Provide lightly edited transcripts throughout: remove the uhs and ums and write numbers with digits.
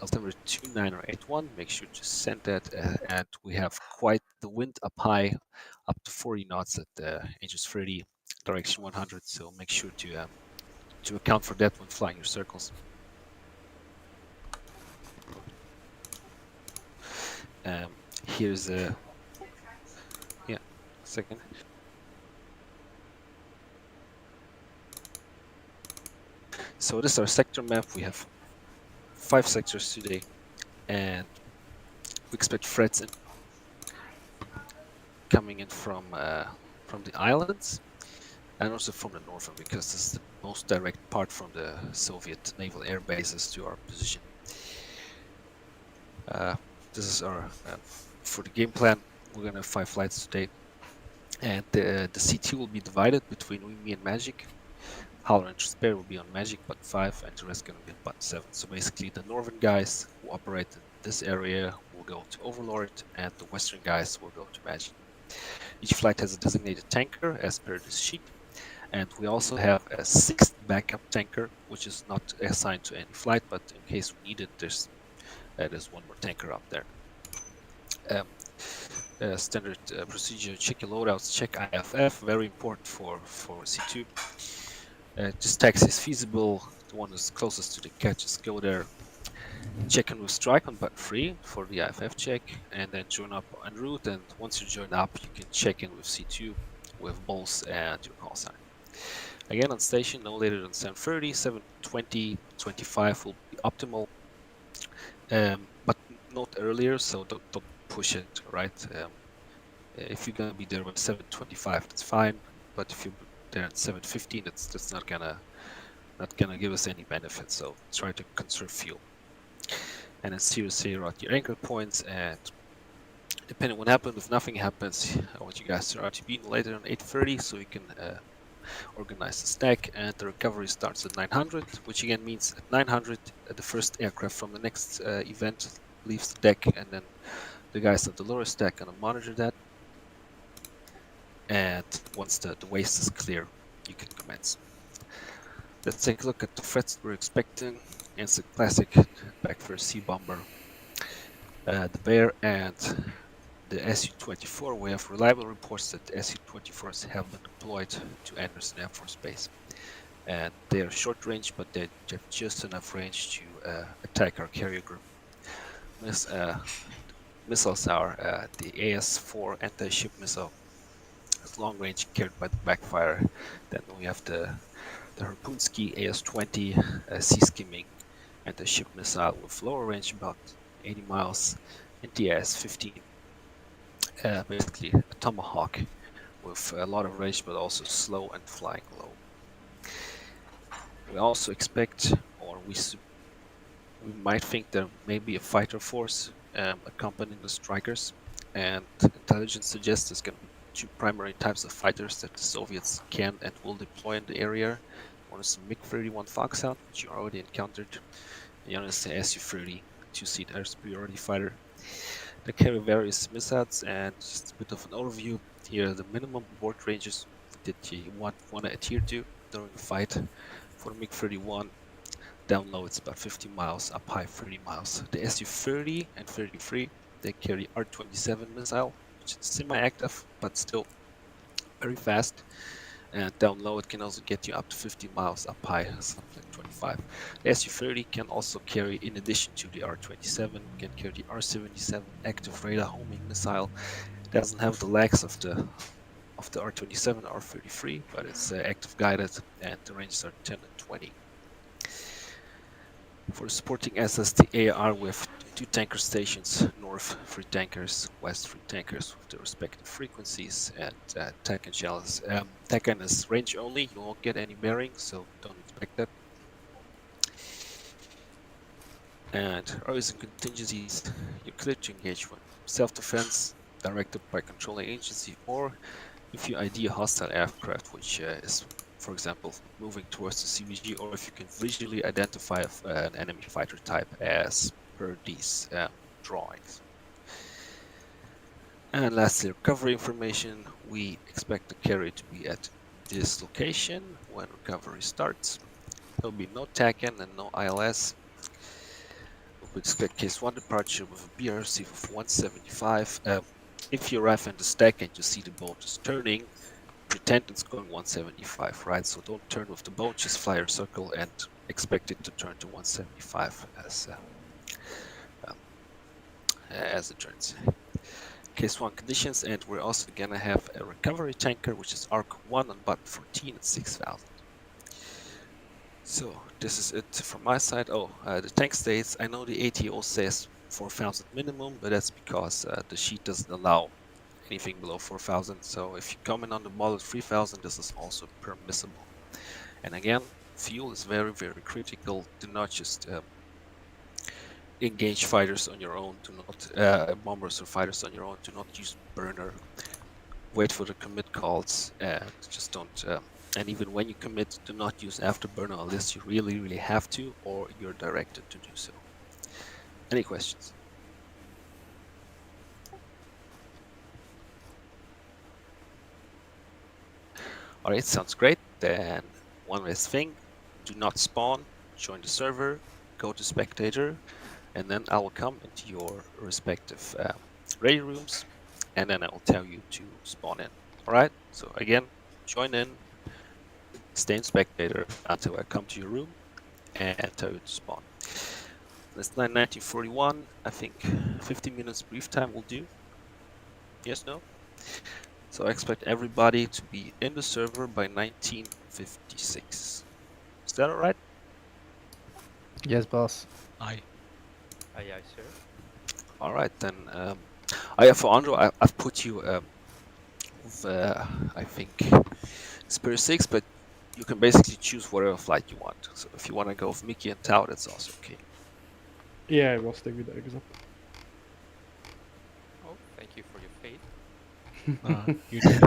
altimeter 2981. Make sure to send that, and we have quite the wind up high, up to 40 knots at Angels 30, direction 100. So make sure to account for that when flying your circles. Here's a second. So this is our sector map. We have 5 sectors today, and we expect threats coming in from the islands and also from the northern, because this is the most direct part from the Soviet naval air bases to our position. This is our for the game plan. We're gonna have 5 flights today, and the C2 will be divided between me and Magic. Howler and Spare will be on Magic button 5, and the rest gonna be on button 7. So basically, the northern guys who operate in this area will go to Overlord, and the western guys will go to Magic. Each flight has a designated tanker as per this sheet, and we also have a 6th backup tanker, which is not assigned to any flight, but in case we need it, there's one more tanker up there. Standard procedure: check your loadouts, check IFF. Very important for C2. Just taxi is feasible. The one that's closest to the catches, go there. Check in with Strike on button 3 for the IFF check, and then join up en route. And once you join up, you can check in with C2 with Bulls and your call sign. Again, on station, no later than 7:30, 7:20, 25 will be optimal, but not earlier. So don't push it, right? If you're gonna be there by 7:25, that's fine. But if you're there at 7:15, that's not gonna give us any benefit. So try to conserve fuel. And then seriously out your anchor points, and depending on what happens, if nothing happens, I want you guys to RTB no later than 8:30, so you can organize the stack. And the recovery starts at 900, which again means at 900 the first aircraft from the next event leaves the deck, and then the guys at the lower stack gonna monitor that. And once the waste is clear, you can commence. Let's take a look at the threats we're expecting. It's a classic back for a sea bomber. The Bear and the Su-24. We have reliable reports that the Su-24s have been deployed to Andersen Air Force Base. And they are short range, but they have just enough range to attack our carrier group. Missiles are the AS-4 anti-ship missile. It's long range, carried by the backfire. Then we have the Harpoonsky AS-20 sea skimming anti-ship missile with lower range, about 80 miles, and the AS-15, basically a Tomahawk with a lot of range, but also slow and flying low. We also expect, or we might think there may be a fighter force accompanying the strikers, and intelligence suggests there's going to be 2 primary types of fighters that the Soviets can and will deploy in the area. One is the MiG-31 Foxhound, which you already encountered, and the other is the Su-30 2-seat air superiority fighter. They carry various missiles, and just a bit of an overview. Here are the minimum board ranges that you want to adhere to during the fight. For the MiG-31, down low it's about 50 miles, up high 30 miles. The Su-30 and 33, they carry R-27 missile, which is semi-active, but still very fast. And down low it can also get you up to 50 miles, up high something like 25. The Su-30 can also carry, in addition to the R-27, can carry the R-77 active radar homing missile. It doesn't have the legs of the R-27 or R-33, but it's active guided, and the ranges are 10 and 20. For supporting assets, the AR with 2 tanker stations, north 3 tankers, west 3 tankers with the respective frequencies, and TACAN shells. TACAN is range only, you won't get any bearing, so don't expect that. And always in contingencies, you're clear to engage when self-defense directed by controlling agency, or if you ID a hostile aircraft, which is, for example, moving towards the CVG, or if you can visually identify an enemy fighter type as per these drawings. And lastly, recovery information. We expect the carrier to be at this location when recovery starts. There'll be no TACAN and no ILS. We expect case 1 departure with a BRC of 175. If you arrive in the stack and you see the boat is turning, pretend it's going 175, right? So don't turn with the boat, just fly your circle and expect it to turn to 175 as it turns. Case 1 conditions, and we're also gonna have a recovery tanker, which is ARC 1 on button 14 at 6,000. So this is it from my side. The tank states, I know the ATO says 4,000 minimum, but that's because the sheet doesn't allow anything below 4,000. So if you come in on the ball at 3,000, this is also permissible. And again, fuel is very, very critical. Do not just engage fighters on your own. Do not bombers or fighters on your own. Do not use burner. Wait for the commit calls and just don't. And even when you commit, do not use afterburner unless you really, really have to or you're directed to do so. Any questions? All right, sounds great. Then one last thing, do not spawn, join the server, go to spectator, and then I will come into your respective ready rooms, and then I will tell you to spawn in. All right, so again, join in, stay in spectator until I come to your room and tell you to spawn. It's 1941. I think 15 minutes brief time will do. Yes, no? So I expect everybody to be in the server by 1956. Is that all right? Yes, boss. Aye. Aye, aye, sir. All right, then. For Andro, I've put you with, I think, Spirit 6, but you can basically choose whatever flight you want. So if you want to go with Mickey and Tau, that's also okay. Yeah, I will stick with the exo. Oh, thank you for your faith. You did.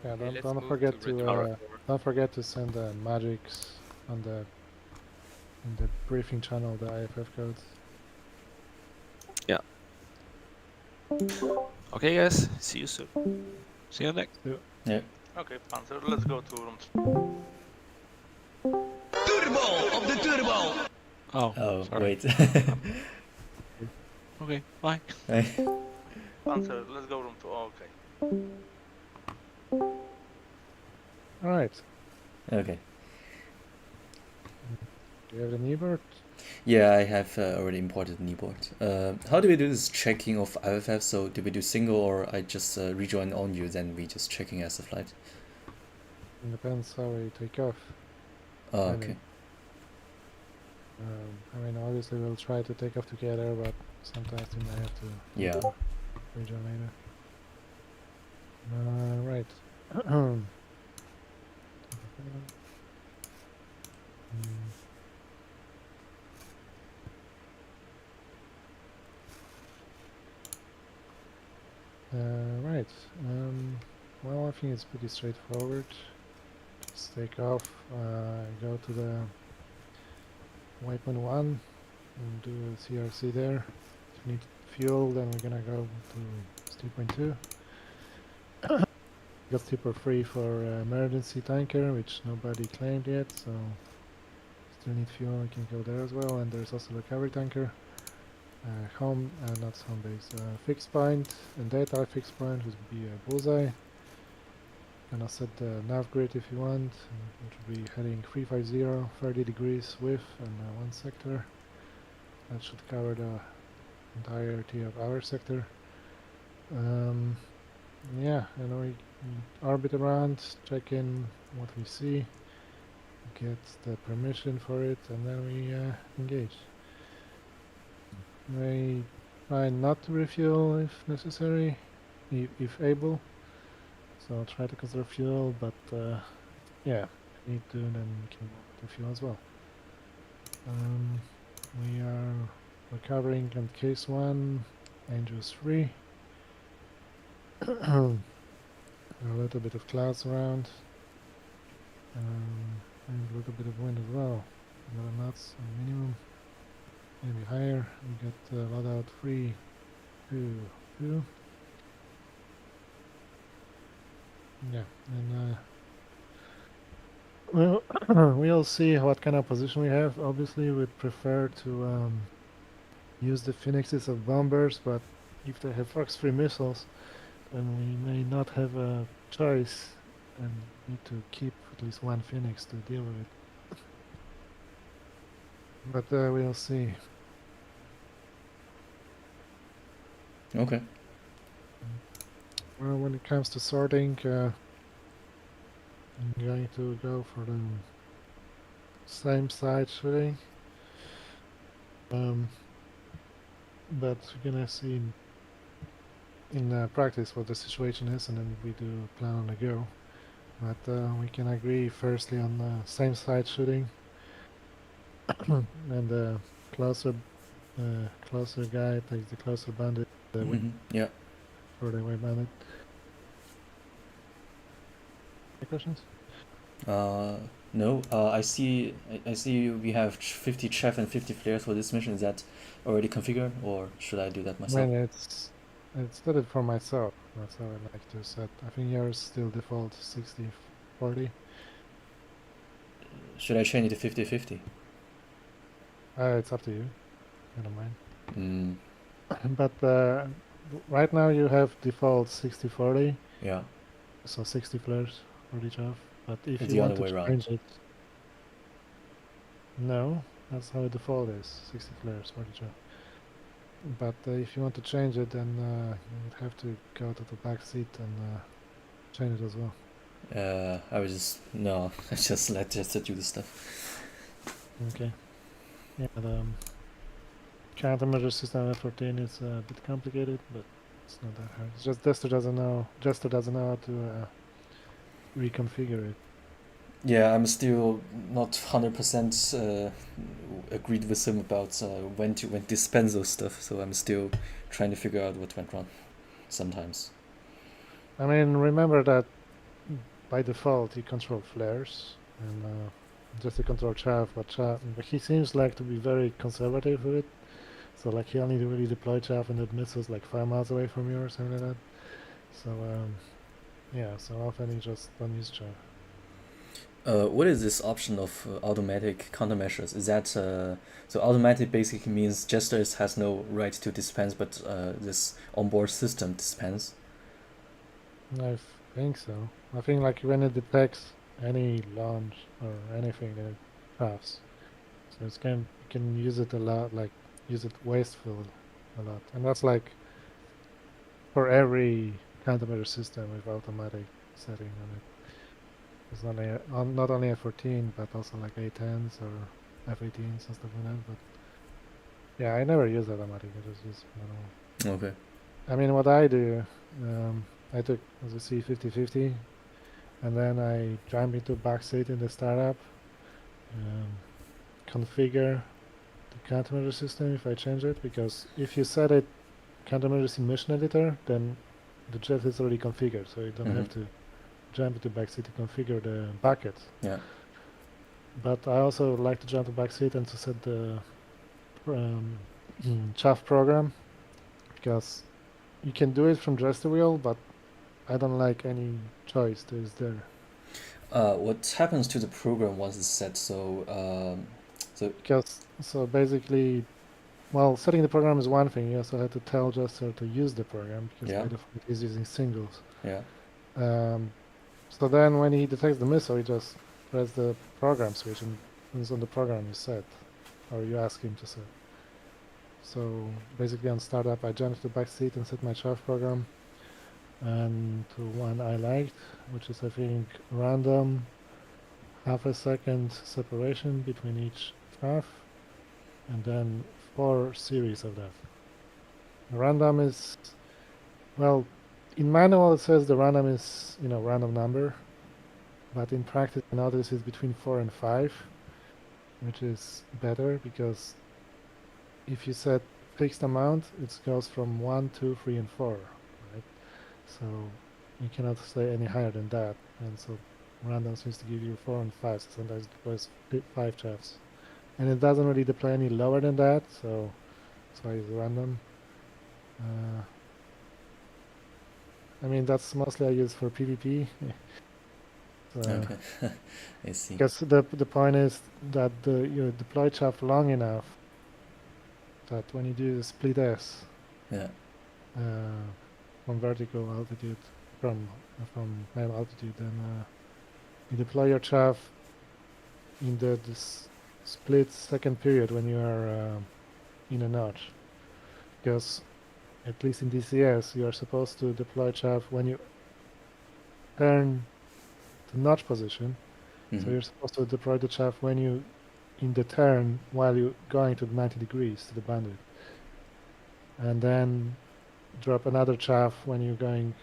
Yeah, Okay, let's don't move forget to to Renault. don't forget to send the magics on the in the briefing channel, the IFF codes. Okay, guys. See you soon. See you next. Yeah. Okay, Panzer, let's go to room. Oh, Oh, sorry. wait. Okay, bye. Panzer, let's go room 2. Oh, okay. All right. Okay. Do you have the kneeboard? Yeah, I have already imported kneeboard. How do we do this checking of IFF? So do we do single or I just rejoin on you, then we just checking as a flight? It depends how we take off. Oh, I okay. mean, I mean, obviously we'll try to take off together, but sometimes we may have to Yeah. rejoin later. Right. Right. Well, I think it's pretty straightforward. Just take off, go to the waypoint 1 and do a CRC there. If you need fuel, then we're gonna go to steerpoint 2. Got steeper free for emergency tanker, which nobody claimed yet, so still need fuel, we can go there as well. And there's also recovery tanker. Not home base, fixed point and data fixed point would be a bullseye. Gonna set the nav grid if you want, which will be heading 350, 30 degrees width and 1 sector. That should cover the entirety of our sector. Yeah, and we orbit around, check in what we see, get the permission for it, and then we engage. May try not to refuel if necessary, if able. So I'll try to conserve fuel, but yeah, if need to, then we can to fuel as well. We are recovering on case 1, Angels 3. A little bit of clouds around, and a little bit of wind as well. Another knots on minimum. Maybe higher. We got loadout 3, 2, 2. Yeah, and well, we'll see what kind of position we have. Obviously, we'd prefer to use the Phoenixes of bombers, but if they have Fox-3 missiles, then we may not have a choice and need to keep at least one Phoenix to deal with it. But we'll see. Okay. Well, when it comes to sorting, I'm going to go for the same side shooting. But we're gonna see in practice what the situation is, and then we do plan on a go. But we can agree firstly on the same side shooting, and the closer guy takes the closer bandit Yeah. for the away bandit. Any questions? No. I see we have 50 chef and 50 flares for this mission. Is that already configured, or should I do that I myself? mean, it's set it for myself. That's how I like to set. I think yours still default 60-40. Should I change it to 50-50? It's up to you. I don't mind. Mm, But right now you have default 60-40, yeah. so 60 flares for each half. But if It's you the want other way to around. change it, no, that's how the default is, 60 flares for each half. But if you want to change it, then you would have to go to the back seat and change it as well. I was just no. I just let Jester do the stuff. Okay. Yeah, the countermeasure system F14 is a bit complicated, but it's not that hard. It's just Jester doesn't know how to reconfigure it. Yeah, I'm still not 100% agreed with him about when to dispense those stuff. So I'm still trying to figure out what went wrong. Sometimes. I mean, remember that by default he controls flares and just to control chaff, but he seems like to be very conservative with it. So like he only really deploy chaff and it misses like 5 miles away from you or something like that. So yeah, so often he just don't use chaff. What is this option of automatic countermeasures? Is that so? Automatic basically means Jester has no right to dispense, but this onboard system dispense. I think so. I think like when it detects any launch or anything, then it paths. So it's you can use it a lot, like use it wasteful a lot, and that's like for every countermeasure system with automatic setting on it. It's not only F14, but also like A10s or F18s and stuff like that. But yeah, I never use automatic. I just use manual. Okay. I mean, what I do, I took, as you see, 50-50, and then I jump into backseat in the startup, configure the countermeasure system if I change it, because if you set it countermeasures in mission editor, then the jet is already configured, so you don't have to jump into backseat to configure the bucket. Yeah. But I also like to jump to backseat and to set the chaff program, because you can do it from Jester wheel, but I don't like any choice that is there. What happens to the program once it's set? So Basically, well, setting the program is one thing. You also have to tell Jester to use the program, because by default he's using singles. Yeah. So then when he detects the missile, he just press the program switch and it's on the program you set, or you ask him to set. So basically on startup, I jump to the back seat and set my chaff program, and to one I liked, which is I think random half a second separation between each chaff, and then 4 series of that. Random is, well, in manual it says the random is, random number, but in practice I notice it's between 4 and 5, which is better, because if you set fixed amount, it goes from 1, 2, 3, and 4, right? So you cannot say any higher than that, and so random seems to give you 4 and 5, so sometimes it deploys 5 chaffs. And it doesn't really deploy any lower than that, so that's why it's random. I mean, that's mostly I use for PvP. So, Okay, I see. because the point is that you deploy chaff long enough that when you do split S Yeah. from vertical altitude, from male altitude, then you deploy your chaff in this split second period when you are in a notch, because at least in DCS you are supposed to deploy chaff when you turn the notch position. So Mhm. you're supposed to deploy the chaff when you in the turn while you're going to 90 degrees to the bandit, and then drop another chaff when you're going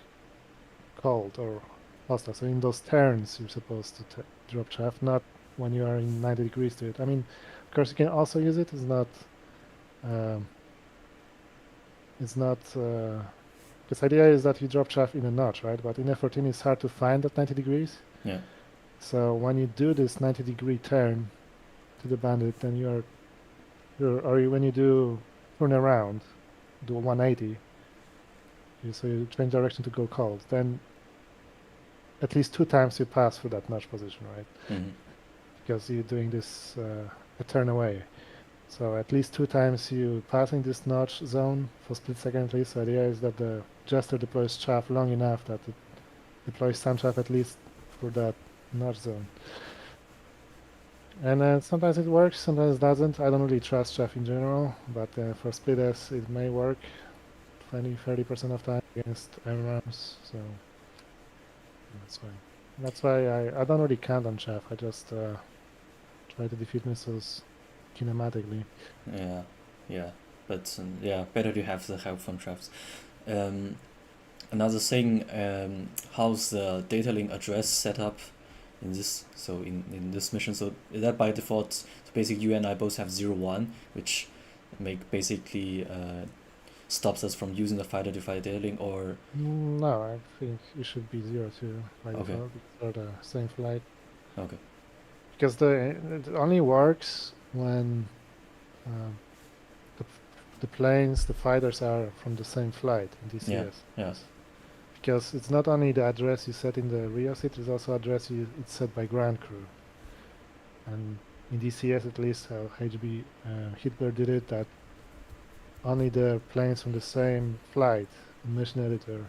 cold or hostile. So in those turns you're supposed to drop chaff, not when you are in 90 degrees to it. I mean, of course you can also use it. Um, it's not this idea is that you drop chaff in a notch, right? But in F14 it's hard to find that 90 degrees. Yeah. So when you do this 90-degree turn to the bandit, then when you do turn around, do 180, so you change direction to go cold, then at least 2 times you pass through that notch position, right? Mhm. Because you're doing this a turn away. So at least 2 times you passing this notch zone for split second at least. So the idea is that the jester deploys chaff long enough that it deploys some chaff at least for that notch zone. And sometimes it works, sometimes it doesn't. I don't really trust chaff in general, but for split S it may work 20-30% of time against MRAMs, so that's why I don't really count on chaff. I just try to defeat missiles kinematically. Yeah. Yeah. But yeah, better to have the help from traps. Another thing, how's the data link address set up in this? So in this mission, so is that by default? So basically, you and I both have 0-1, which basically stops us from using the fighter to fighter data link, or No, I think it should be 0-2 by Okay. default because they're the same flight. okay. Because it only works when um, the planes, the fighters are from the same flight in DCS. Yeah, yeah. Yes. Because it's not only the address you set in the real seat, it's also address it's set by ground crew. And in DCS at least, how HB Hitler did it, that only the planes from the same flight in mission editor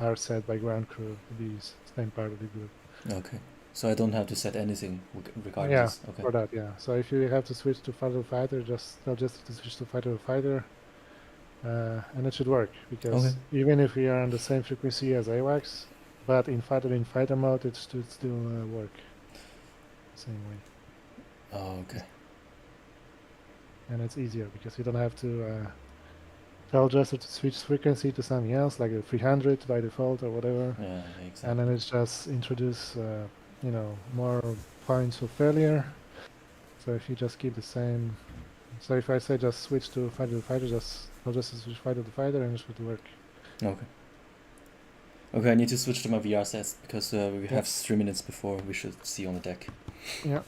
are set by ground crew to be same part of the group. Okay. So I don't have to set anything regarding Yeah, this. Okay. for that, yeah. So if you have to switch to fighter to fighter, just tell just to switch to fighter to fighter, and it should work, because Okay. even if we are on the same frequency as AWACS, but in fighter mode, it should still work the same way. Oh, okay. And it's easier because you don't have to tell Jester to switch frequency to something else, like a 300 by default or whatever. Yeah, And exactly. then it's just introduce, more points of failure. So if you just keep the same, so if I say just switch to fighter, I'll just switch fighter to fighter and it should work. Okay. Okay, I need to switch to my VR sets because we Yeah. have 3 minutes before we should see on the deck. Yeah.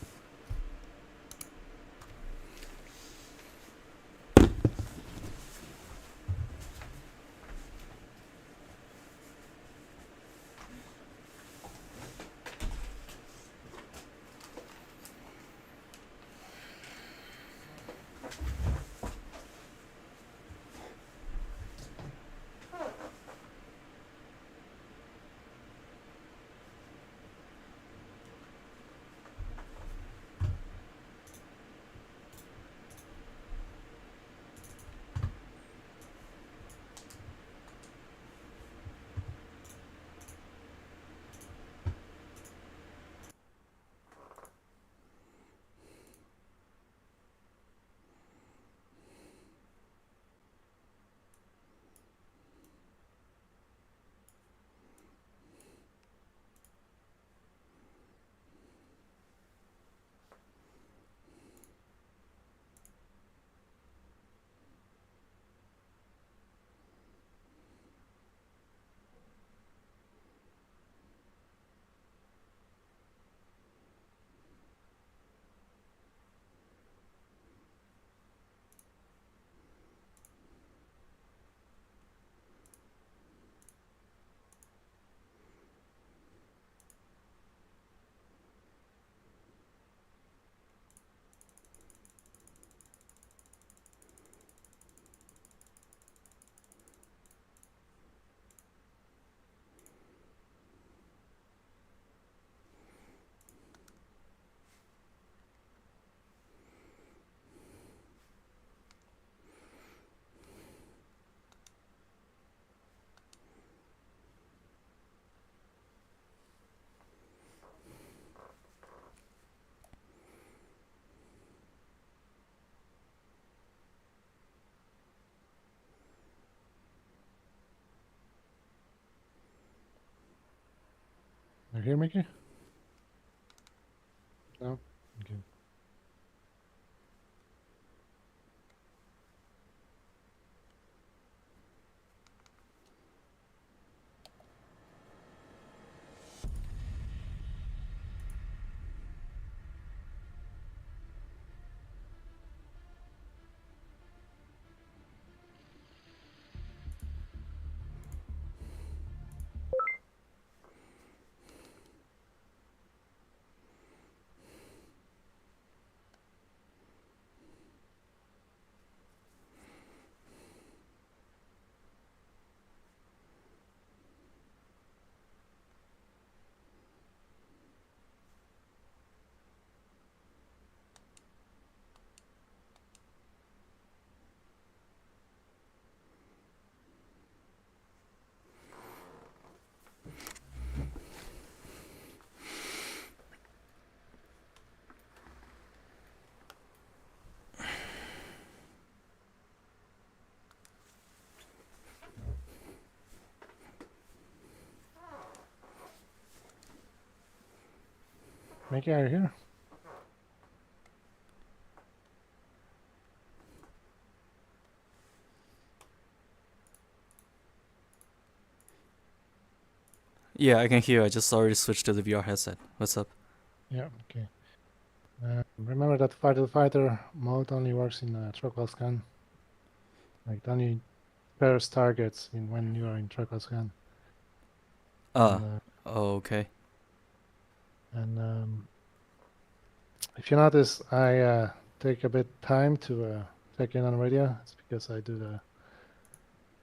hear me, Mickey? No? Okay. Mickey, are you here? Yeah, I can hear. I just already switched to the VR headset. What's up? Yeah, okay. Remember that fighter fighter mode only works in Trocal scan. Like it only pairs targets in when you are in Trocal scan. Ah, And, okay. and if you notice, I take a bit time to check in on radio. It's because I do the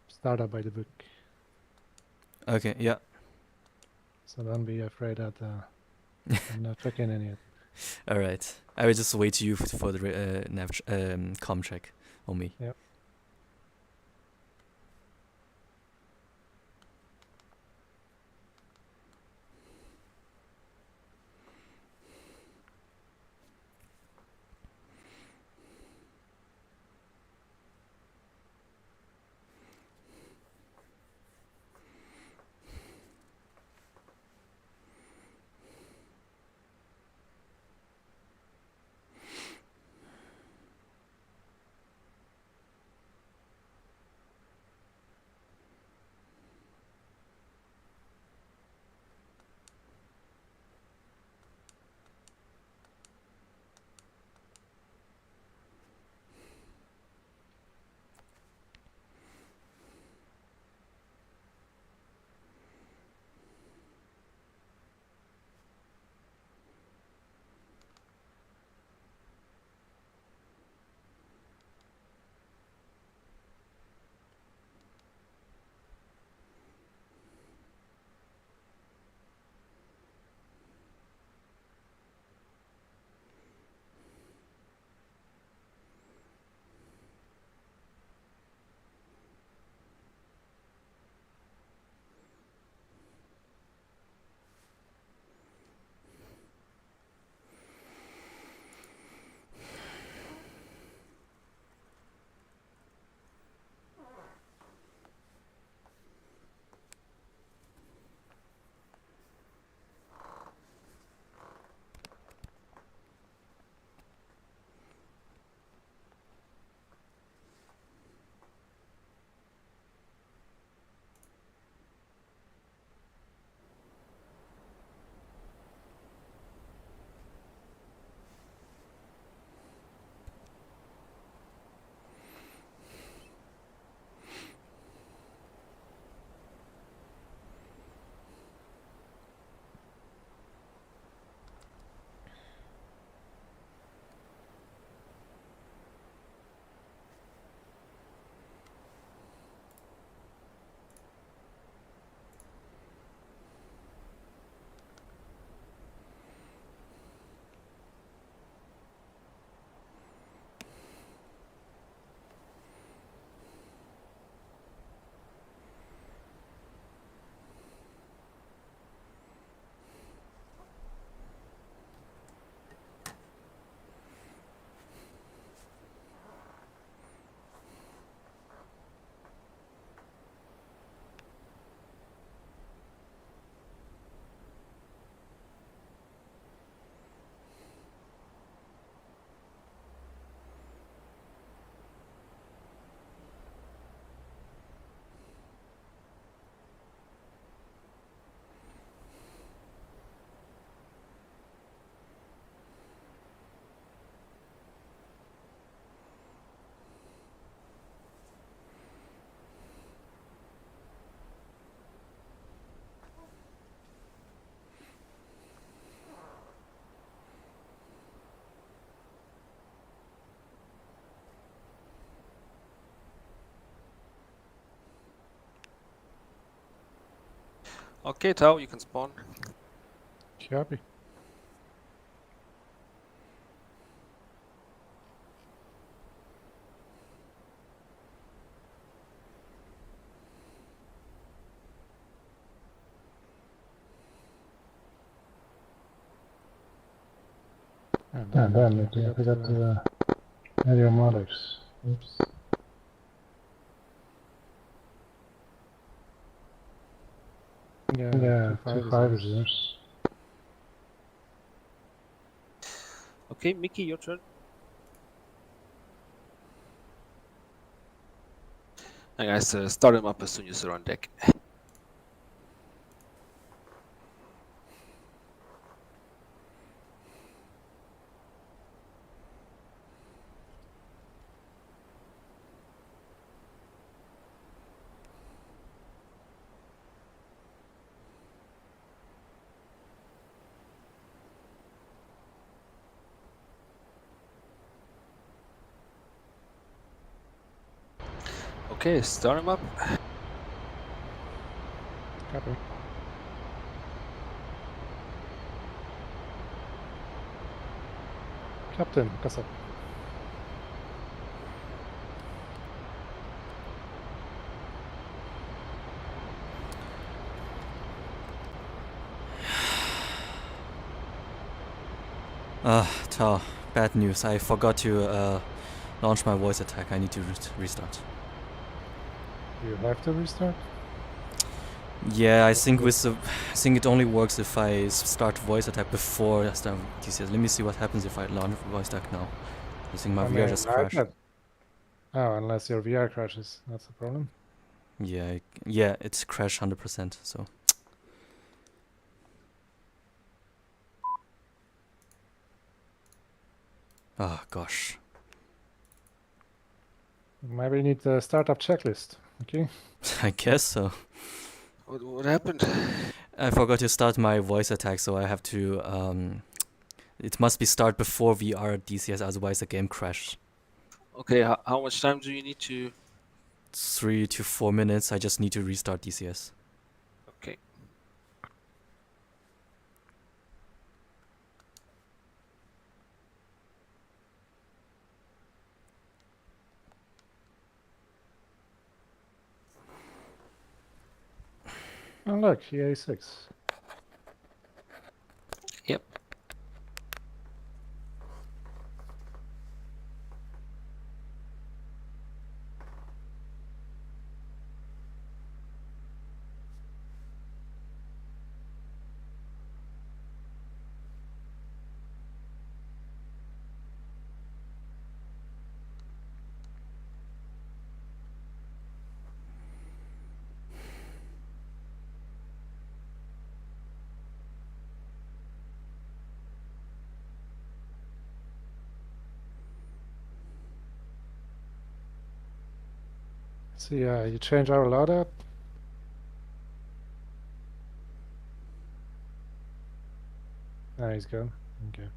startup by the book. Okay, yeah. So don't be afraid that I'm not checking in yet. All right. I will just wait you for the com check on me. Yep. Okay, Tau, you can spawn. Copy. And then I forgot to add your modders. Oops. Yeah, two fibers. Okay, Mickey, your turn. And guys, start him up as soon as you're on deck. Okay, start him up. Copy. Captain, what's up? Tao, bad news. I forgot to launch my voice attack. I need to restart. You have to restart? Yeah, I think I think it only works if I start voice attack before I start DCS. Let me see what happens if I launch voice attack now. I think my VR just crashed. Oh, unless your VR crashes, that's the problem. Yeah, yeah, it's crashed 100%. So. Oh gosh. Maybe you need the startup checklist. Okay. I guess so. What happened? I forgot to start my voice attack, so I have to. It must be start before VR DCS, otherwise the game crashes. Okay, how much time do you need to? 3 to 4 minutes. I just need to restart DCS. Okay. Oh look, EA6. Yep. See, you change our loadout. Ah, he's gone. Okay.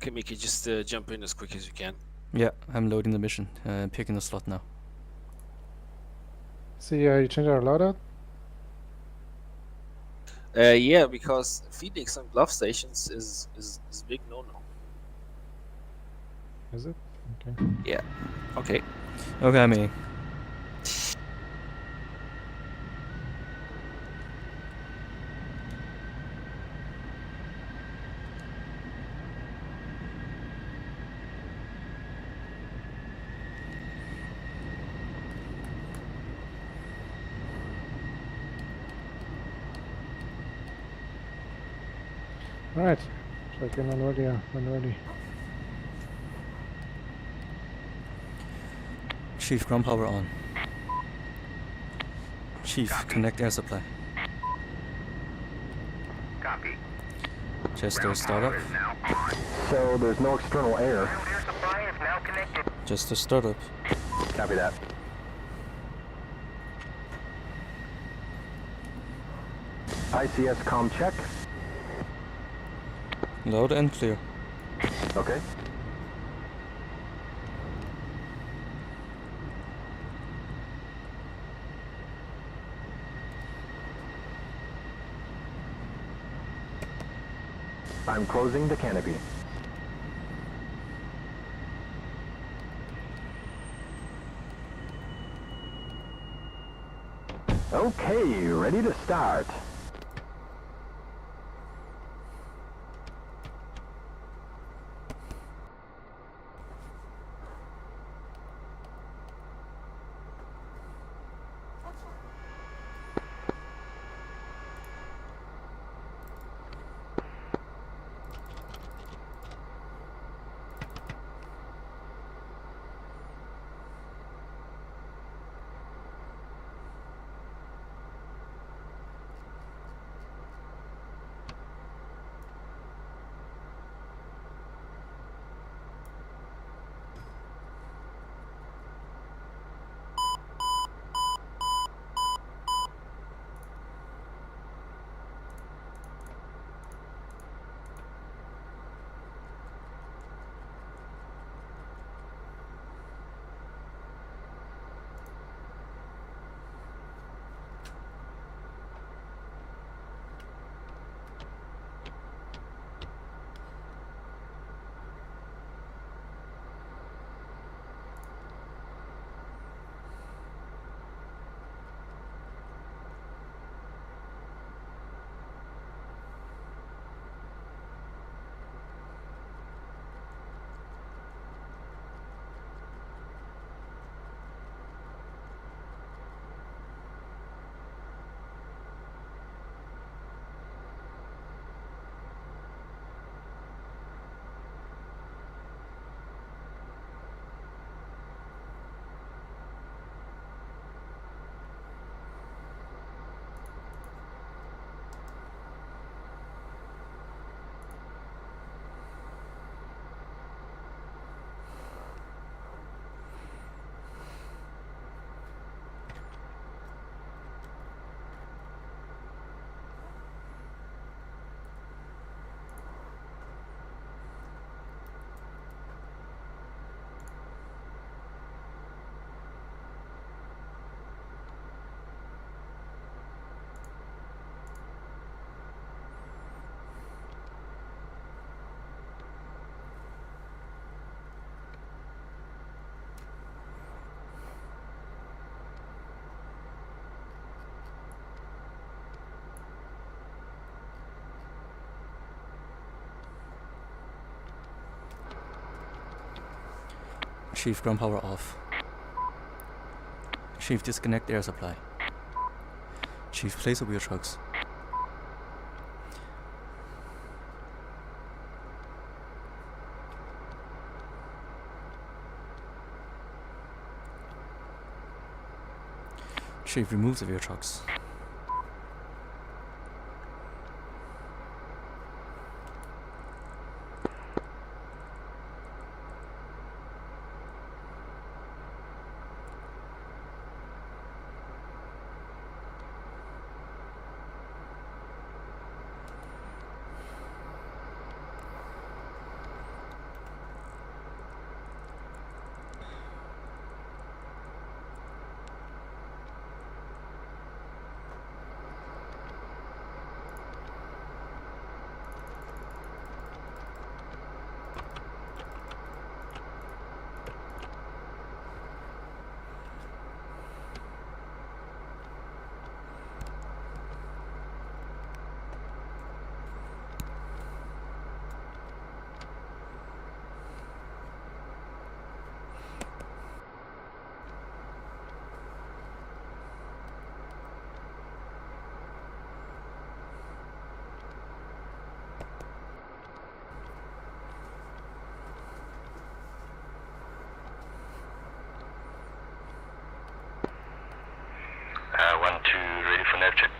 Okay, Mickey, just jump in as quick as you can. Yeah, I'm loading the mission. Picking the slot now. See, you change our loadout. Yeah, because Phoenix on glove stations is big no-no. Is it? Okay. Yeah. Okay. Okay, I'm in. Right. Check in on radio when ready. Chief, ground power on. Chief, connect air supply. Copy. Jester, startup. So there's no external air. Air supply is now connected. Jester, startup. Copy that. ICS comm check. Loud and clear. Okay. I'm closing the canopy. Okay, ready to start. Chief, ground power off. Chief, disconnect air supply. Chief, place the wheel trucks. Chief, remove the wheel trucks. nav check.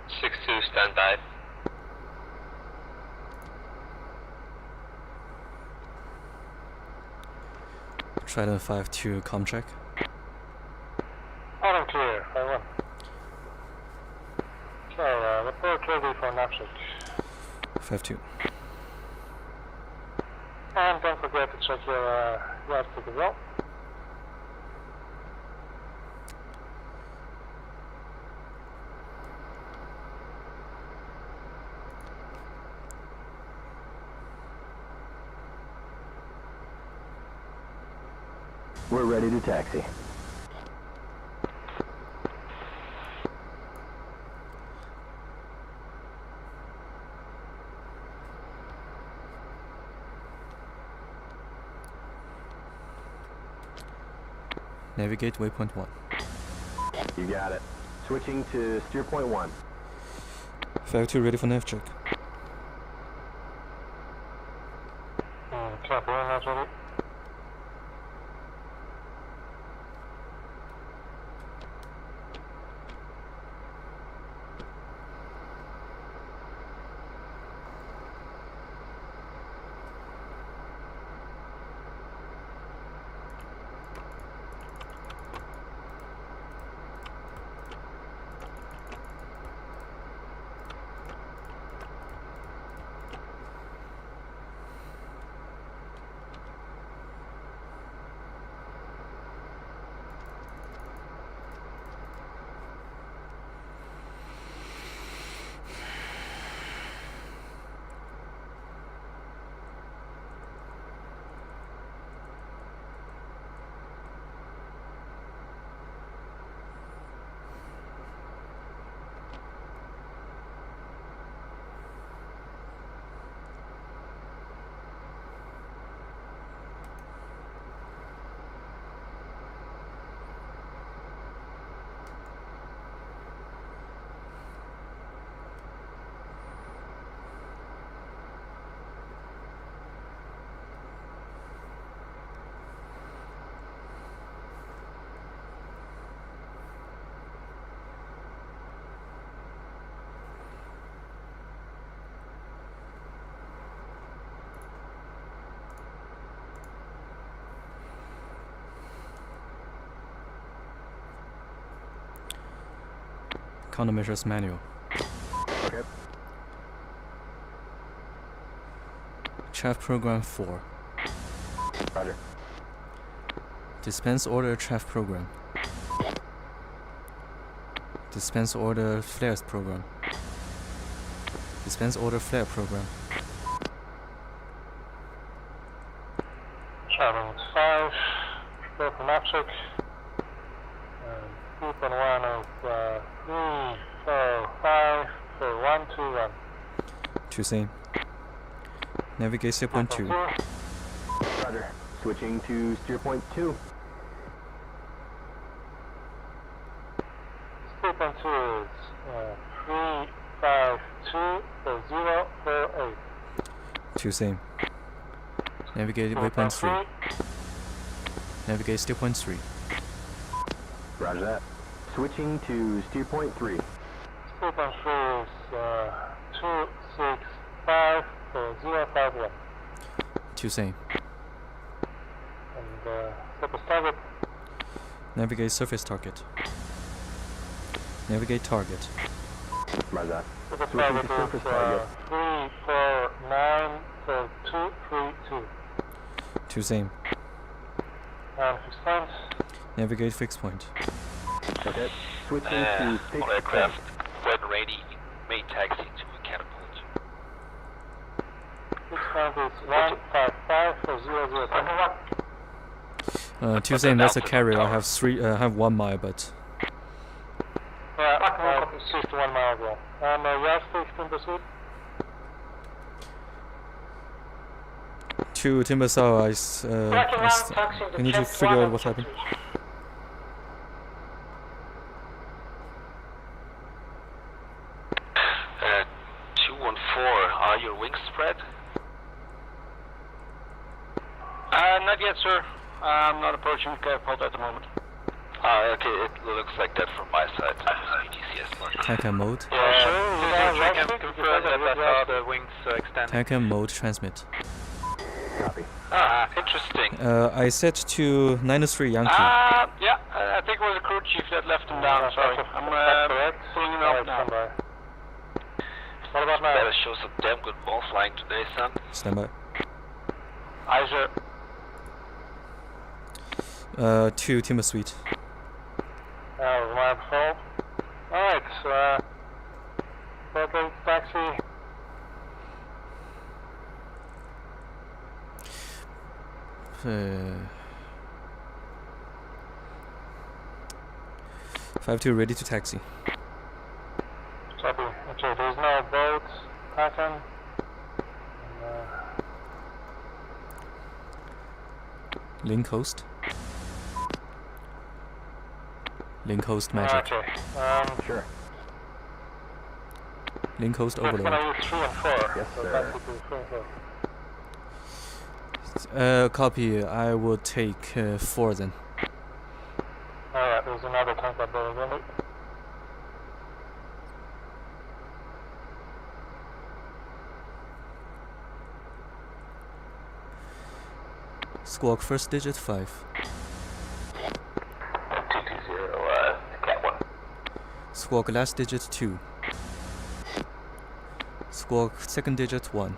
6-2, stand by. Trident 5-2, com check. All clear, 5-1. Okay, report ready for nav check. 5-2. And don't forget to check your yardstick as well. We're ready to taxi. Navigate waypoint 1. You got it. Switching to steer point 1. 5-2 ready for nav check. Copy, nav ready. Countermeasures manual. Okay. Chaff program 4. Roger. Dispense order chaff program. Dispense order flares program. Dispense order flare program. Trident 5, go for nav check. Keep on 1 of 3, 4, 5, so 1, 2, 1. 2 same. Navigate steer point 2. Roger. Switching to steer point 2. Steer point 2 is 3, 5, 2, 0, 4, 8. 2 same. Navigate waypoint 3. Navigate steer point 3. Roger that. Switching to steer point 3. Steer point 3 is 2, 6, 5, 0, 5, 1. 2 same. And surface target. Navigate surface target. Navigate target. Roger that. Surface Switching target to surface is target. 3, 4, 9, 2, 3, 2. 2 same. And fixed point. Navigate fixed point. Okay. Switching to fixed aircraft, point. when ready, may taxi to catapult. Fixed point is 1, 5, 5, 0, 0, 2 same, that's a carrier. I have 1 mile, but Yeah, 61 miles away. And yardstick in pursuit. 2 timber sour ice. We need to figure out what happened. Uh, 214, are your wings spread? Not yet, sir. I'm not approaching catapult at the moment. Okay, it looks like that from my side. VTCS mark. TACAM mode. Yeah, sure. I can confirm that I saw the wings extending. TACAM mode transmit. Copy. Interesting. I set to -3 Yankee. Yeah, I think it was a crew chief that left him down, sorry. I'm pulling him up now. What about now? Better show some damn good ball flying today, son. Standby. Aye, sir. To Timber Suite. Lab fault. Alright, Berkeley taxi. Uh, 5-2 ready to taxi. Copy. Okay, there's no boat pattern. Link host. Link host magic. Okay. Sure. Link host We're overload. gonna use 3 and 4. Yes, so sir. taxi to 3 and 4. Copy. I will take 4 then. Alright, there's another tank up there already. Squawk first digit 5. 220, Cat 1. Squawk last digit 2. Squawk second digit 1.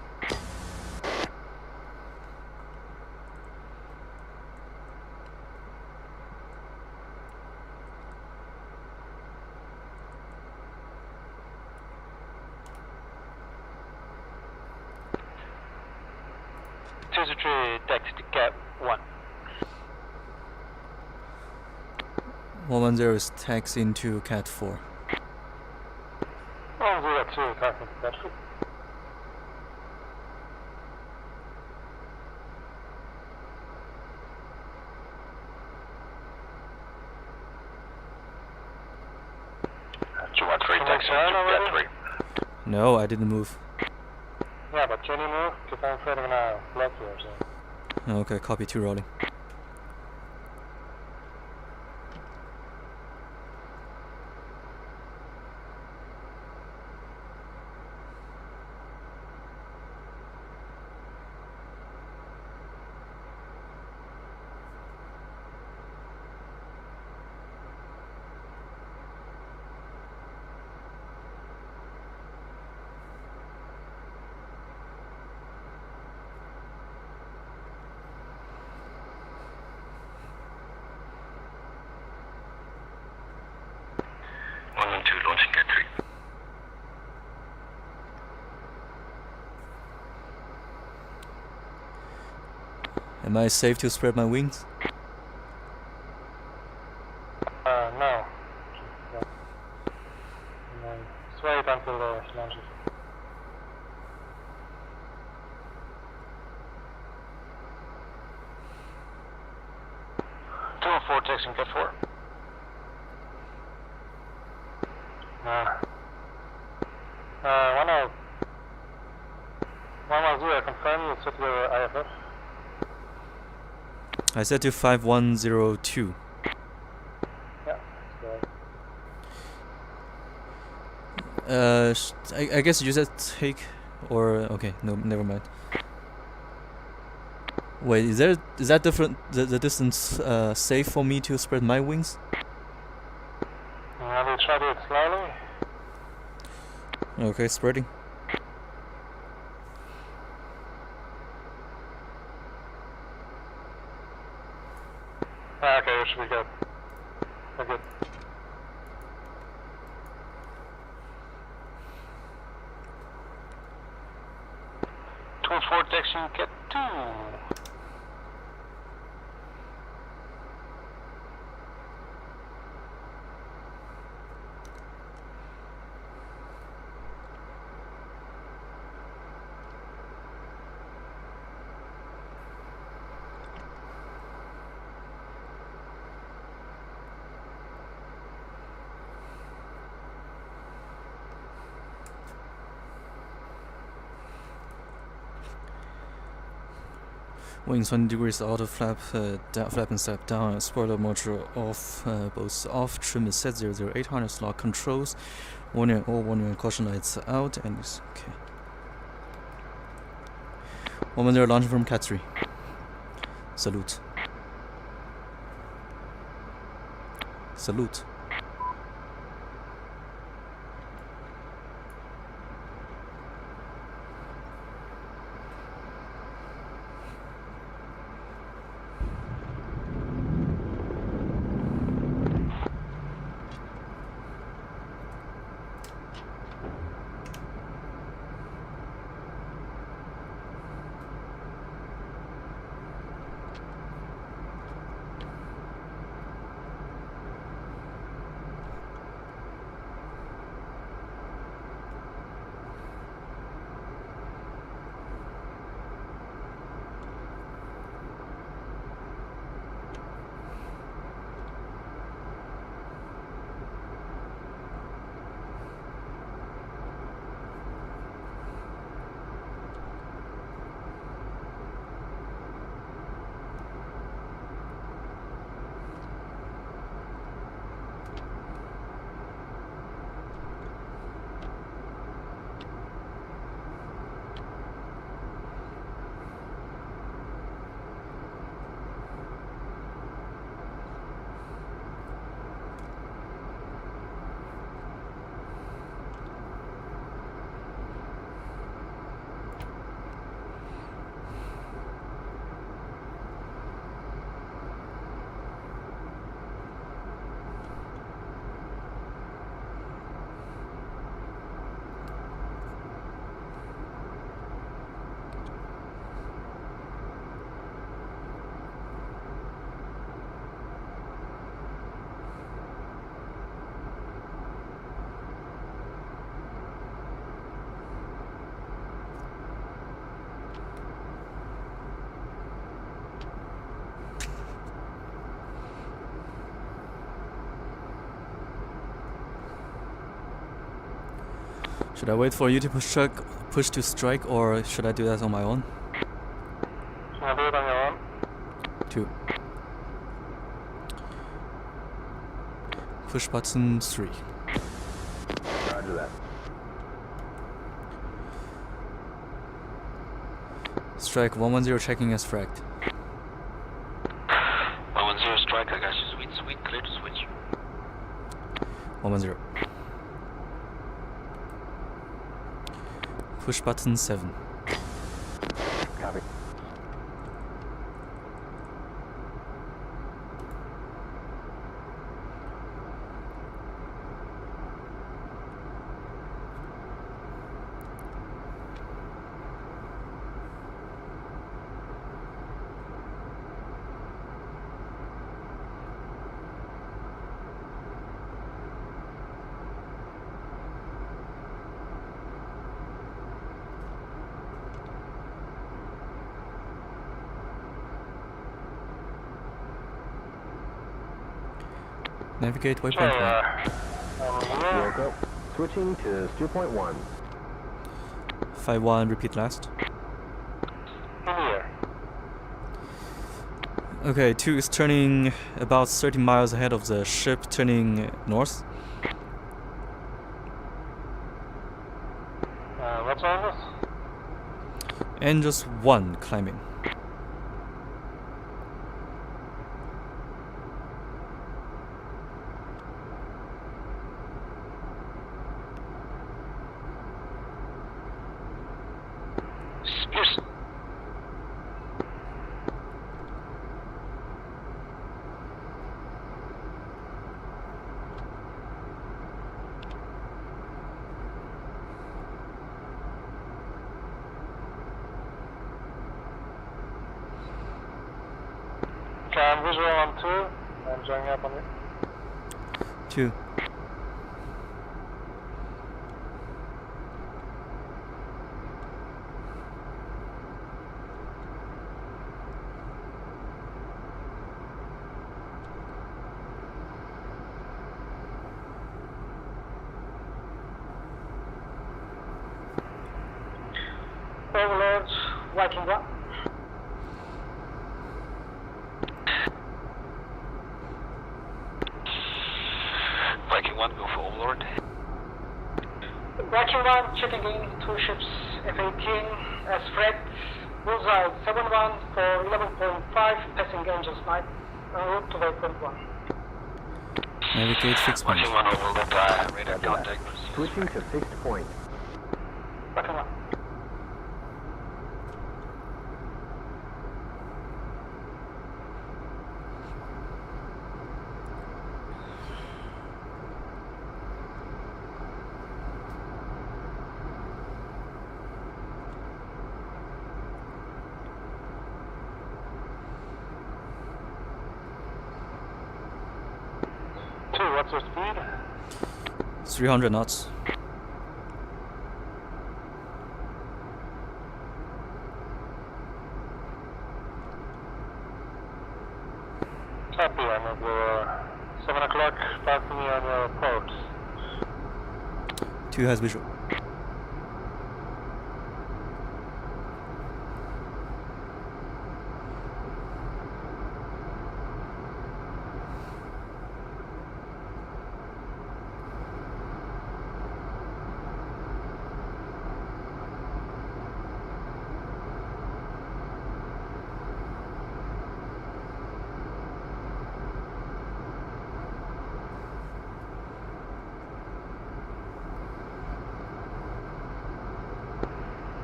Taxi to Cat 1. 110 is taxiing to Cat 4. 102, taxi to taxi. Do you want 3 taxi to Cat 3? No, I didn't move. Yeah, but can you move? Because I'm afraid I'm gonna block you or something. Okay, copy 2 rolling. Launching Cat 3. Am I safe to spread my wings? No. And then just wait until the launches. Two and 4 taxing Cat 4. I confirm you set your IFF. I set to 5102. Yeah, so I guess you said take or okay, no, never mind. Wait, is that different? The distance safe for me to spread my wings? we try to do it slowly. Okay, spreading. Okay, we should be good. We're good. Two and 4 taxing Cat 2. Wings 20 degrees, auto flap, flap and step down, spoiler module off, both off, trim is set 008, harness lock controls, warning, all warning and caution lights out, and it's okay. 110 launching from Cat 3. Salute. Salute. Should I wait for you to push to strike, or should I do that on my own? I'll do it on your own. 2. Push button 3. Roger that. Strike 110 checking as fragged. 110 strike, I got you. Sweet, sweet, clear to switch. 110. Push button 7. Copy. Navigate waypoint 1. Woke up. Switching to steer point 1. 5-1, repeat last. Here. Okay, 2 is turning about 30 miles ahead of the ship, turning north. What's on this? And just 1 climbing. Spears. Okay, I'm visual on 2. I'm joining up on you. 2. Overlords, Viking 1. Viking 1, checking in, 2 ships F-18, as Fred, Bullseye 7-1 for 11.5, passing Angels 9, en route to Waypoint 1. Navigate fixed point. Viking 1 overlooked, radar contact. Switching to fixed point. Viking 1. What's your speed? 300 knots. Copy, I'm at your 7 o'clock, back to me on your port. 2 has visual.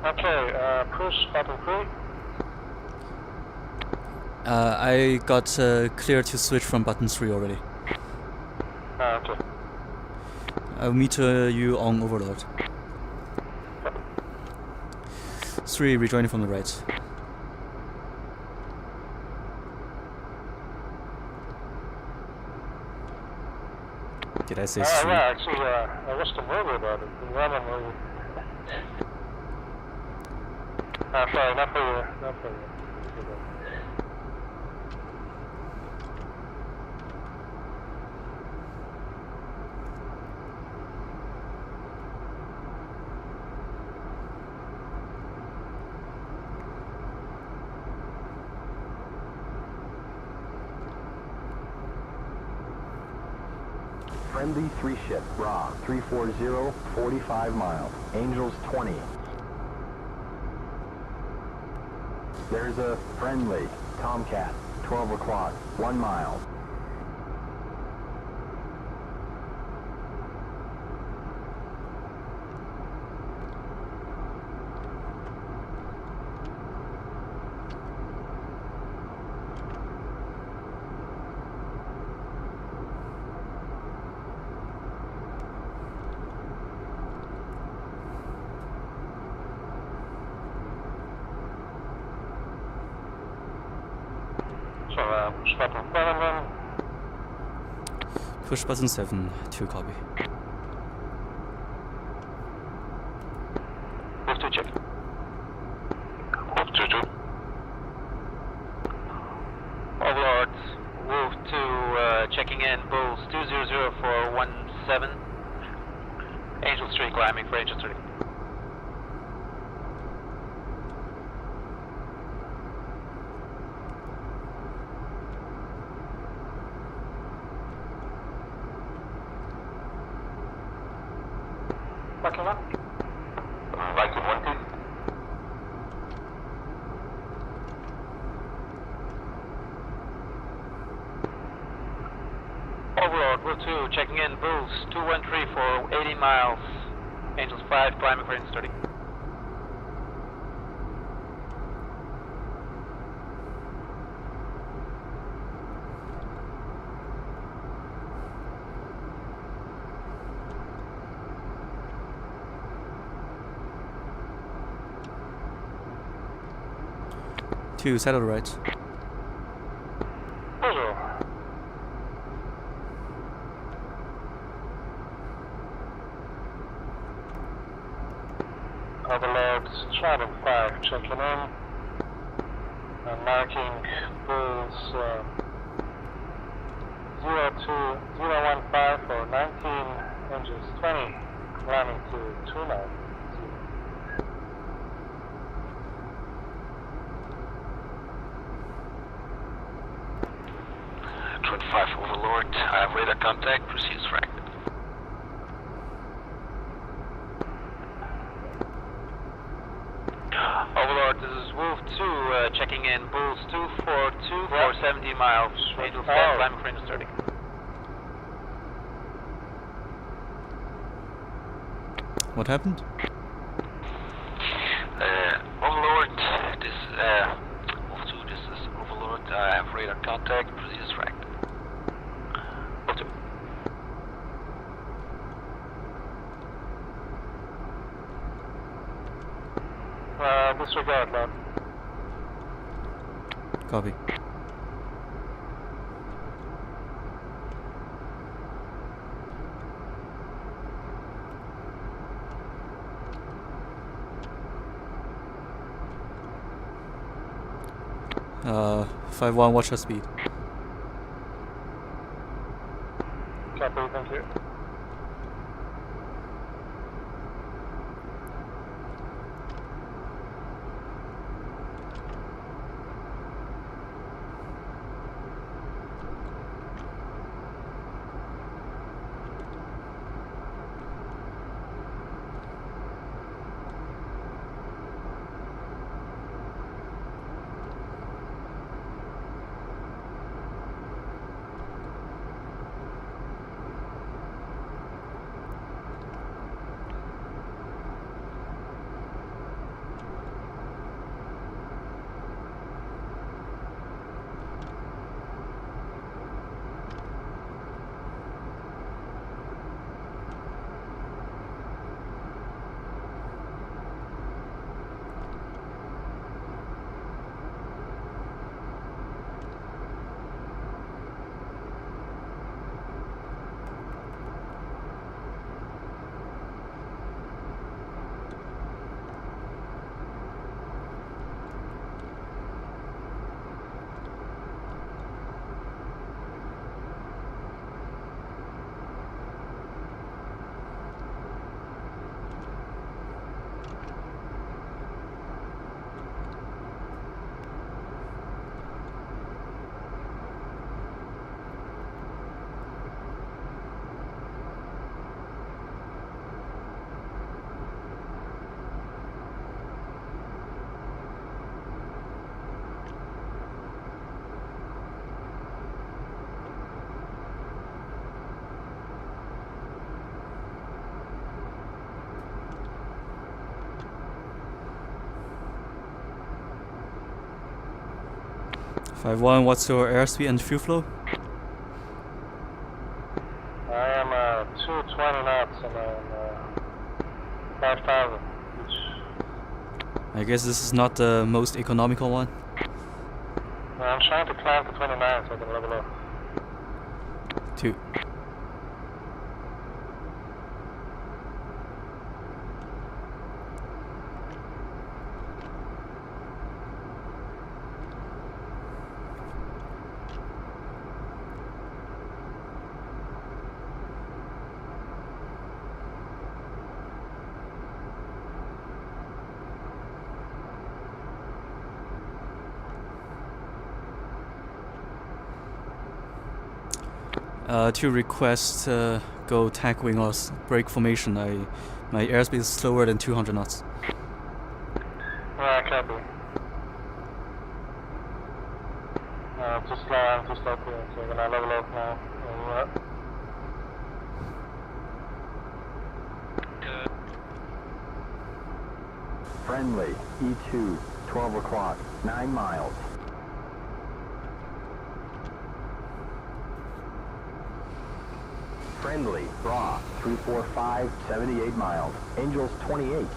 Okay, push button 3. I got clear to switch from button 3 already. Okay. I'll meet you on Overlord. 3 rejoining from the right. Did I say 3? Yeah, actually, I watched a movie about it. The Roman movie. Sorry, not for you. Not for you. Friendly 3 ship, Ra, 340, 45 miles. Angels 20. There's a friendly Tomcat, 12 o'clock, 1 mile. So, push button 7 then. Push button 7 to copy. Move to check. Move to 2. Overlord, move to checking in, Bulls 200 for 17. Angel 3 climbing for Angel 3. Viking 1. Viking 1 2. Overlord, Will 2, checking in, Bulls 213 for 80 miles. Angels 5, climbing for Angel 30. To settle right. Visual. Overlord, Charter 5, checking in. Marking Bulls 02015 for 19, Angels 20, climbing to 29. 25 Overlord, I have radar contact, proceeds frag. in Bulls 242 for 70 miles. Angels flight, climb for starting. What happened? Overlord, this, Wolf 2, this is Overlord, I have radar contact, proceed as fragged. Wolf 2. Disregard, lad. Copy. Uh, 5-1, watch your speed. Copy, thank you. Five one, what's your airspeed and fuel flow? I am 220 knots and I'm 5,000 each. I guess this is not the most economical one. I'm trying to climb to 29 so I can level up. 2. To request go tack wing or break formation. My airspeed is slower than 200 knots. Alright, copy. I'm too slow here, so I'm gonna level up now. Friendly, E2, 12 o'clock, 9 miles. Friendly, raw, 345, 78 miles. Angels 28.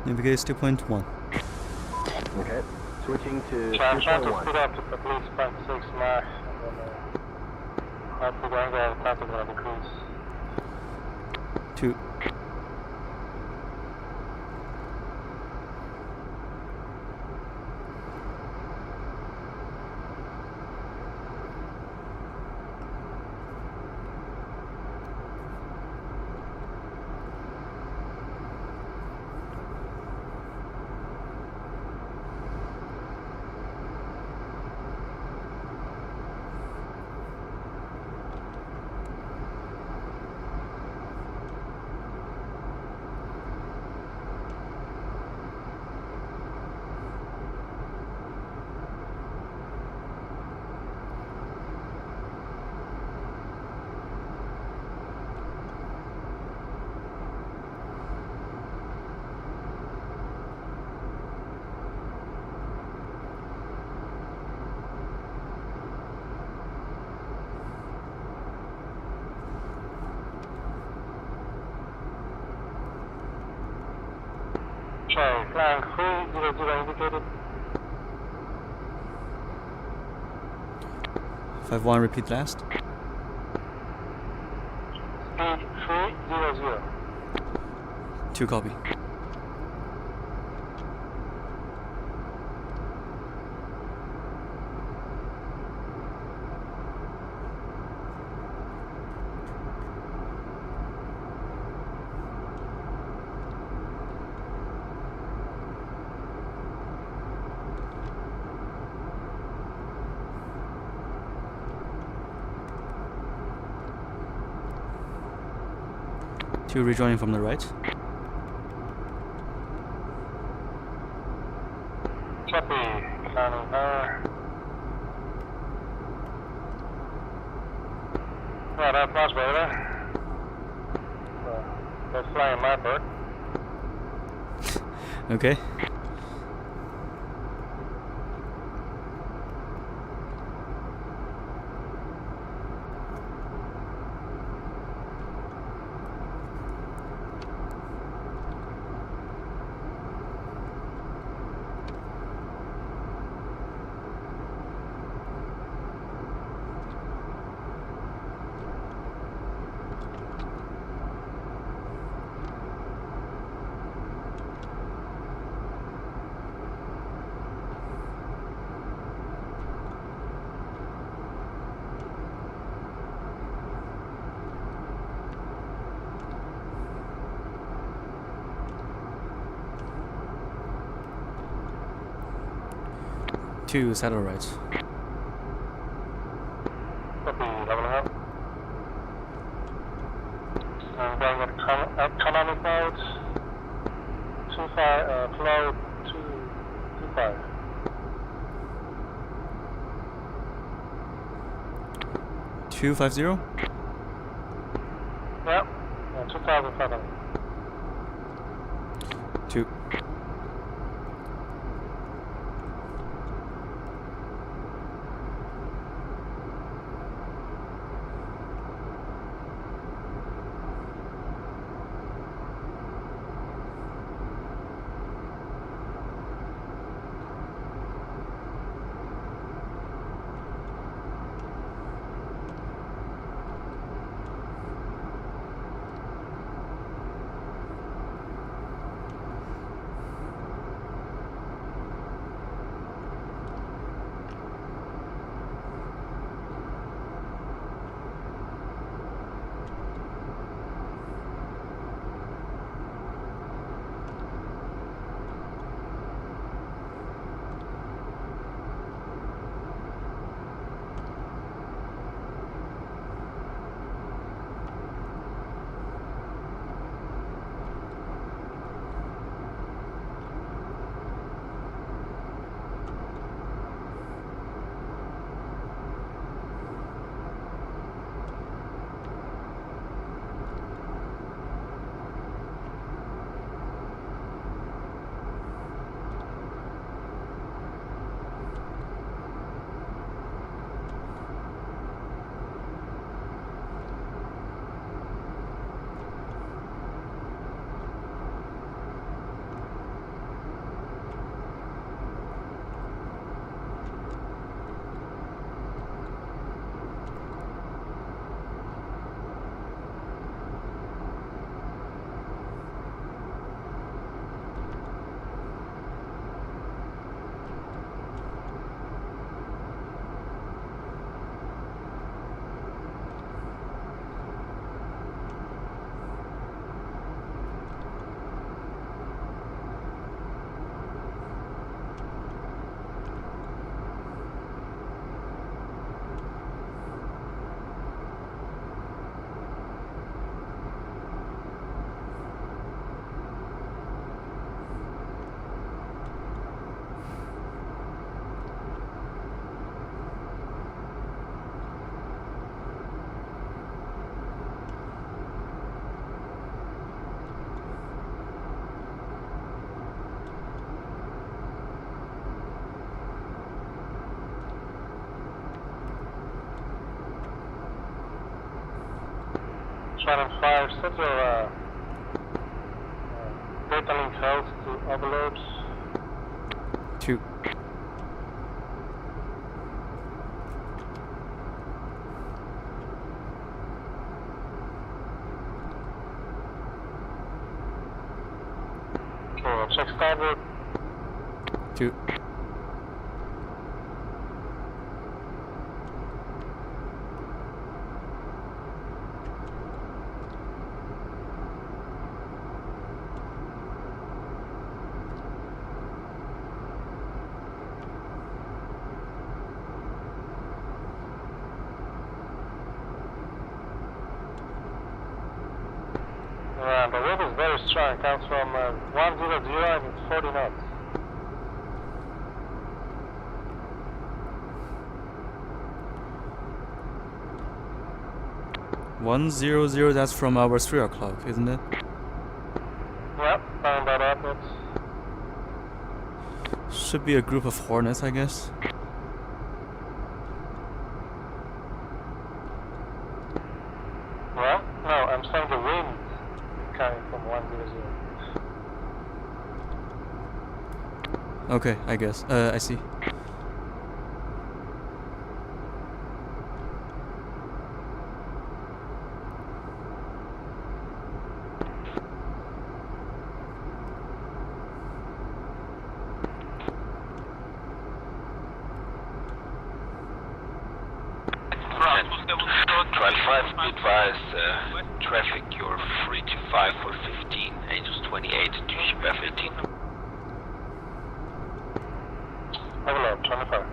Navigate 2.1. Okay, switching to So I'm trying to 2.1. speed up to at least 0.6 Mach, and then hopefully the angle of attack is going to decrease. 2. sorry, flying 300 indicated. 5-1, repeat last. Speed 300. 2 copy. Two rejoining from the right. Copy, climbing power. Right, that's much better. Let's fly in my bird. Okay. Two saddle right. Copy, leveling up. I'm going with economic mode. 25, flow 225. 250. Yep, 2,500. 2. Channel 5, set your data link held to overload. 2. Okay, check starboard. 2. The wind is very strong. It comes from 100 and it's 40 knots. One zero zero. That's from our 3 o'clock, isn't it? Yep, found that up. Should be a group of hornets, I guess. Well, no, I'm saying the wind is coming from 100. Okay, I guess. I see. Trial 5, be advised, traffic, you're 325 for 15, Angels 28 to ship F18. Overload, 25.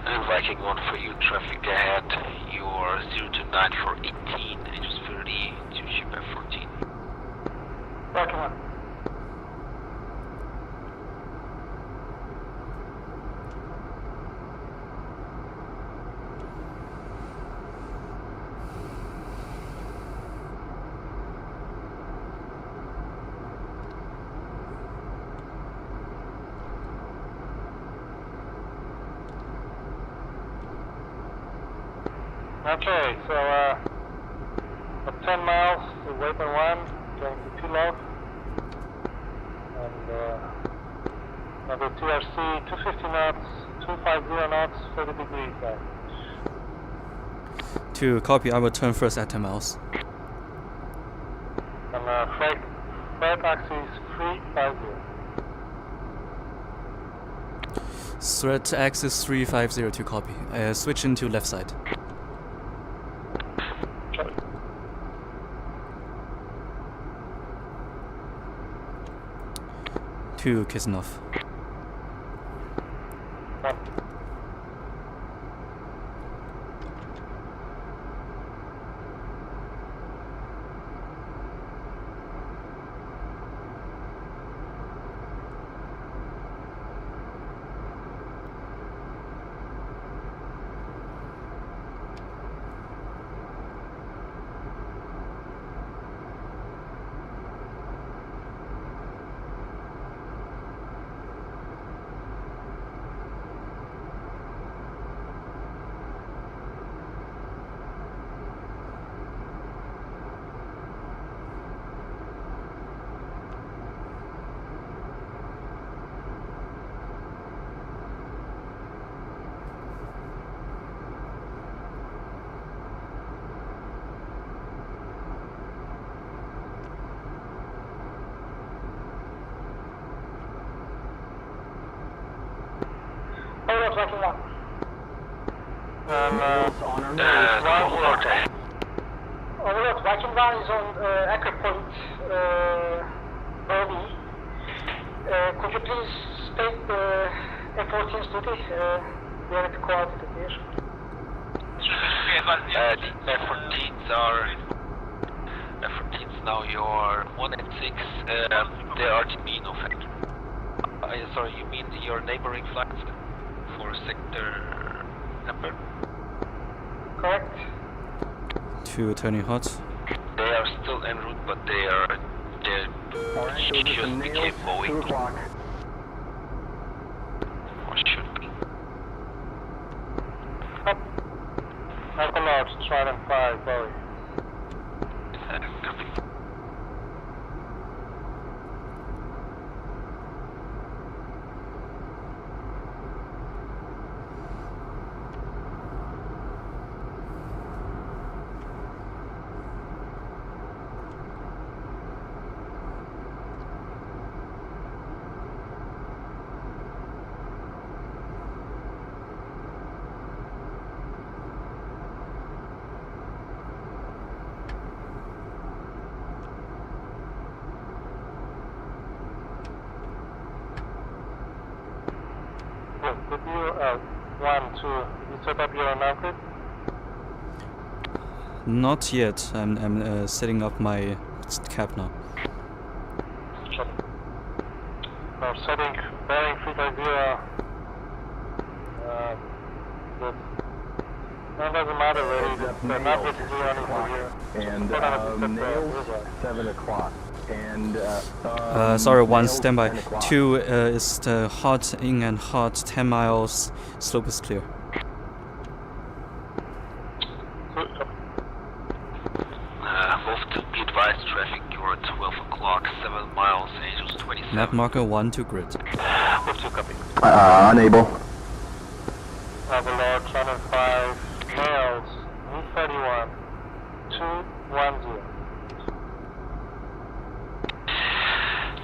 And Viking 1 for you, traffic ahead, you're 0 to 9 for 18, Angels 30 to ship F14. Viking 1. Okay, so at 10 miles to waypoint 1, going to Pilov. And number TRC 250 knots, 250 knots, 30 degrees back. 2, copy. I will turn first at 10 miles. And freight axis 350. Threat axis 350 to copy. Switch into left side. Sorry. 2, Kisnov. 1. Overload Viking 1. Overload Viking 1 is on anchor point Brody. Could you please state the F14's duty? We are at the coordinate here. The F14s now, you're 1 and 6, they are RTB, no factor. Sorry, you mean your neighboring flights for sector number? Correct. 2, turning hot. They are still en route, but they just became Boeing. 2 o'clock. Or should be. Overload, Trident 5, Bowie. Copy. did you, 1, 2, did you set up your nav grid? Not yet. I'm setting up my cap now. Copy. Now setting bearing 350, good. No, it doesn't matter really, the nav grid is running for here. And nails, 7 o'clock. And Sorry, 1 nails, standby. 10 o'clock. 2 is the hot in and hot 10 miles. Slope is clear. Wolf 2, be advised, traffic, you're at 12 o'clock, 7 miles, Angels 27. Map marker 1 to grid. Wolf 2, copy. Unable. Overlord, channel 5, nails, E31, 210.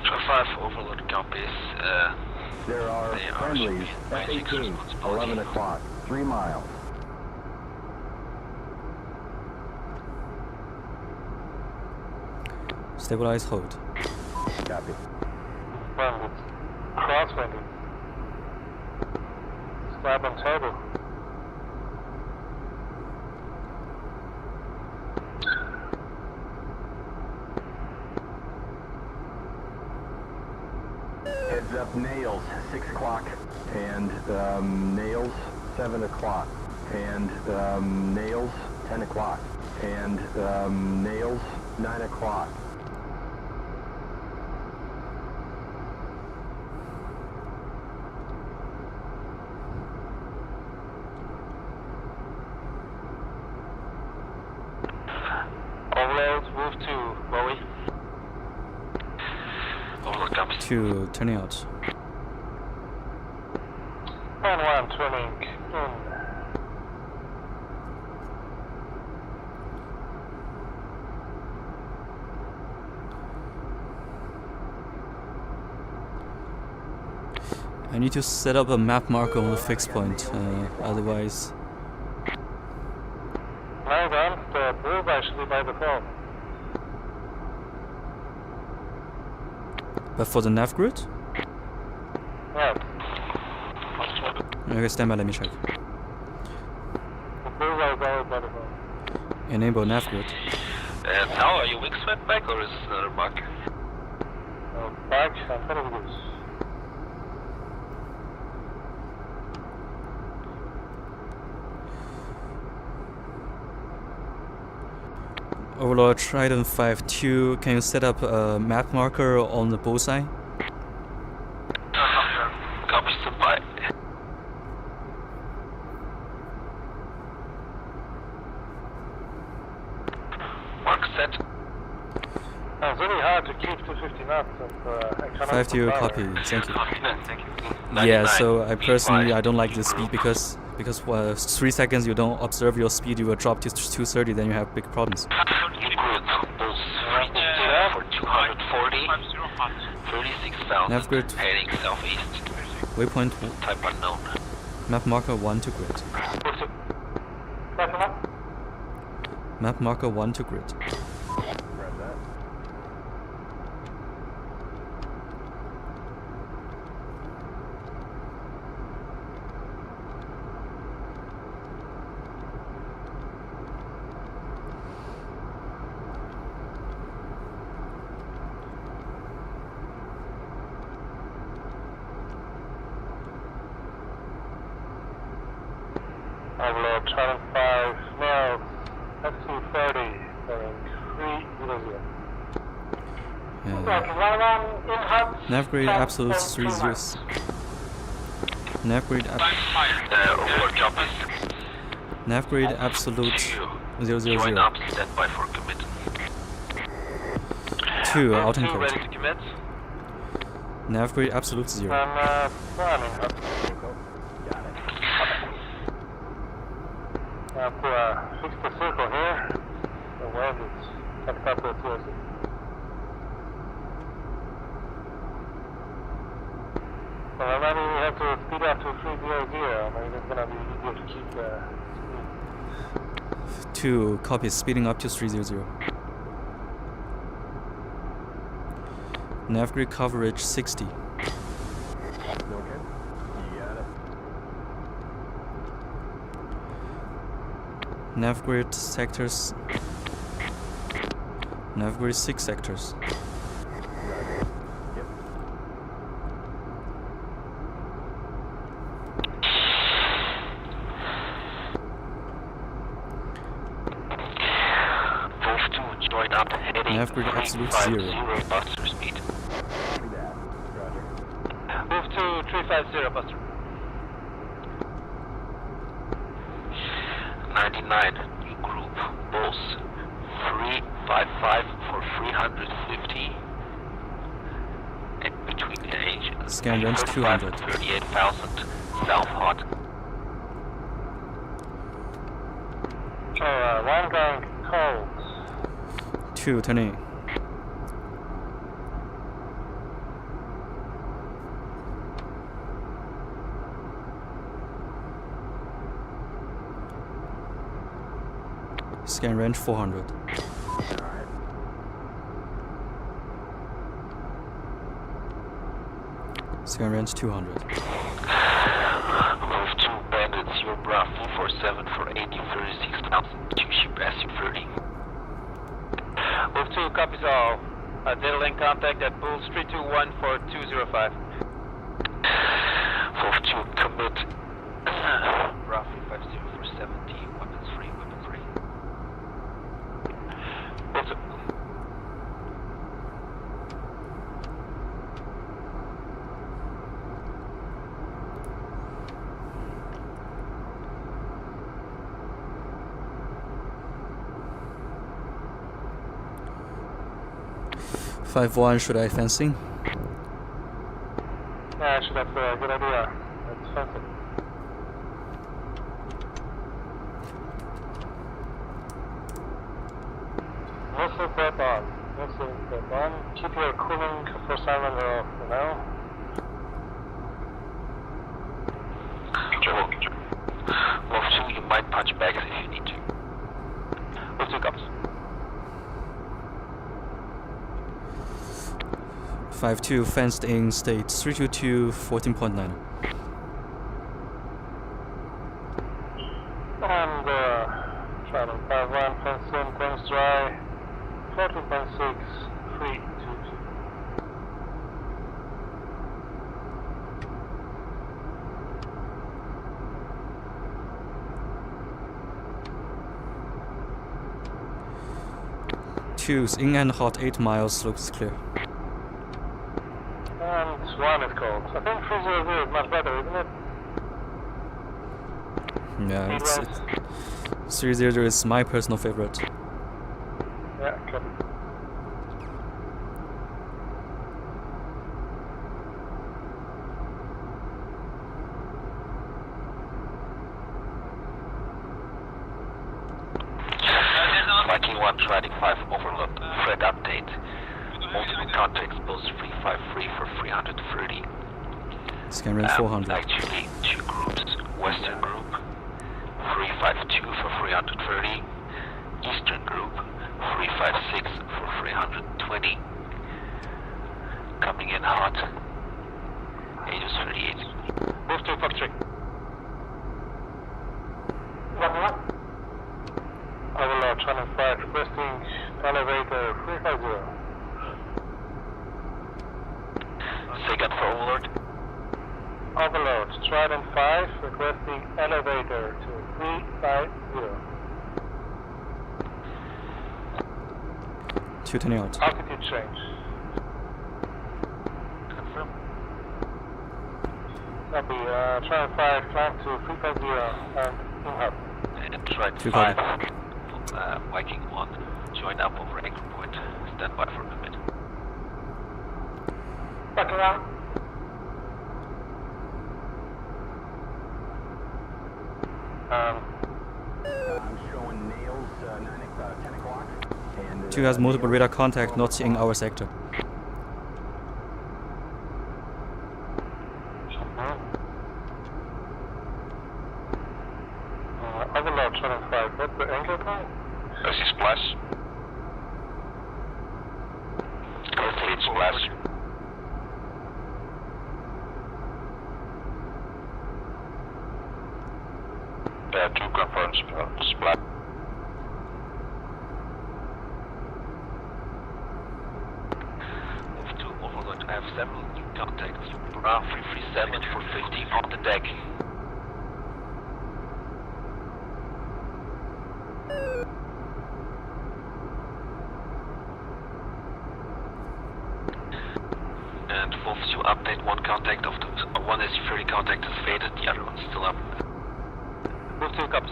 Channel 5, Overlord copies. There are They are friendlies, taking F-18, responsibility. 11 o'clock, 3 miles. Stabilize, hold. Copy. Friendly. Cross friendly. Slab on table. Heads up, nails, 6 o'clock. And nails, 7 o'clock. And nails, 10 o'clock. And nails, 9 o'clock. Overload, move to Bowie. Overlord copies. 2 turning out. And 1 turning in. I need to set up a map marker on the fixed point, otherwise. Now then, the bullseye should be by default. But for the nav grid? Yes. Okay, stand by, let me check. The bullseye is always by default. Enable nav grid. And now, are you wing swept back or is it another bug? Back, I'm kind of loose. Overlord Trident 5-2, can you set up a map marker on the bullseye? Copy, standby. Mark set. It's really hard to keep 250 knots of economical 5-2, power. copy, thank you. Copy, thank you. Yeah, 99, so I personally 85. I don't like this speed because 3 seconds you don't observe your speed, you will drop to 230, then you have big problems. Good. Bulls 3 for 240. 36,000. Nav grid. Heading southeast. Waypoint Type unknown. map marker 1 to grid. Map marker 1 to grid. Grab that. Overload, channel 5, now, SC30, going 300. Nav grid absolute 30. Nav grid Overlord copies. nav grid absolute 000. Join up, standby for commit. 2 out and Two ready code. to commit. Nav grid absolute 0. I'm planning up. Got it. I've fixed the circle here. The wind is tucked up towards it. So I might even have to speed up to 300. Maybe it's gonna be easier to keep the speed. 2 copies, speeding up to 300. Nav grid coverage 60. Okay. You got it. Navgrid sectors. Navgrid 6 sectors. Wolf 2, join up, heading Navgrid absolute 350 buster speed. Wolf 2, 350 buster. 99, new group, Bulls 355 for 350. And between the age Scan range 200. 38,000, south hot. One going cold. 2 turning. Scan range 400. Scan range 200. Move 2 bandits, your bra 447 for 80, 36,000, 2 ship SU-30. Wolf 2 copies all. Data link contact at Bulls 321 for 205. Wolf 2 commit. Bra 350 for 70, weapons free, weapons free. Wolf 2. Five one, should I fencing? Yeah, actually that's a good idea. That's fancy. Missile prep on. Missile prep on. Keep your cooling for silent off for now. Wolf 2, you might punch back if you need to. Wolf 2 comes. 5-2 fenced in state 322 14.9. And Charlie 5-1 fence in, things dry. 14.6, free 2-2. Two's in and hot 8 miles looks clear. And 1 is cold. I think 300 is much better, isn't it? Yeah, it's 300 is my personal favorite. Yeah, copy. Viking 1, Trading 5, overload. Threat update. Multiple contacts, Bulls 353 for 330. Scan range 400. Actually, 2 groups. Western group, 352 for 330. Eastern group, 356 for 320. Coming in hot. Aegis 38. Wolf 2, Fox 3. Overlord, Channel 5, requesting elevator 350. Second for Overlord. Overlord, Trident 5, requesting elevator to 350. 2 turning out. Altitude change. Confirm. Copy, Trident 5, climb to 350 and in hub. And try to 2 5. copy. Viking 1, join up over anchor point. Stand by for a minute. Back around. I'm showing nails 10 o'clock. And, 2 has multiple radar contact not in our sector. Overlord, Channel 5, what's the anchor point? I see splash. Go fleet splash. There are 2 confirms splash. several new contacts. Bra 337 for 15 on the deck. And Wolf, you update one contact of the one SU-30 contact is faded, the other one's still up. Wolf 2 copies.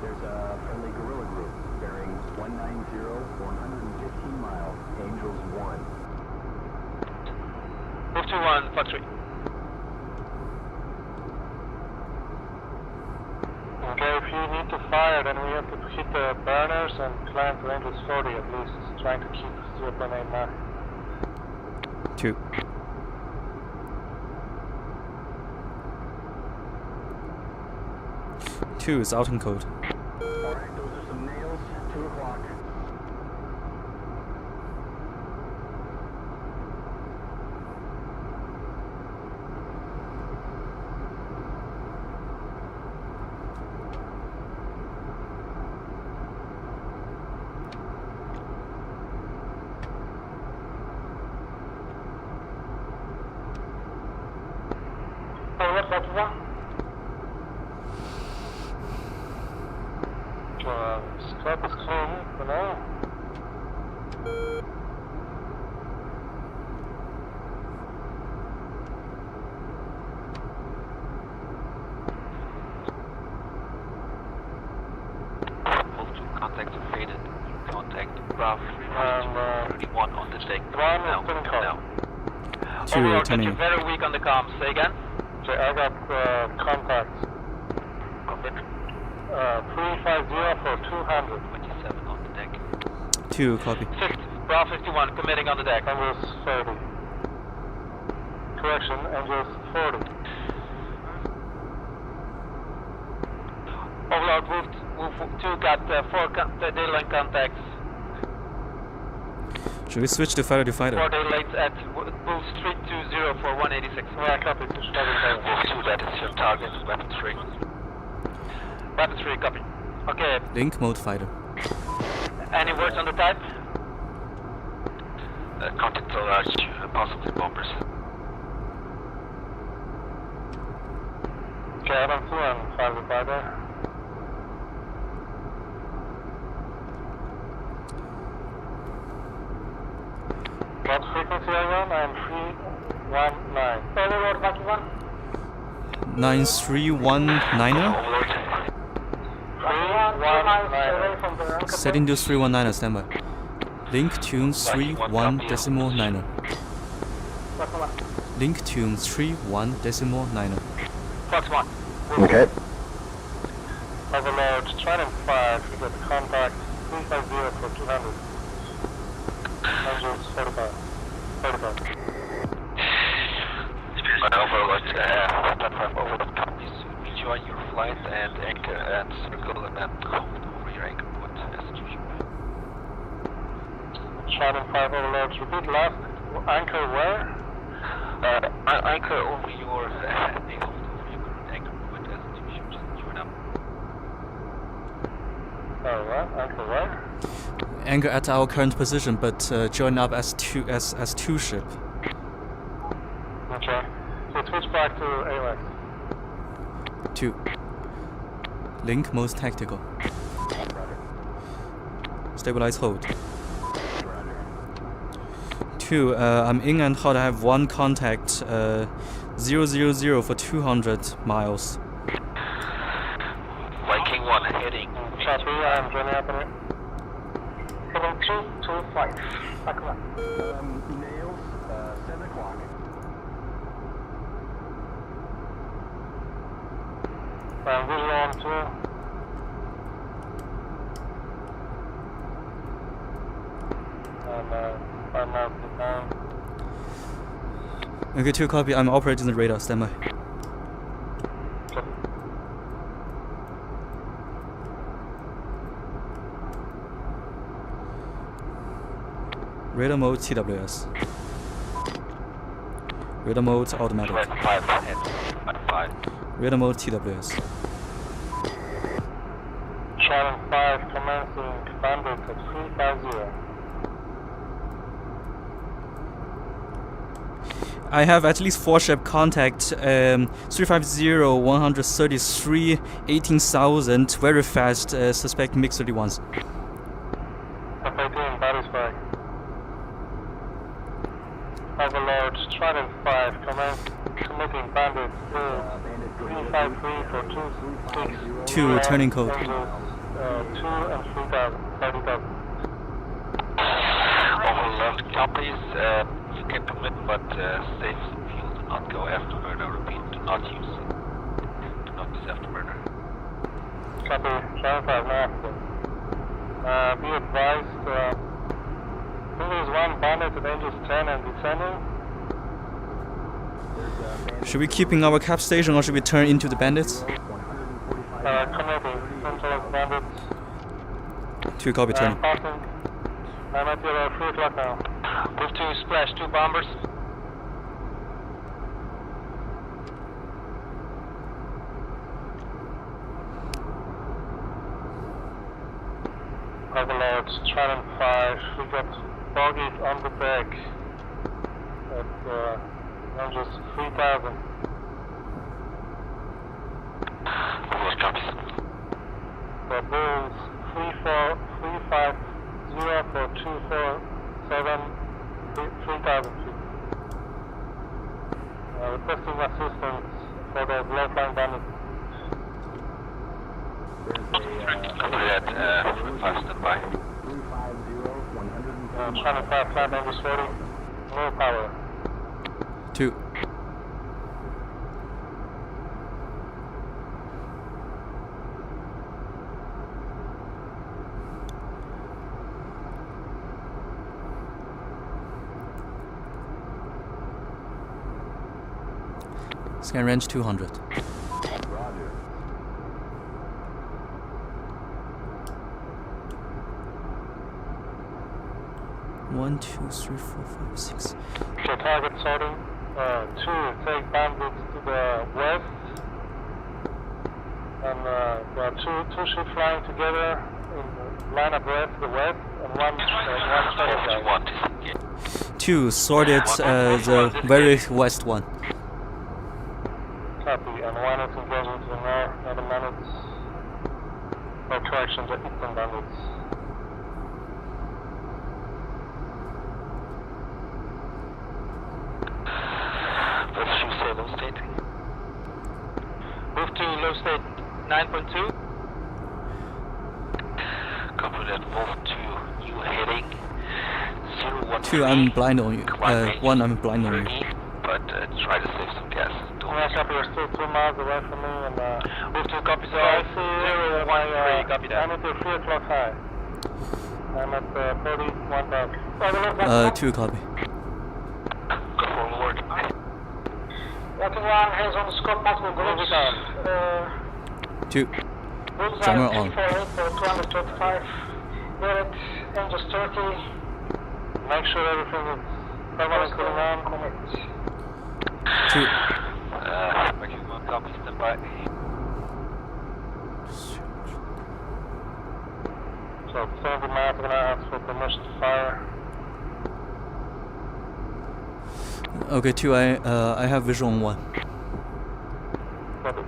There's a friendly guerrilla group bearing 190, 115 miles, Angels 1. Wolf 2-1, Fox 3. Okay, if you need to fire, then we have to hit the burners and climb to Angels 40 at least, trying to keep 0.8 Mach. 2. Two is out in code. Alright, those are some nails. 2 o'clock. Scope is clean for now. Wolf 2 contacts are faded. New contact, Bra 331 on the deck. One Now, is still in code. now. Two Overlord, turning. you're very weak on the comms. Say again. Okay, I got contacts. 350 for 200. 27 on the deck. 2 copy. Bra 51 committing on the deck. Angels 30. Correction, Angels 40. Overlord, Wolf 2 got 4 day lane contacts. Should we switch to fighter to 4 fighter? day lanes at Bull Street 20 for 186. Yeah, copy. Wolf 2, that is your target, weapon 3. Weapon 3, copy. Okay, Link mode fighter. any words on the type? Contact are large, possibly bombers. Okay, Adam 2 and 5 fighter. What frequency are you on? I am 319. Overlord, back 1. 9319er. Overlord. 2 miles away from the anchor Setting to 319er standby. Link tune 31.9er. Back 1. Link tune 31.9er. Fox 1. Okay. Overlord, Trident 5, we got contact 350 for 200. Angels 45. 45. Overlord, platform Overlord copies. Rejoin your flight and anchor and circle and then hold over your anchor point as usual. Trident 5 Overlord, repeat last. Anchor where? Anchor over your hold over your current anchor point as usual. Just join up. What? Anchor where? Anchor at our current position, but join up as two ship. Okay. So switch back to AWACS. 2. Link most tactical. Stabilize hold. 2. I'm in and out. I have 1 contact. 000 for 200 miles. Viking 1 heading. Chat 3, I am joining up on it. 7325. Back 1. Nails, 7 o'clock. I'm visual on 2. And I'm out down. Okay, 2 copy. I'm operating the radar. Standby. Radar mode TWS. Radar mode automatic. 5 head. 5. Radar mode TWS. Trident 5 commencing bandits at 350. I have at least 4 ship contact, 350, 133, 18,000, very fast, suspect MiG-31s. F-18, body spike. Overlord, Trident 5, committing bandits to 353 for 26. 2 turning code. 2 and 3,000, 30,000. Overlord copies, you can commit, but safe fuel, do not go afterburner. Repeat, do not use afterburner. Copy, Trident 5, no accident. Be advised, there's one bandit at Angels 10 and descending. Should we keep in our cap station or should we turn into the bandits? Committing, central bandits. 2 copy turning. Passing. I'm at your 3 o'clock now. Move to splash 2 bombers. Overlord, Trident 5, we got boggies on the deck at Angels 3,000. Overlord copies. The Bulls 350 for 247, 3,000 feet. Requesting assistance for those low-flying bandits. Copy that, 5 standby. Trident 5, flight Angels 40, no power. 2. Scan range 200. Roger. 1, 2, 3, 4, 5, 6. So target sorting, 2 take bandits to the west, and there are two ships flying together in line abreast to the west, and one straight. 2 sorted the very west one. Copy, and one is engaging to the north, another bandits. No traction to eastern bandits. Both ships say low state. Move to low state 9.2. Copy that, Wolf 2, you heading 013. 2, I'm blind on you. 1, I'm blind on you. But try to save some gas. Don't Yeah, copy, you're still 2 miles away from me, and Move to copy so I zone see 013, copy that. I'm at your 3 o'clock high. I'm at 31 back. 2 copy. go forward. Water 1, hands on the scope, multiple groups. 2. Bullseye Jammer on. 348 for 235. Barrett, Angels 30. Make sure everything is covered going on. Commit. 2. Making 1 copy, stand by. So 70 miles, I'm gonna ask for permission to fire. Okay, 2, I have visual on 1. Copy.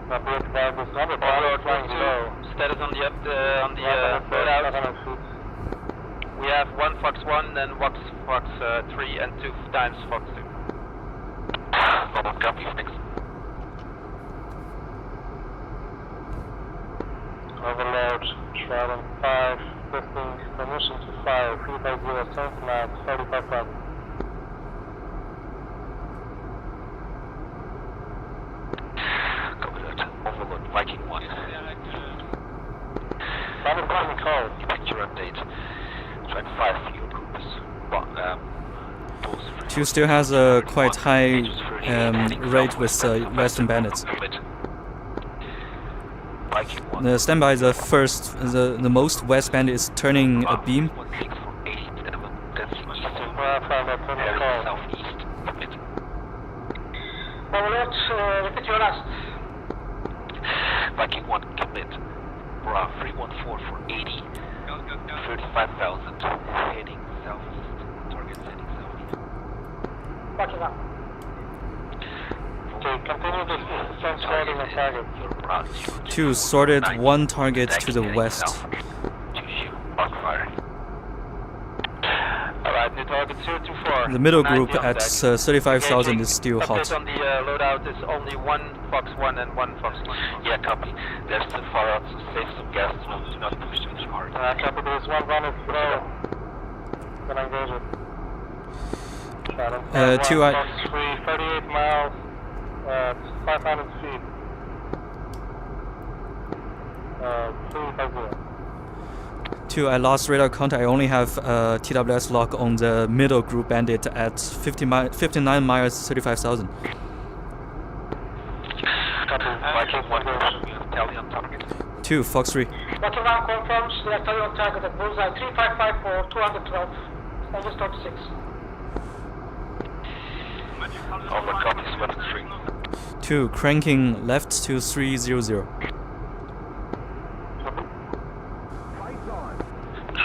Now be advised, there's another pilot flying low. Status on the loadout. 700 feet. We have 1 Fox 1 and Fox 3 and 2 times Fox 2. Copy, Phoenix. Overlord, Trident 5, testing permission to fire, 350 cents max, 35,000. Copy that. Overlord, Viking 1. Bandit calling code. Picture update. Track 5 fuel groups. 2 still has a quite high rate with Western bandits. Viking 1. Stand by. The first, the most west bandit is turning a beam. 16 for 87, that's east. Very southeast. Commit. Overlord, repeat your last. Viking 1, commit. Bra 314 for 80. 35,000. Heading southeast. Target heading southeast. Viking 1. Okay, continue the same sorting of target. Your bra 2 sorted, 1 target to the west. Mark fire. Alright, new target 024. The middle group 90 on at deck. 35,000 is still Update hot. on the loadout is only one Fox 1 and one Fox 1. Yeah, copy. They're still far out, so save some gas. Do not push them too hard. Copy, there's one bandit below. Gonna engage it. Shot him. 2 Fox 3, 38 miles, 500 feet. 350. 2, I lost radar contact. I only have TWS lock on the middle group bandit at 59 miles, 35,000. Viking 1, you have tally on target. 2, Fox 3. Viking 1 confirms they are telling on target at bullseye 355 for 212. Engine stop 6. Over copies, weapon 3. 2, cranking left to 300.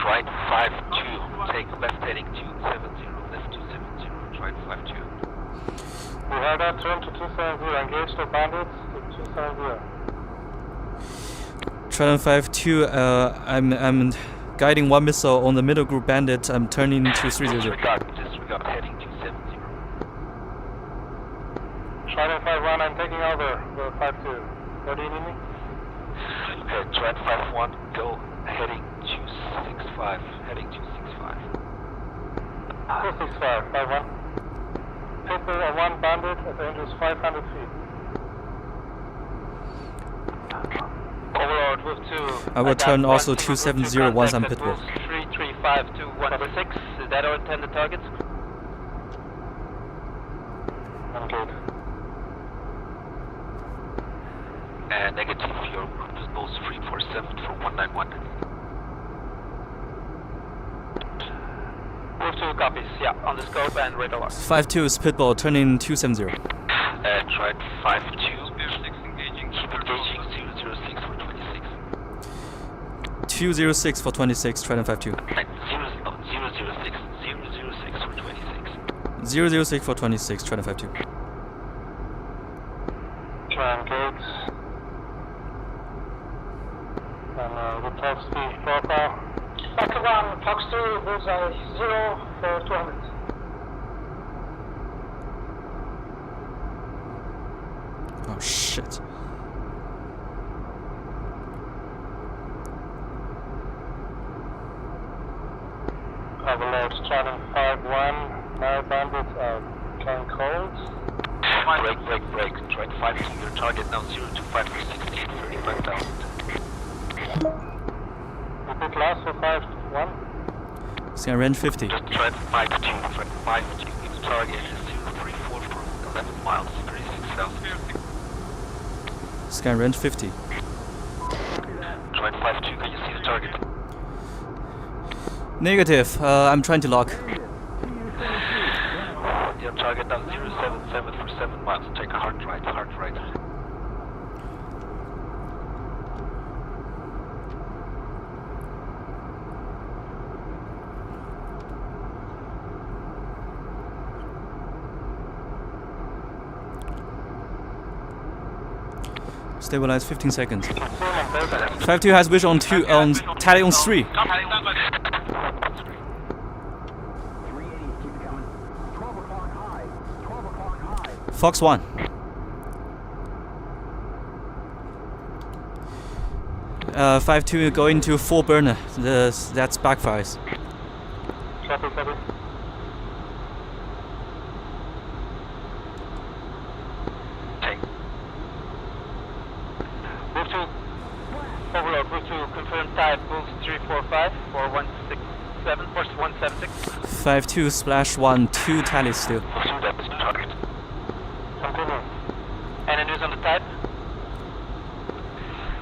Tried 5-2. Take left heading 270. Left 270. Tried 5-2. We heard that turn to 270. Engage the bandits to 270. Trident 5-2, I'm guiding 1 missile on the middle group bandit. I'm turning to 300. Disregard heading 270. Trident 5-1, I'm taking over the 5-2. What do you need me? Okay, Trident 5-1, go heading 265. Heading 265. 265, 5-1. People on one bandit at Angels 500 feet. Overlord with 2. I will turn also 270 once I'm pitbull. 335 to 16. Is that our intended targets? I'm good. Negative, your group is both 347 for 191. Move 2 copies, yeah, on the scope and radar. 5-2 is pitbull, turning 270. Tried 5-2. Keep engaging 006 for 26. 206 for 26, Trident 5-2. 006 for 26. 006 for 26, Trident 5-2. Try and gates. And the top speed profile. Viking 1, Fox 2, bullseye 0 for 200. Oh shit. Overlord Trident 5-1. My bandits are playing cold. Break. Try 5-2. Your target now 025 for 68, 35,000. Repeat last for 5-1. Scan range 50. Just try 5-2. Try 5-2. Its target is 034 for 11 miles, 36,000. Scan range 50. Try 5-2. Can you see the target? Negative. I'm trying to lock. Your target now 077 for 7 miles. Take a hard right. Stabilize 15 seconds. 5-2 has vision on 2 on tally on 3. 380, keep it coming. 12 o'clock high. 12 o'clock high. Fox 1. Uh, 5-2 going to 4 burner. That's backfires. Copy. Take. Move 2. Overlord, move 2. Confirm type, move 345 for 167 for 176. 5-2 splash 1, 2 tally still. That is the target. Continue. Any news on the type?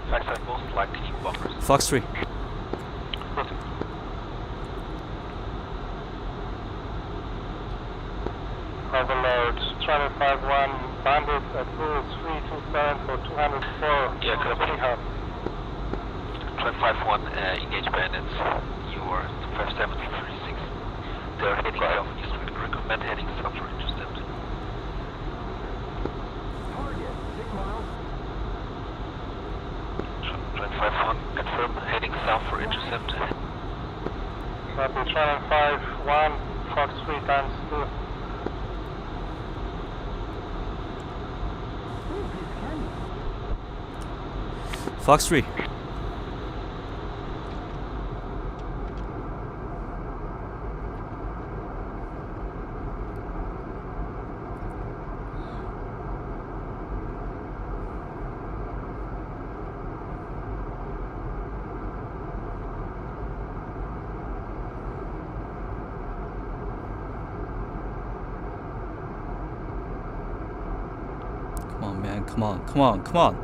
Backside most likely bombers. Fox 3. Overload, Charlie 5-1, bandit at Blue 327 for 204. Yeah, copy. Trend 5-1, engage bandits. You are 5736. They're heading south. You recommend heading south for intercept. Target, 6 miles. Trend 5-1, confirm heading south for intercept. Copy, Charlie 5-1, Fox 3 times 2. Fox 3. Come on, man. Come on, come on, come on.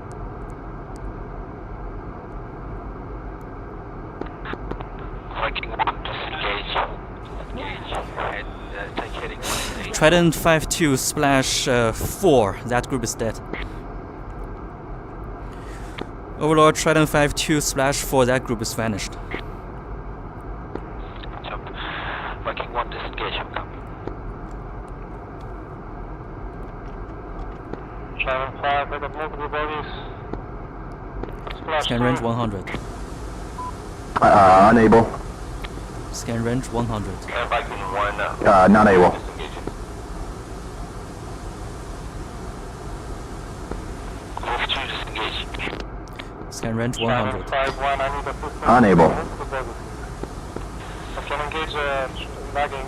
Viking 1, disengage. Disengage. Head, take heading 1. Trident 5-2 splash 4. That group is dead. Overlord Trident 5-2 splash 4. That group is vanished. Jump. Viking 1, disengage. Come. Charlie 5, I got multiple bodies. Splash Scan range 100. Unable. Scan range 100. Viking 1, Not able. disengage. Wolf 2, disengage. Scan range Charlie 100. 5-1, I need assistance. Unable. Multiple bodies. I can engage lagging.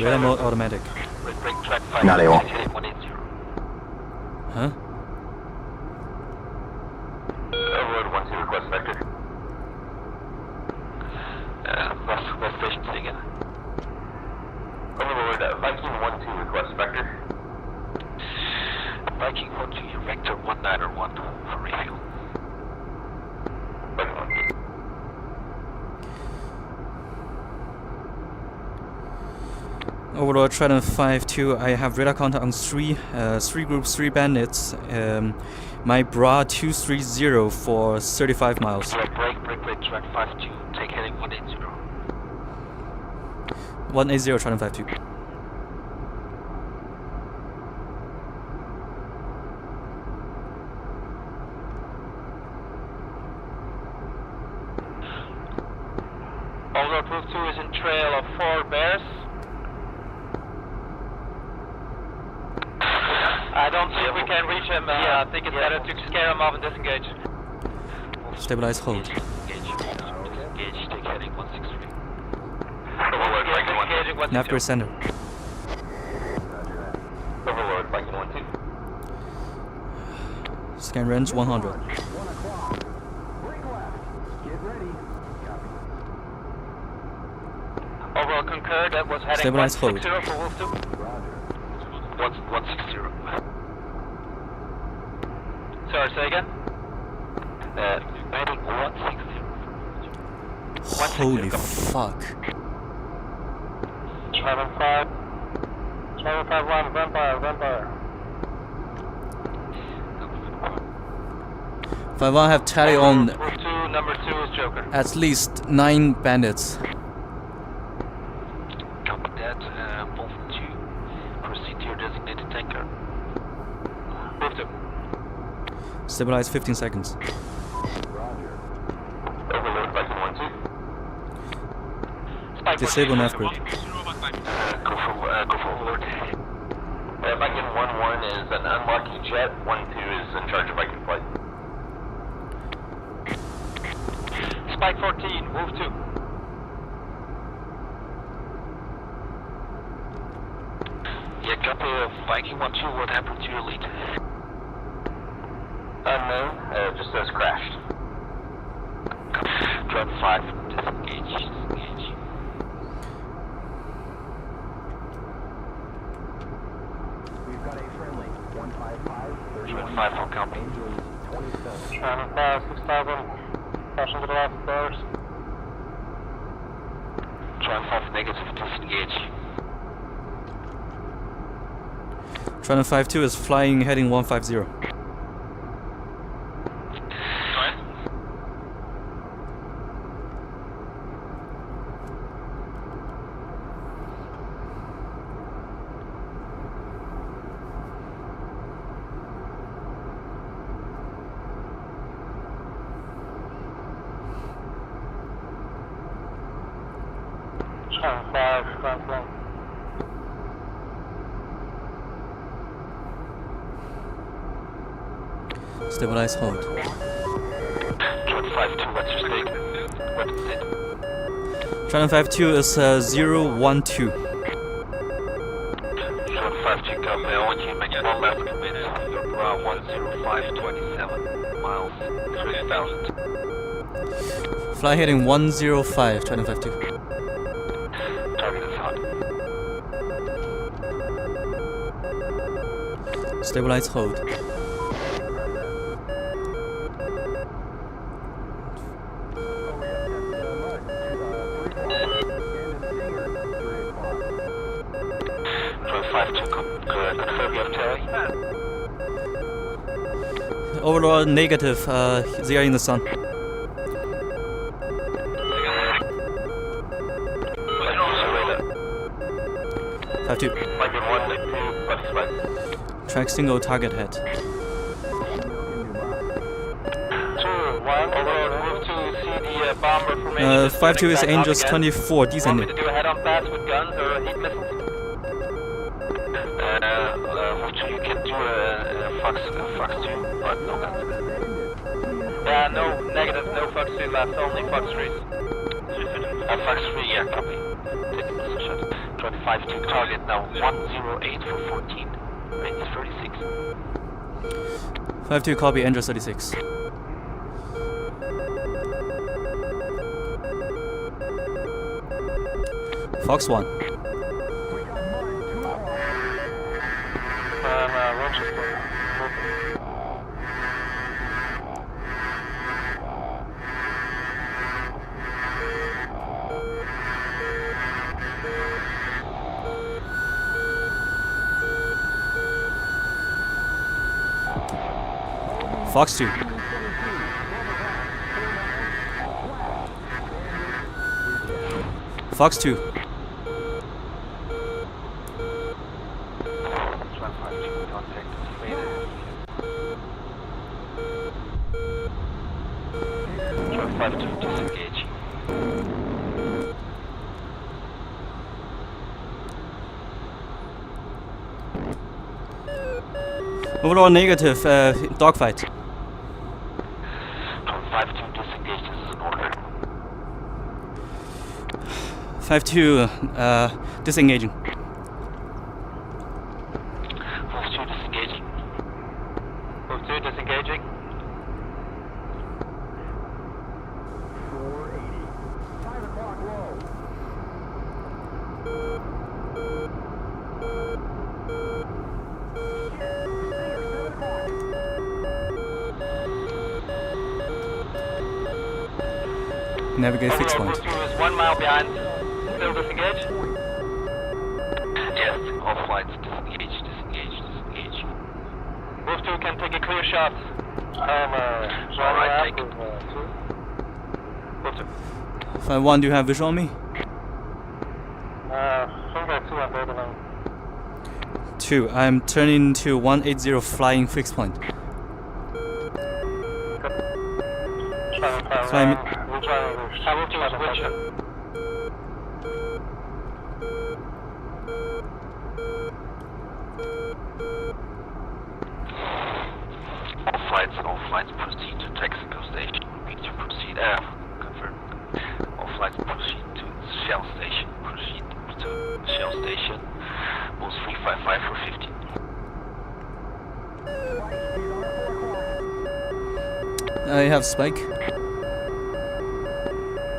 Radar mode automatic. Break track 5. Not able. Heading 180. Huh? Overlord 1-2, request vector. West station again. Overlord, Viking 1-2, request vector. Viking 1-2, your vector 191 for refuel. Viking 1-2. Overlord Trident 5-2. I have radar contact on 3 groups, 3 bandits. My bra 230 for 35 miles. So break track 5-2, take heading 180. 180 Trident 5-2. Overlord Wolf 2 is in trail of 4 bears. I don't think we can reach him. I think it's better to scare him off and disengage. Stabilize hold. Engage, take heading 163. Engaging 162. Navigate center. Overlord, Viking 1-2. Scan range 100. 1 o'clock. Break left. Get ready. Copy. Overall concur, that was heading Stabilize hold. 160 for Wolf 2. Roger. 160. Sorry, say again? Heading 160. Holy fuck. Charlie 5. Charlie 5-1, Vampire. 5-1 have tally on Wolf 2, number 2 is Joker. at least 9 bandits. Copy that. Wolf 2, proceed to your designated tanker. Wolf 2. Stabilize 15 seconds. Roger. Overlord, Viking 1-2. Spike Disable nav grid. Go for Overlord. Viking 1-1 is an unlocking jet. 1-2 is in charge of Viking flight. Spike 14, Wolf 2. Yeah, copy Viking 1-2. What happened to your lead? Unknown. Just says crashed. Drop 5. Disengage. We've got a friendly 155, 31. Drop 5 for copy. Angels Channel 5, 6000, caution to the left doors. Channel 5 negative, disengage. Channel 5-2 is flying heading 150. Channel 5, front line. Stabilize, hold. Channel 5-2, what's your stake? What is it? Channel 5-2 is 012. Channel 5-2, come. I want you to make one last commit. You're ground 10527 miles, 3000. Fly heading 105, Channel 5-2. Target is hot. Stabilize, hold. Confirm you have Terry. Overall negative, they are in the sun. 5-2. Track single target head. 2, 1, overall, move to see the bomber formation. 5-2 is Angels 24, Want me descending. to do a head-on pass with guns or heat missiles? You can do a Fox 2, but no guns. Yeah, no, negative, no Fox 2 left, only Fox 3s. Fox 3, yeah, copy. Take position. 25 to target now, 108 for 14. Range 36. 5-2 copy, Angels 36. Fox 1. Rochester. Fox 2. Fox 2. Disengage. Overall negative, dogfight. 5-2 disengage, this is an order. 5-2, disengaging. 5-2 disengaging. Move 2 disengaging. 480. 5 o'clock low. Navigate fixed point. Move 2 is 1 mile behind. Still disengage. Yes, all flights disengage. Move 2 can take a clear shot. Alright, take it. Move 2. 5-1, do you have visual on me? Finger 2 on borderline. 2, I'm turning to 180 flying fixed point. Fly me. I will do a switch. All flights proceed to Texaco Station. Repeat to proceed. Confirm. All flights proceed to Shell Station. Proceed to Shell Station. Boost 355 for 15. I have spike. I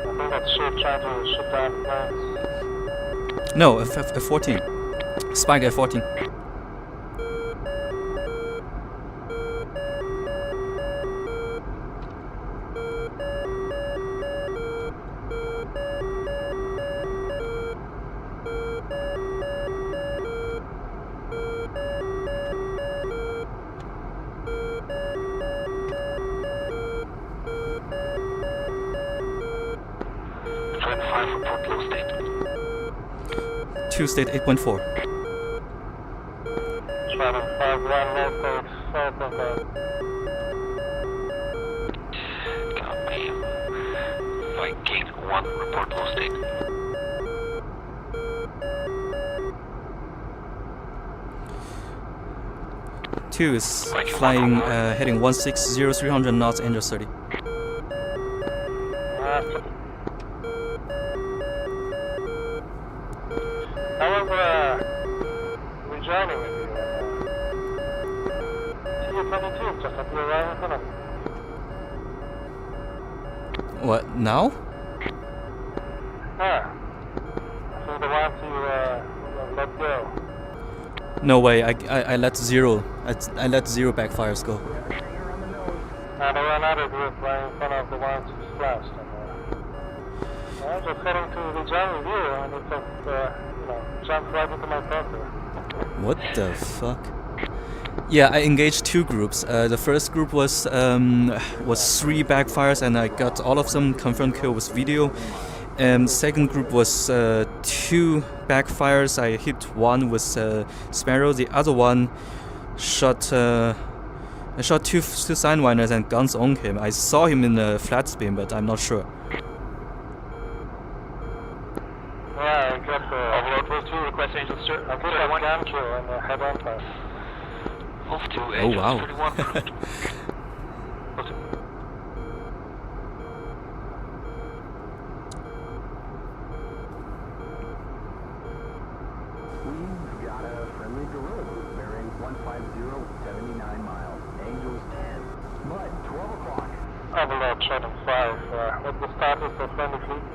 think that ship trying to shoot down the planes. No, F14. Spike F14. 2 state 8.4. Travel 51, no state 4.5. Copy. Viking 1, report low state. Two is flying, heading 160, 300 knots, Angels 30. I was rejoining with you. TU-22 just appeared right in front of me. What, now? Ah. So the ones you let go. No way, I let zero. I let zero backfires go. And there were another group right in front of the ones who flashed. And, I was just heading to rejoin with you, and it just, jumped right into my bunker. What the fuck? Yeah, I engaged two groups. The first group was 3 backfires, and I got all of them confirmed kill with video. Second group was 2 backfires. I hit one with Sparrow. The other one shot. I shot two Sidewinders and guns on him. I saw him in the flat spin, but I'm not sure. Yeah, I got the... Overlord Wolf 2, request Angel Sir. I got a gun kill and a head-on pass. Wolf 2, Oh Angels wow. 31, approved. We've got a friendly guerrilla group bearing 150, 79 miles. Angels 10. Mud, 12 o'clock. Overlord Shotgun 5. What's the status of friendly fleet?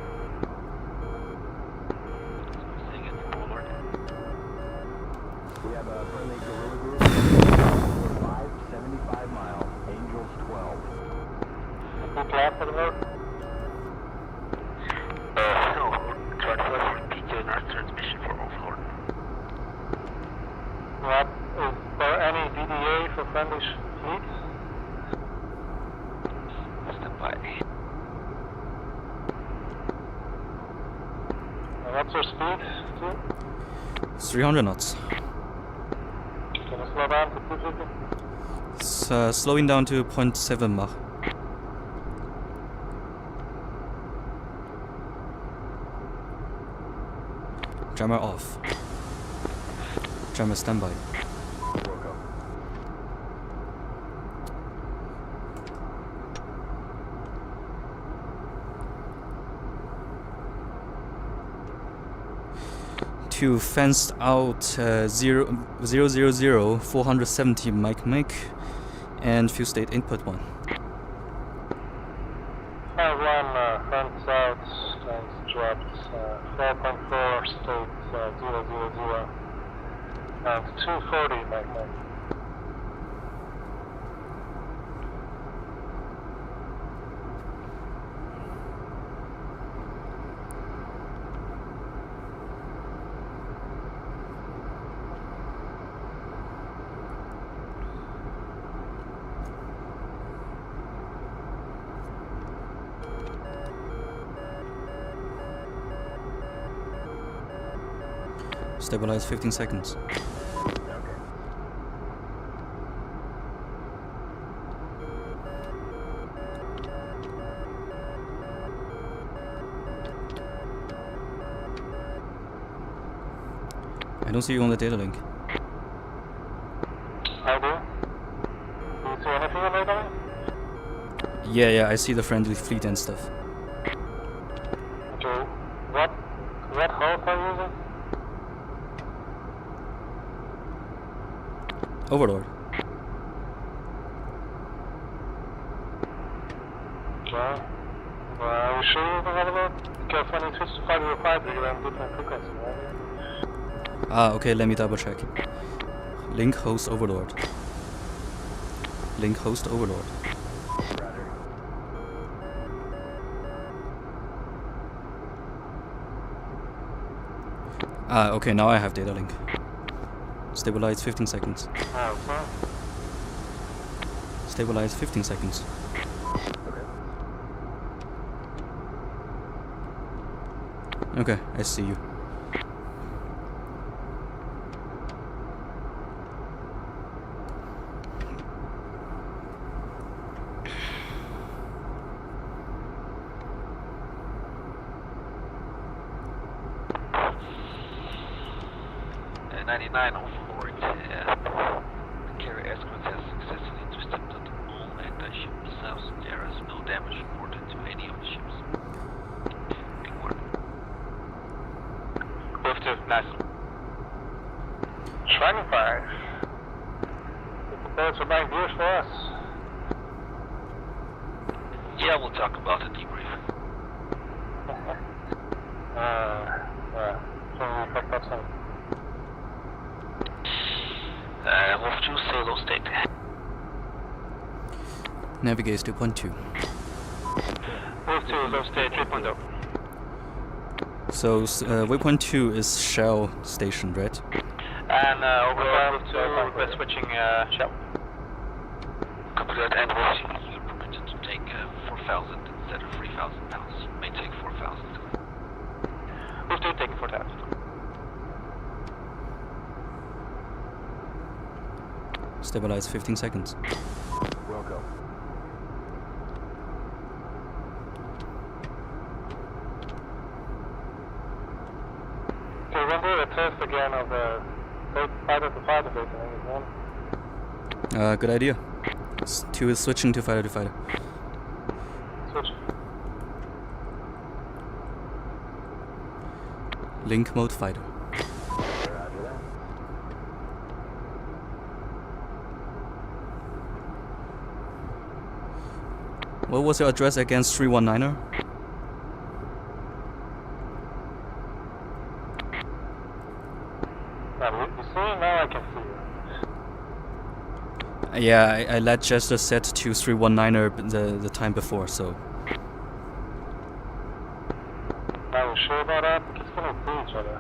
Seeing it, Overlord. We have a friendly guerrilla group. 75 miles. Angels 12. Good class, Overlord. No, trying to repeat your nurse transmission for Overlord. What? Is there any DDA for friendly fleets? Stand by. What's your speed, too? 300 knots. Can you slow down to 250? It's slowing down to 0.7 Mach. Jammer off. Jammer standby. Two fenced out 000 470 Mike and few state input 1. 5-1, fence out, and dropped 4.4, state 000, and 240 Mike. Stabilize 15 seconds. I don't see you on the data link. I do. Do you see anything on the data? Yeah, I see the friendly fleet and stuff. Okay. What host are you using? Overlord. Okay. Are you sure you don't have that? Because when you switch to 505, you get different frequency, right? Ah, okay, let me double check. Link host Overlord. Link host Overlord. Ah, okay, now I have data link. Stabilize 15 seconds. Okay. Stabilize 15 seconds. Okay, I see you. 99 overlord. Carrier escort has successfully intercepted all anti-ship missiles. There is no damage reported to any of the ships. Good work. Move to, nice. Shining fire. The boats are buying beers for us. Yeah, we'll talk about the debrief. Can we pick up some? Wolf 2, solo state. Navigate to 2.2. Move to low state 3.0. So waypoint 2 is Shell station, right? And overall move to request switching shell. Copy that, and Wolf 2, you're permitted to take 4,000 instead of 3,000 pounds. You may take 4,000. Move to taking 4,000. Stabilize 15 seconds. Welcome. Okay, we'll do a test again of the fighter to fighter base again. Good idea. 2 is switching to fighter to fighter. Switch. Link mode fighter. Roger that. What was your address against 319er? You see? Now I can see you. Yeah, I let Jester set to 319er the time before, so. Are you sure about that? We can still see each other.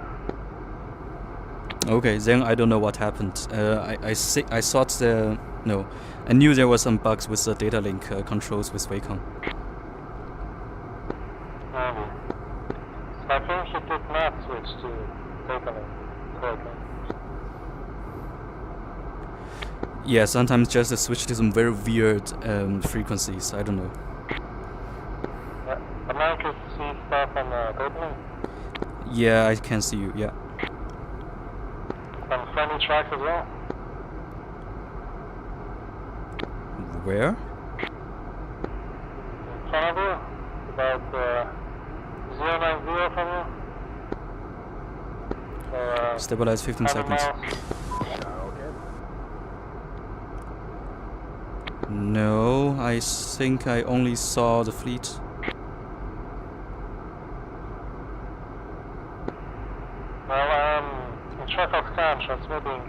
Okay, then I don't know what happened. I thought no, I knew there were some bugs with the data link controls with Wacom. Maybe. So I think he did not switch to data link correctly. Yeah, sometimes Jester switched to some very weird frequencies. I don't know. Yeah. But now you can see stuff on the data link. Yeah, I can see you. Yeah. Some friendly tracks as well. Where? In front of you. About 090 from you. Stabilize 15 100 seconds. miles. No, I think I only saw the fleet. Well, in Traffic Scan transmitting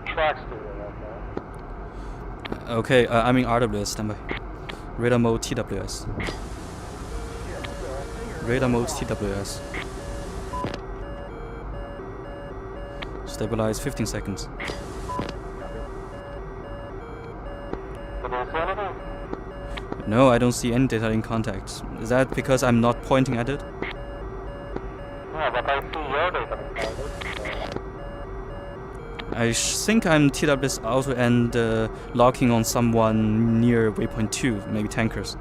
tracks to you right now. Okay, I'm in RWS, standby. Radar mode TWS. Radar mode TWS. Stabilize 15 seconds. Did you see anything? No, I don't see any data in contact. Is that because I'm not pointing at it? Yeah, but I see your data link target. I think I'm TWS auto and locking on someone near waypoint 2, maybe tankers.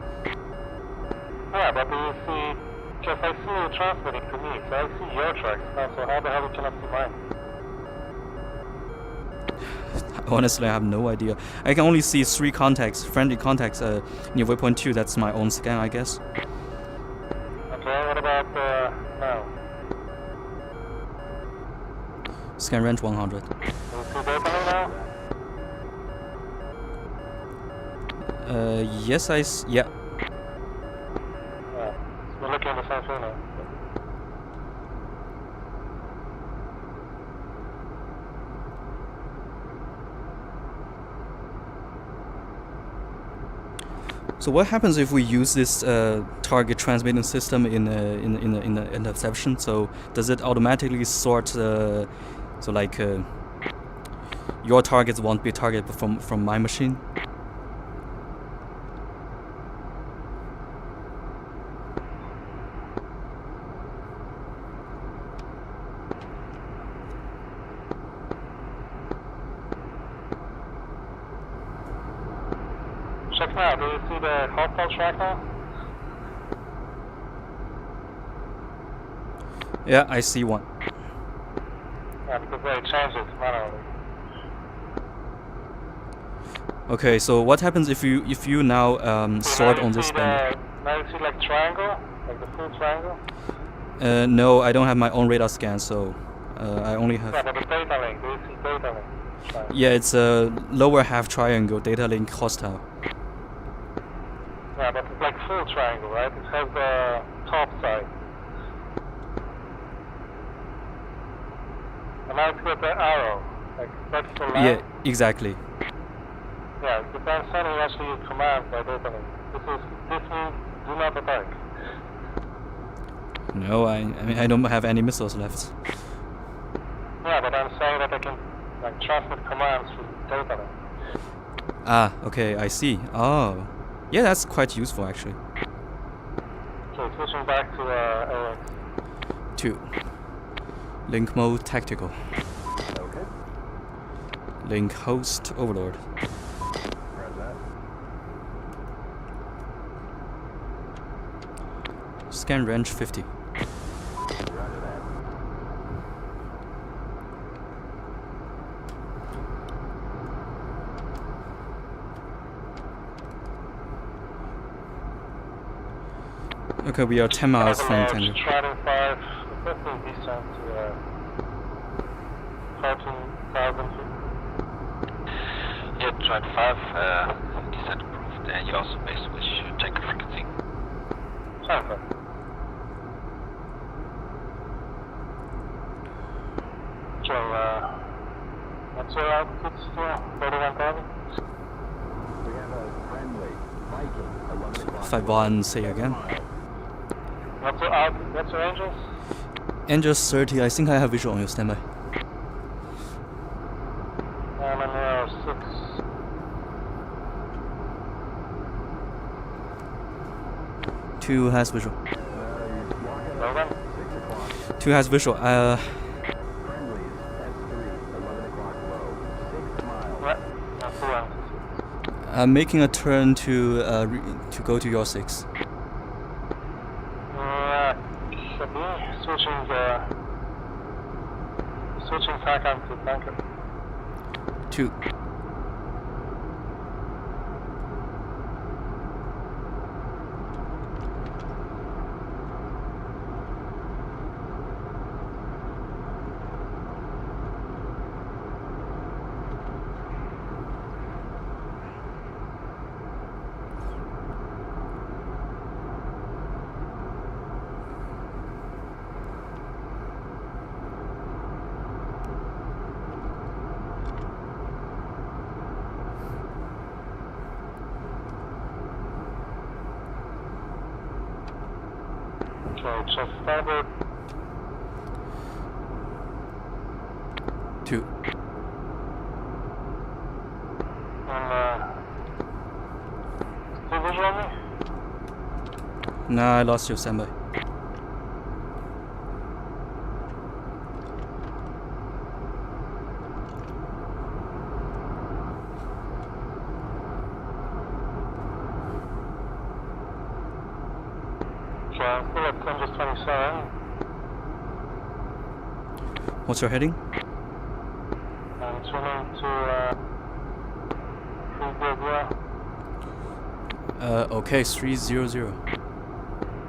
Yeah, but do you see, because I see you transmitting to me, so I see your tracks now, so how the hell you cannot see mine? Honestly, I have no idea. I can only see 3 contacts, friendly contacts near waypoint 2. That's my own scan, I guess. Okay, what about now? Scan range 100. Do you see data link now? Yes, yeah. Yeah, we're looking at the same thing now. So what happens if we use this target transmitting system in the interception? So does it automatically sort? So like your targets won't be targeted from my machine? Check now, do you see the hostile track now? Yeah, I see one. Yeah, because they changed it manually. Okay, so what happens if you now sort on this band? Now you see like triangle, like the full triangle. No, I don't have my own radar scan, so I only have. Yeah, but the data link. Do you see data link? Right. Yeah, it's a lower half triangle, data link hostile. Yeah, but it's like full triangle, right? It has the top side. And now it's got the arrow. Like that's the line. Yeah, exactly. Yeah, it depends on you actually use commands by data link. This means do not attack. No, I mean I don't have any missiles left. Yeah, but I'm saying that I can like transmit commands through data link. Ah, okay, I see. Oh, yeah, that's quite useful actually. Okay, switching back to AX. 2. Link mode tactical. Okay. Link host overlord. Press that. Scan range 50. Roger that. Okay, we are 10 miles from Large Tango. Stratton 5, requesting descent to 14,000 feet. Yeah, Tried 5, descent approved, and you also may switch tanker frequency. Tanker. So, what's your altitude still? 31,000? We have a friendly Viking 11 o'clock. 51, say again. What's your angels? Angels 30, I think I have visual on your standby. I'm in 6. 2 has visual. You're walking 6 o'clock. 2 has visual. Friendlies S3 11 o'clock low. 6 miles. What? That's the altitude. I'm making a turn to go to your 6. Should be switching back onto tanker. 2. Okay, just starboard. 2. And still visual me? Nah, I lost your standby. Okay, I'm still at 10-27. What's your heading? I'm turning to Free Gravia. Okay, 300.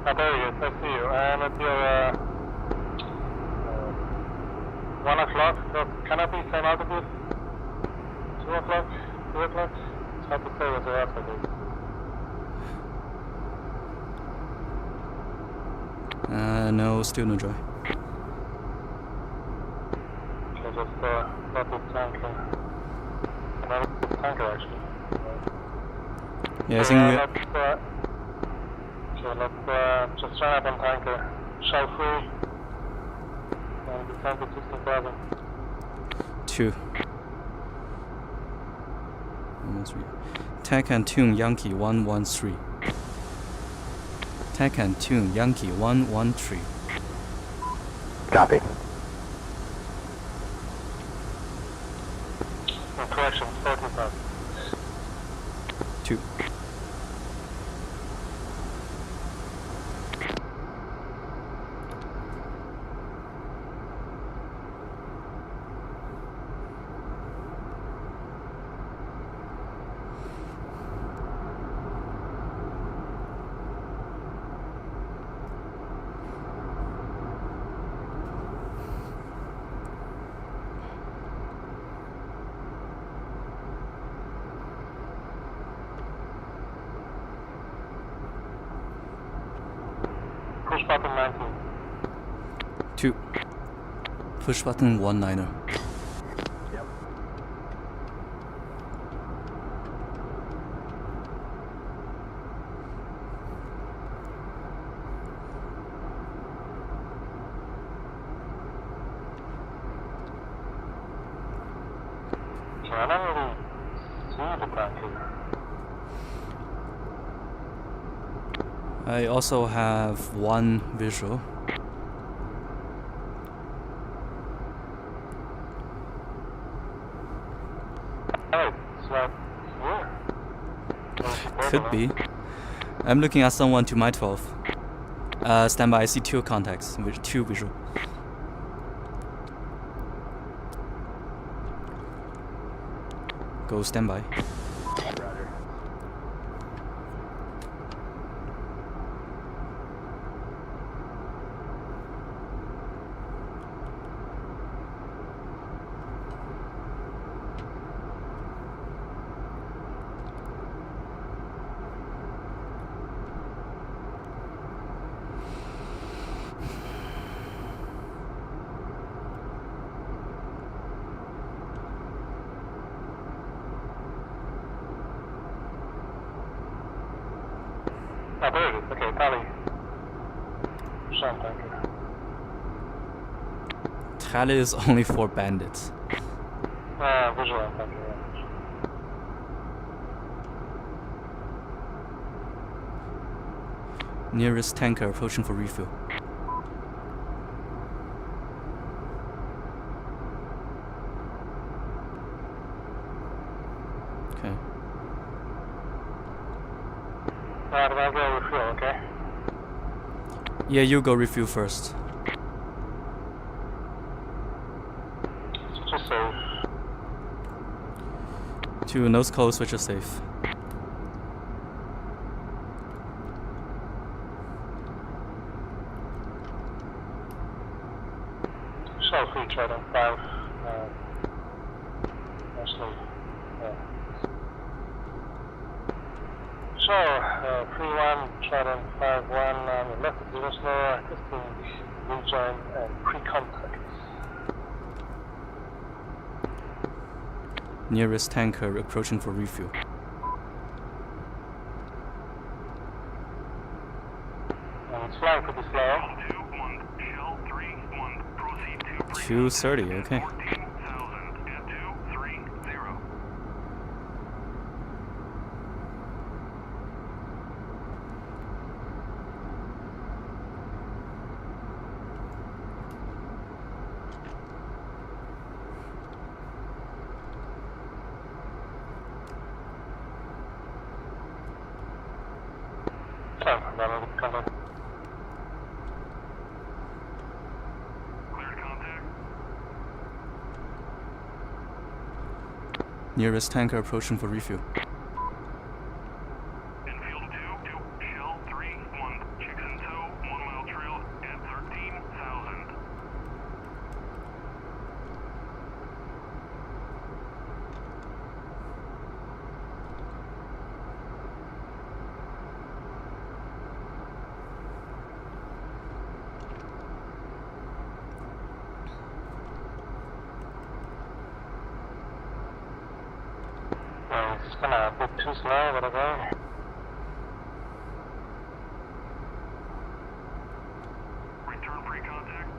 Oh, there you go, I see you. I'm at your 1 o'clock. So can I be same altitude? 2 o'clock? 3 o'clock? It's hard to say what the rest of it is. No, still no joy. Okay, just rapid tanker. Another tanker actually. Yeah, I think we. Let's just try up on tanker. Shell free. And descend to 16,000. 2. 113. Tack and tune Yankee 113. Tack and tune Yankee 113. Copy. Correction, 14,000. 2. button 19. 2. Push button 19er. Yep. So I don't really see the crack here. I also have one visual. Oh, it's like here. Could be. I'm looking at someone to my 12. Standby, I see 2 contacts, with 2 visual. Go standby. Roger. Oh, there it is. Okay, Tally. Sean tanker. Tally is only for bandits. Visual on tanker, yeah. Nearest tanker approaching for refuel. Okay. Alright, I'll go refuel, okay? Yeah, you go refuel first. Switch is safe. To nose close, switch is safe. Shell free trade on 5. Actually, yeah. So, 3-1, trade on 5-1, left at 0 slow, testing rejoin and pre-contact. Nearest tanker approaching for refuel. And it's flying pretty slow. 230, okay. So, I'm gonna cover. Nearest tanker approaching for refuel. It's kinda a bit too slow, but okay. Return pre-contact.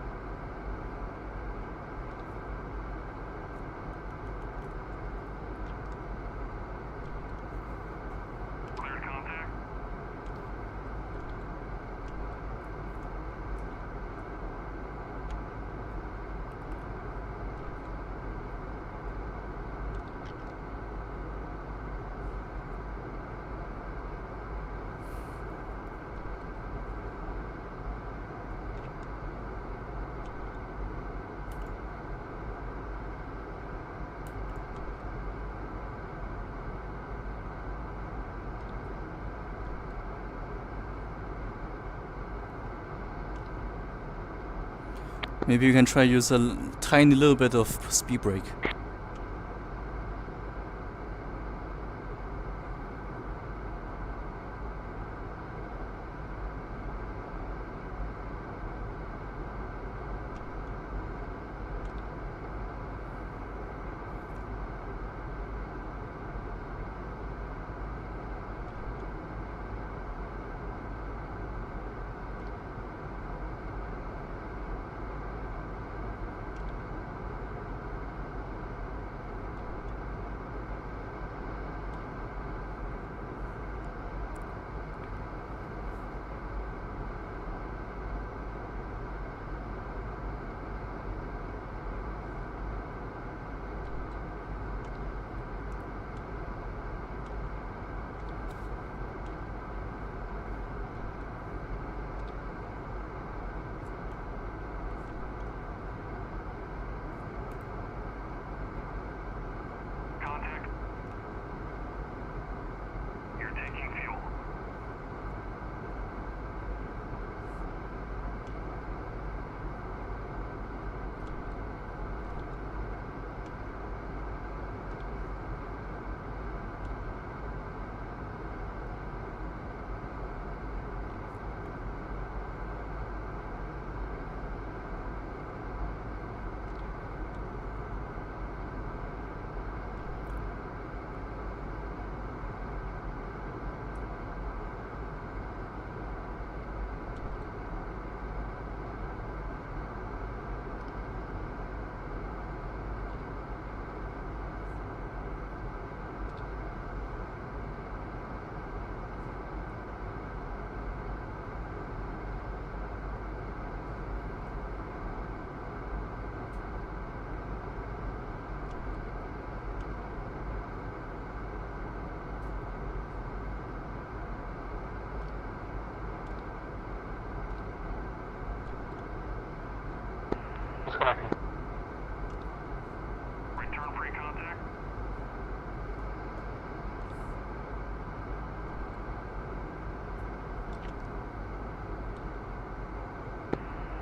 Cleared contact. Maybe you can try use a tiny little bit of speed brake. connecting. Return free contact.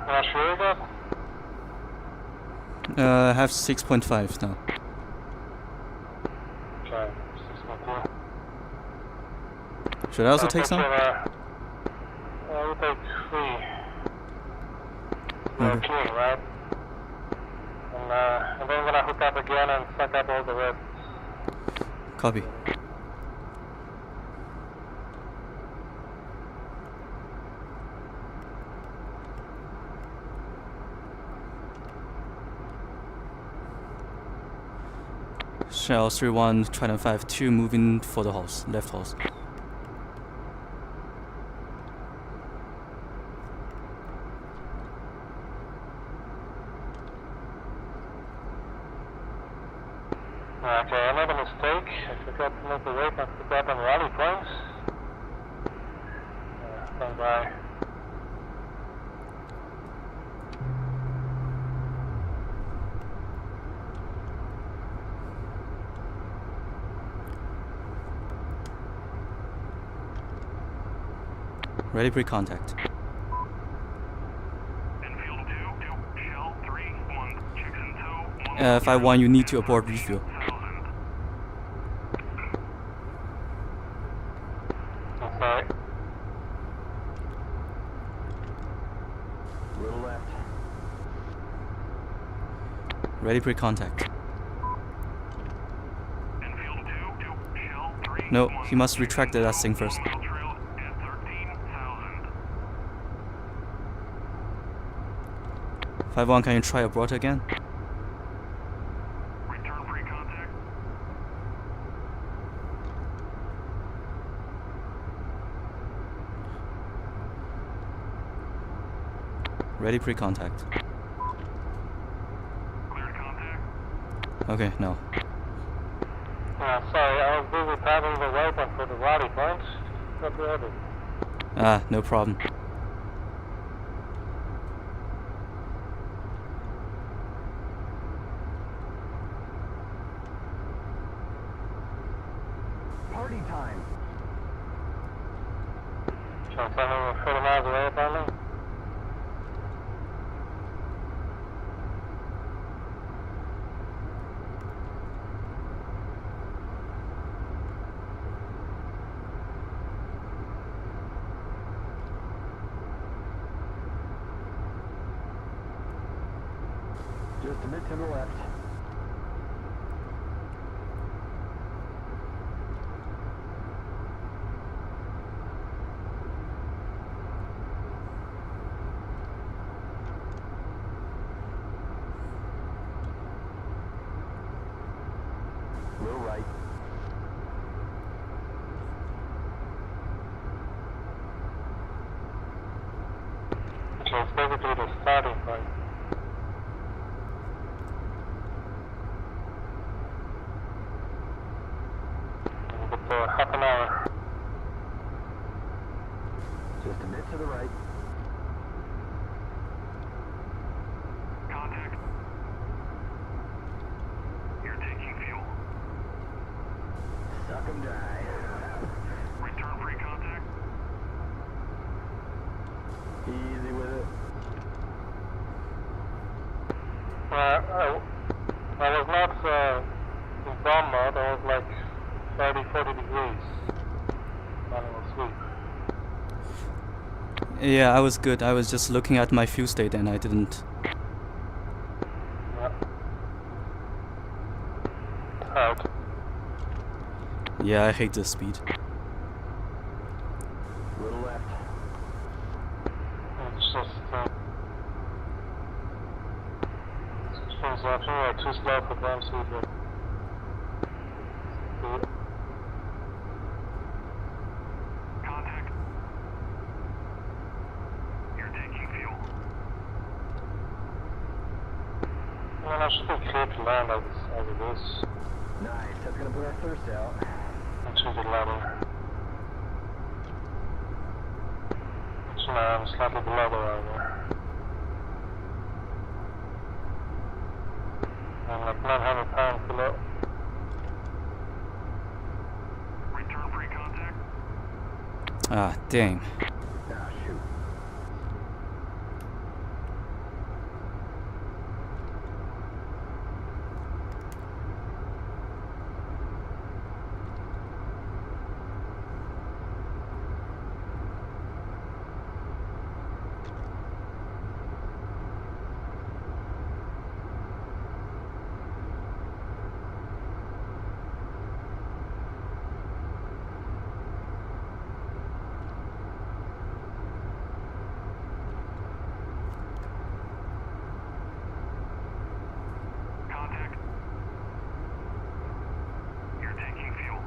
How sure you got? I have 6.5 now. Try 6.2. Should I also take some? You take 3. You're Okay. clear, right? And then I'm gonna hook up again and suck up all the red. Copy. Shell 31, Trident 5-2 moving for the house, left house. Okay, I made a mistake. I forgot to make the waypoint hook up on rally points. Stand by. Ready pre-contact. Enfield 2, Shell 3, 1, Jackson 2, 1. 5-1, you need to abort refuel. I'm sorry. Little left. Ready pre-contact. Enfield 2, Shell 3. No, he must retract the last thing first. Trail at 13,000. 5-1, can you try abort again? Return free contact. Ready pre-contact. Cleared contact. Okay, no. Sorry, I was busy tapping the waypoint for the rally points. Got the other. Ah, no problem. Party time. Shall I send them 40 miles away apparently? Just a bit to the left. Little right. So it's basically the starting point. For half an hour. Just a bit to the right. Contact. You're taking fuel. Suck 'em dry. Return free contact. Easy with it. I was not in bomb mode, I was like 30-40 degrees. Manual sweep. Yeah, I was good. I was just looking at my fuel state and I didn't. Yeah. Out. Yeah, I hate this speed. Little left. It's just things I think are too slow for bomb sweep. Contact. You're taking fuel. I should be clear to land as it is. Nice. That's gonna put our thirst out. Into the ladder. So now I'm slightly below the ladder. And at 900 pounds below. Return free contact. Ah, damn. Ah, shoot. Contact. You're taking fuel.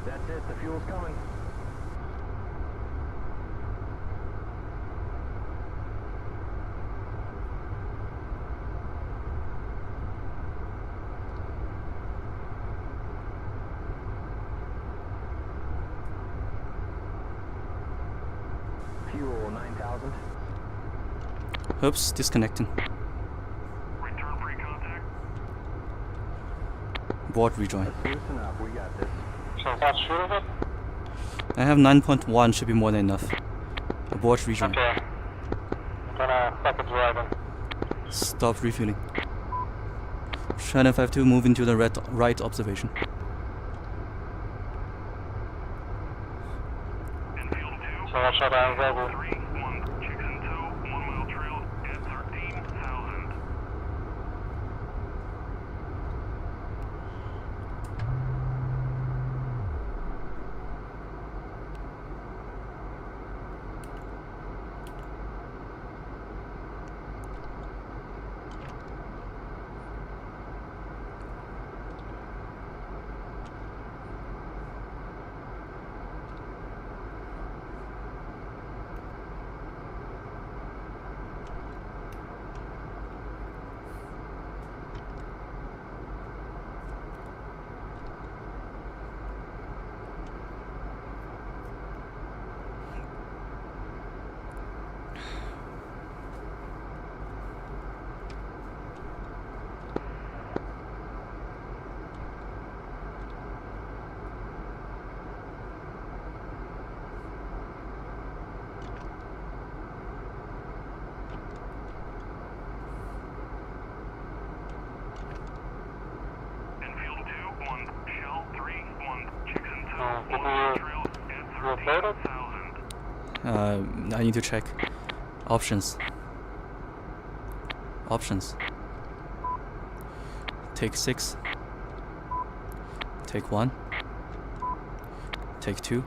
That's it, the fuel's coming. Fuel 9,000. Oops, disconnecting. Return free contact. Board rejoin. Let's loosen up, we got this. So that's sure of it? I have 9.1, should be more than enough. Abort rejoin. Okay. I'm gonna stop driving. Stop refueling. China 5-2, move into the right observation. Enfield 2. So what should I go 3, 1, chicks in tow, 1 mile trail at 13,000. Enfield 2, 1, Shell 3, 1, chicks in tow, 1 mile trail at 13,000. I need to check. Options. Options. Take 6. Take 1. Take 2.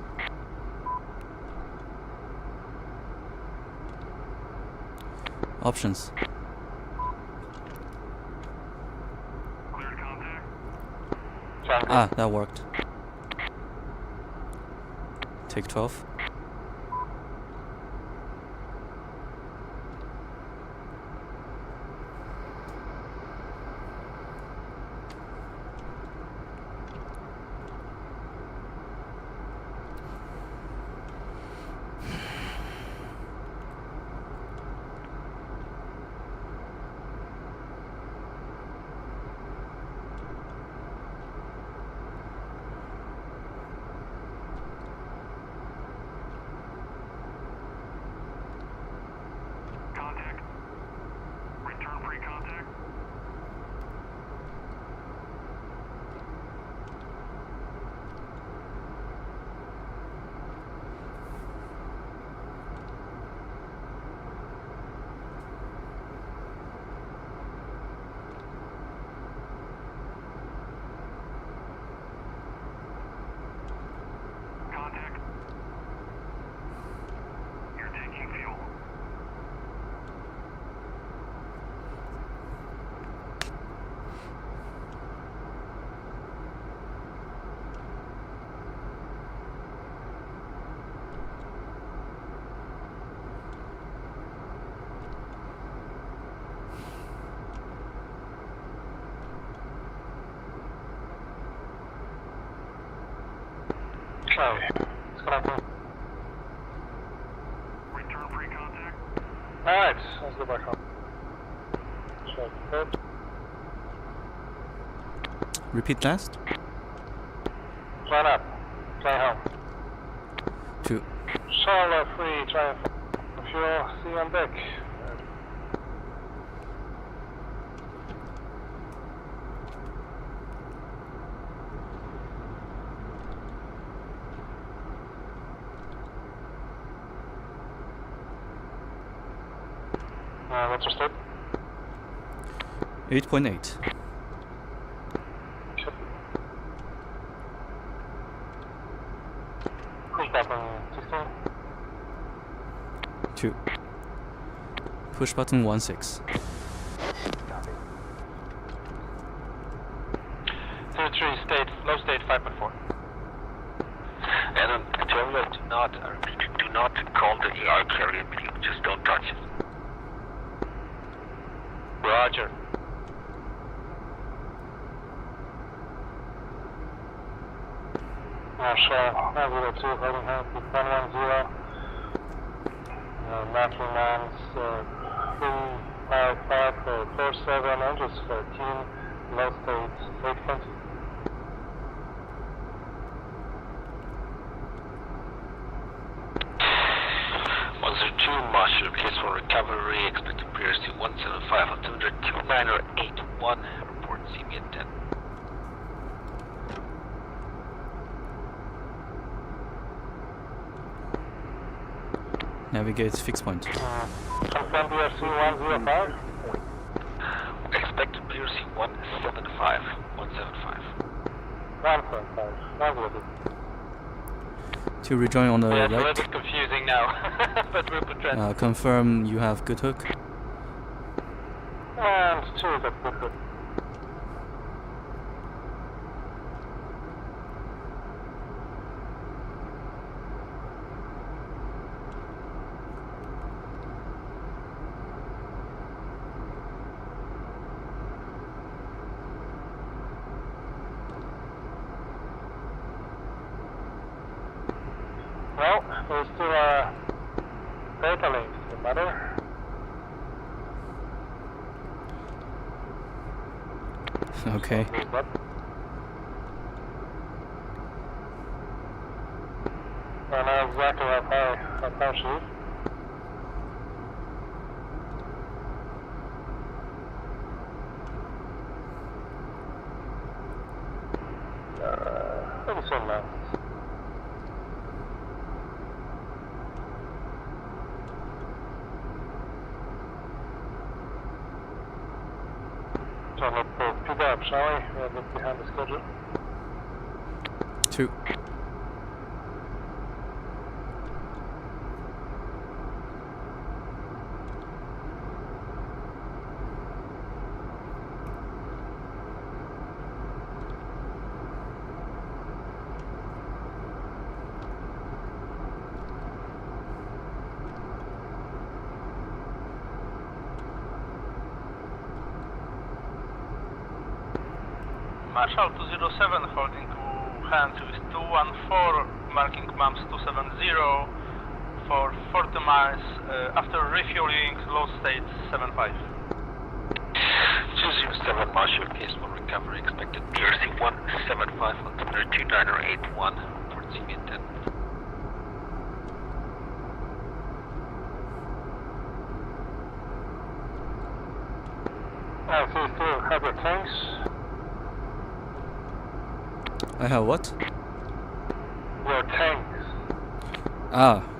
Options. Cleared contact. Ah, that worked. Take 12. Contact. Return free contact. Contact. You're taking fuel. So, it's gonna go. Alright, let's go back home. Check that. Repeat last. Plan up. Fly home. 2. Charlotte 3, try fuel, see you on deck. What's your state? 8.8. Push button 16. 2. Push button 16. 2-3, state, low state 5.4. And Terminal, do not call the AR carrier meeting. Just don't touch it. Roger. Marshall, 902, heading home to 110. Matthew Mans, 355, 47, engines 13, low state 820. Marshal, case for recovery, expected PRC 175 altimeter 2981, report CB at 10. Navigate fixed point. Confirm PRC 105. Expected PRC 175. 175. 175. 105. To rejoin on the Yeah, it's a little right. bit confusing now, but we'll put trend. Confirm you have good hook. And 2 is at good. Well, there's still data links, the matter. Okay. I know exactly how far she is. Maybe soon now. So let's pick up, shall we? We're a bit behind the schedule. 2. Marshal 207 holding to hands with 214, marking MAMS 270 for 40 miles after refueling, low state 75. 207 Marshal, case for recovery, expected PRC 175 altimeter 2981, report CB at 10. I see still have your tanks. I have what? Your tanks.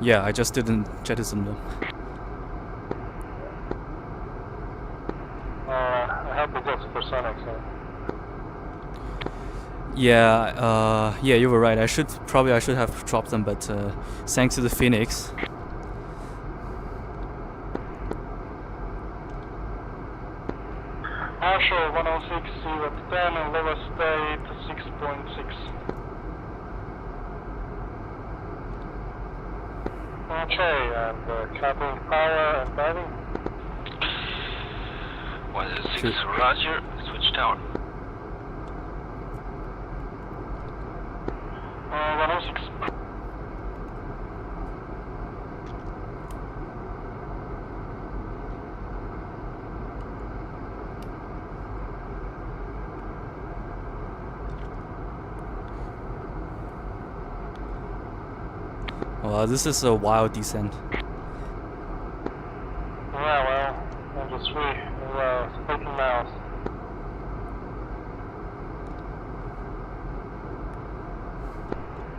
Yeah, I just didn't jettison them. I have the jet supersonic, so. Yeah, yeah, you were right. I should have dropped them, but thanks to the Phoenix. Marshall 106, you at 10 and lower state 6.6. Okay, and capping power and diving. 106, roger, switch tower. 106. Wow, this is a wild descent. Yeah, well, Angel 3, we're splitting miles.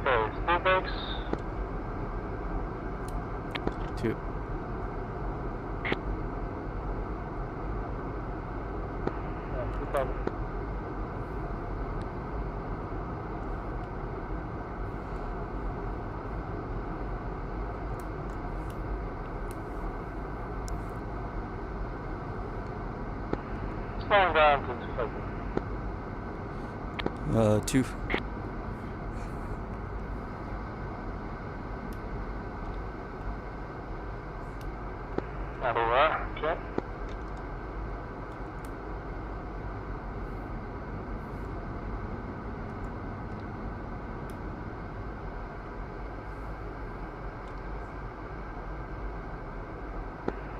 Okay, speed brakes. 2. Yeah, 2000. Slowing down to 2000. 2. And over, okay.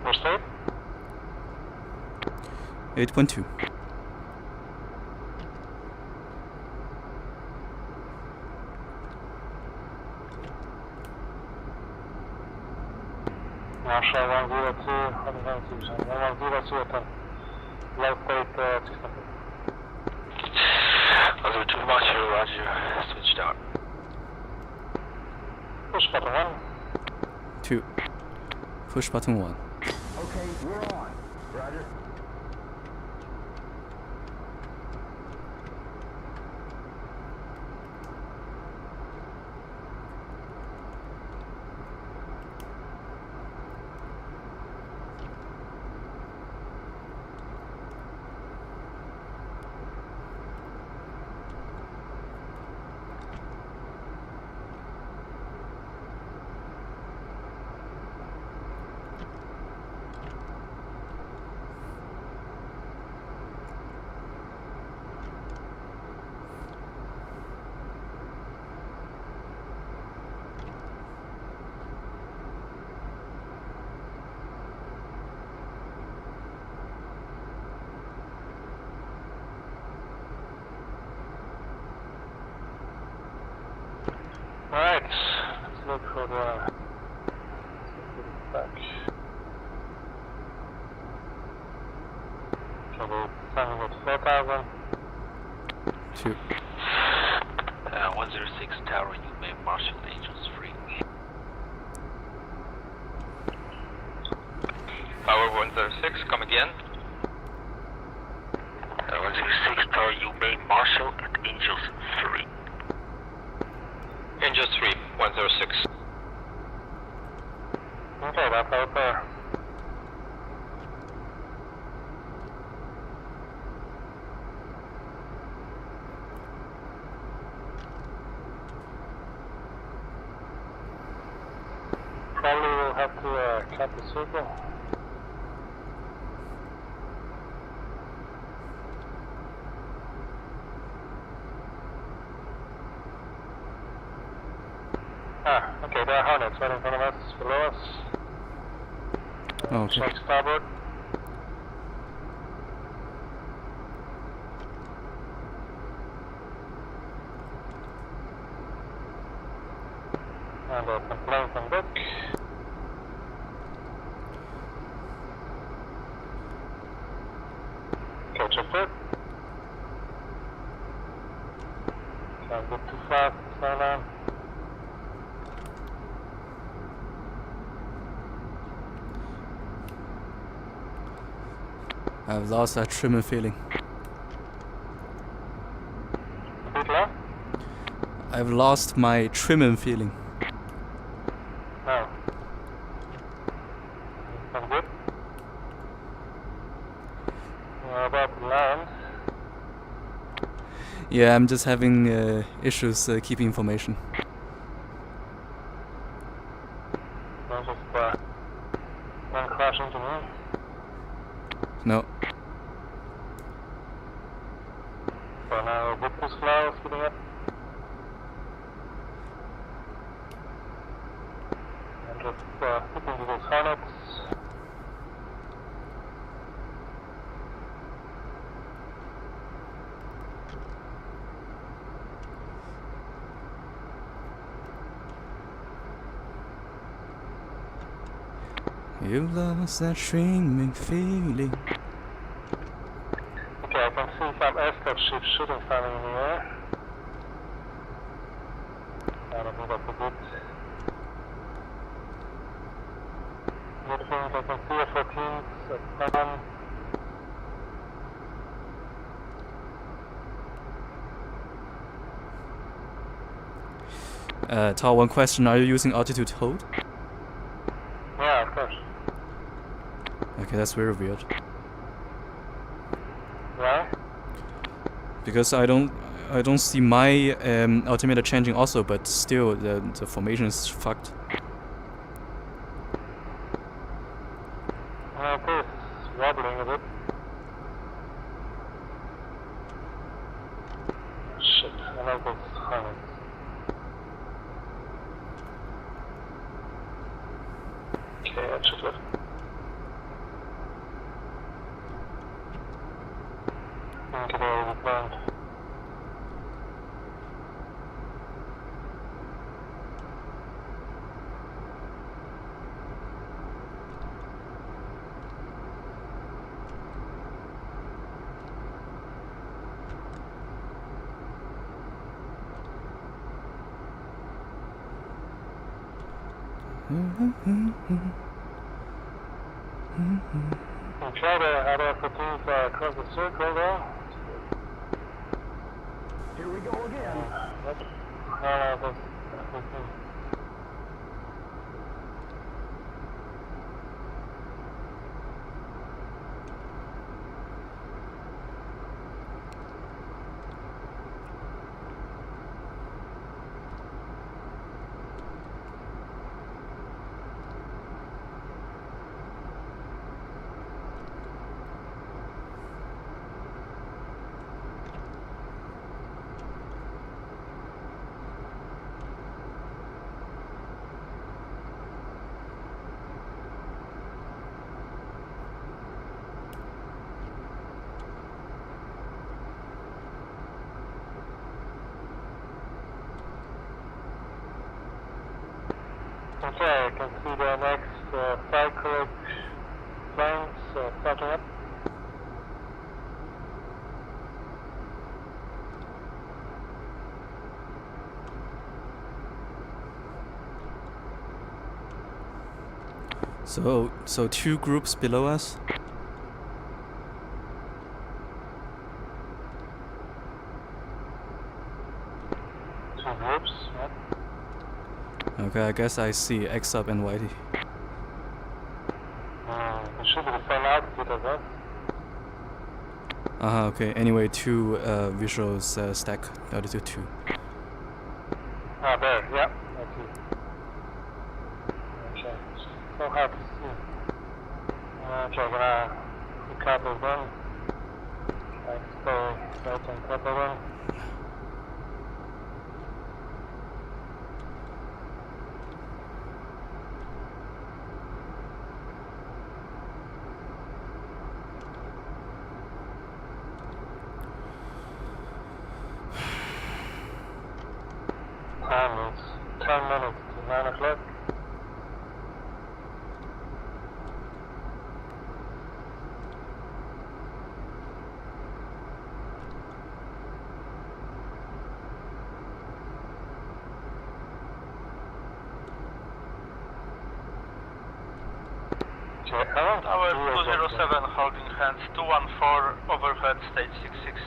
First aid? 8.2. Marshall 102, 102 attempt. Low plate 600. I'll do 2 Marshall, Roger. Switched out. Push button 1. 2. Push button 1. Okay, we're on. Roger. Alright, let's look for the back. So we're planning with 4,000. 2. 106 Tower, you may marshal Angels free. Tower 106, come again. 106 Tower, you may marshal at Angels free. Angels 3, 106. Okay, that's out there. Probably will have to cut the circle. Ah, okay, there are Hornets right in front of us, below us. Okay. Check starboard. And open plane from deck. Catch up it. Can't get too fast, slow down. I've lost that trim and feeling. Bit low? I've lost my trim and feeling. No. Sound good? We're about to land. Yeah, I'm just having issues keeping information. Don't just don't crash into me. No. So now a bit too slow, speeding up. And just hit into those Hornets. You lost that streaming feeling. Okay, I can see some aircraft ships shooting something in the air. I don't think that's a good thing. I can see a 14 at 10. Tao, one question, are you using altitude hold? Yeah, of course. Okay, that's very weird. Why? Because I don't see my altimeter changing also, but still the formation is fucked. It is wobbling a bit. Shit, I like this harness. Okay, that should work. Get out of the ground. And try to have our platoons across the circle there. Here we go again. That's okay, I can see the next cyclic planes starting up. So two groups below us? Two groups, yeah. Okay, I guess I see XUp and YT. It should be the same altitude as us. Okay, anyway, two visuals stack altitude 2. Ah, there, yeah, I see. Okay, so hard to see. Okay, I'm gonna hook up with them. I stay right on top of them. Time is 10 minutes to 9 o'clock. Tower 207 holding hands 214 overhead stage 66.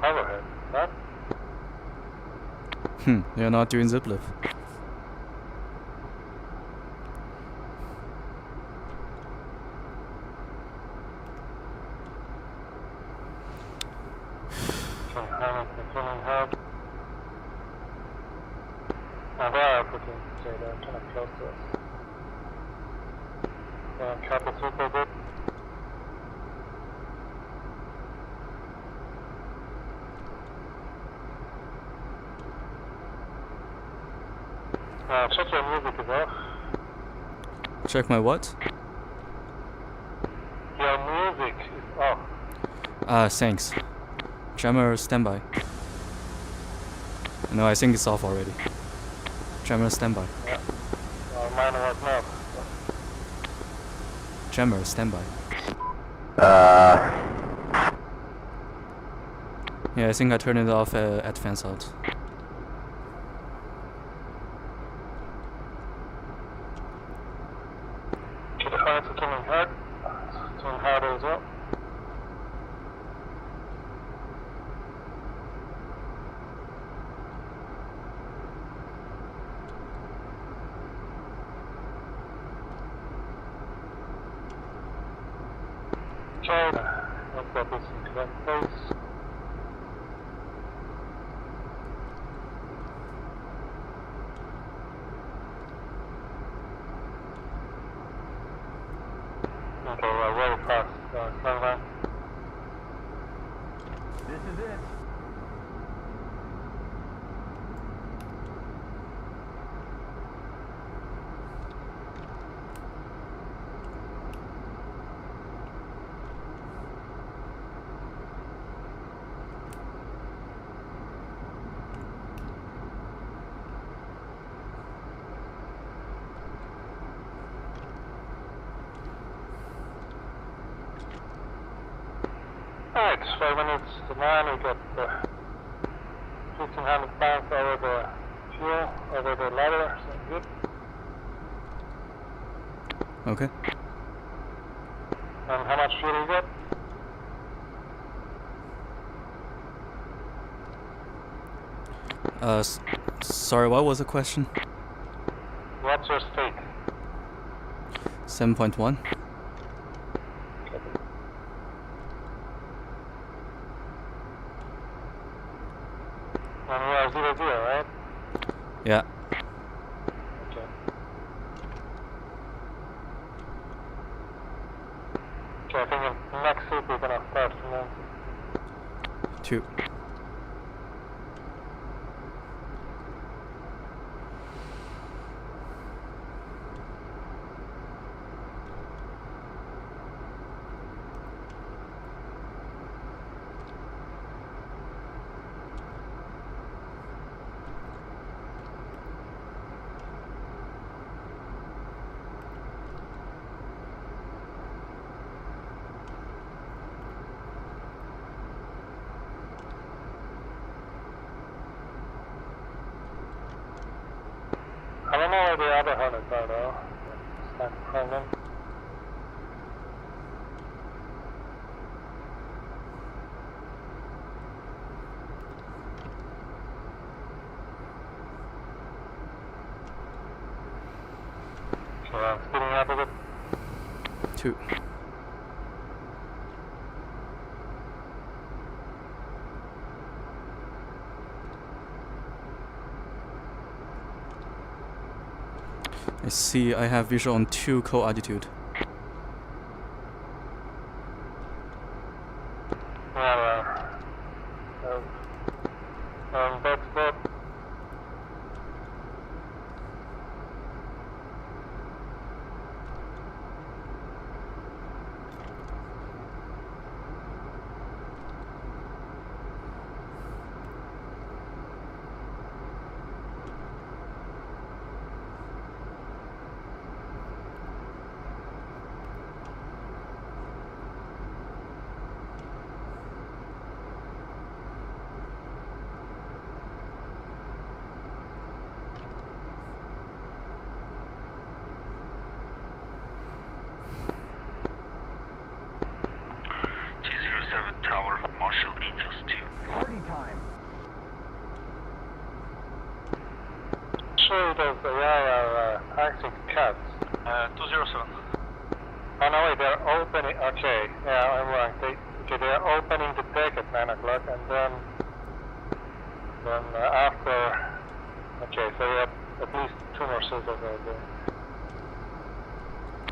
Overhead, what? You're not doing zip lift. Now they are putting, so they're kind of close to us. Cut the super bit. Check your music is off. Check my what? Your music is off. Thanks. Jammer standby. No, I think it's off already. Jammer standby. Yeah. mine was not. Jammer, standby. Yeah, I think I turned it off at fence out. Okay, the Hornets are turning hard. Turning hard as well. Okay, let's get this in correct place. Okay, we're very fast. Slow down. This is it. Alright, 5 minutes to 9, we got 1,500 pounds over the fuel, over the ladder, so good. Okay. And how much fuel you got? Sorry, what was the question? What's your stake? 7.1. And we are 0-0, right? Yeah. Okay. Okay, I think in next week we're gonna start from there. 2. I don't know where the other Hornets are though. It's not a problem. Okay, I'm speeding up a bit. 2. I see I have visual on 2 co-altitude. Yeah, that's good. Tower, Marshall Angels 2. Party time. Sure, those are taxi cats. 207. Oh no, wait, they're opening. Okay, yeah, I'm wrong. They're opening the deck at 9 o'clock, and then after. Okay, so we have at least 2 more suits over there.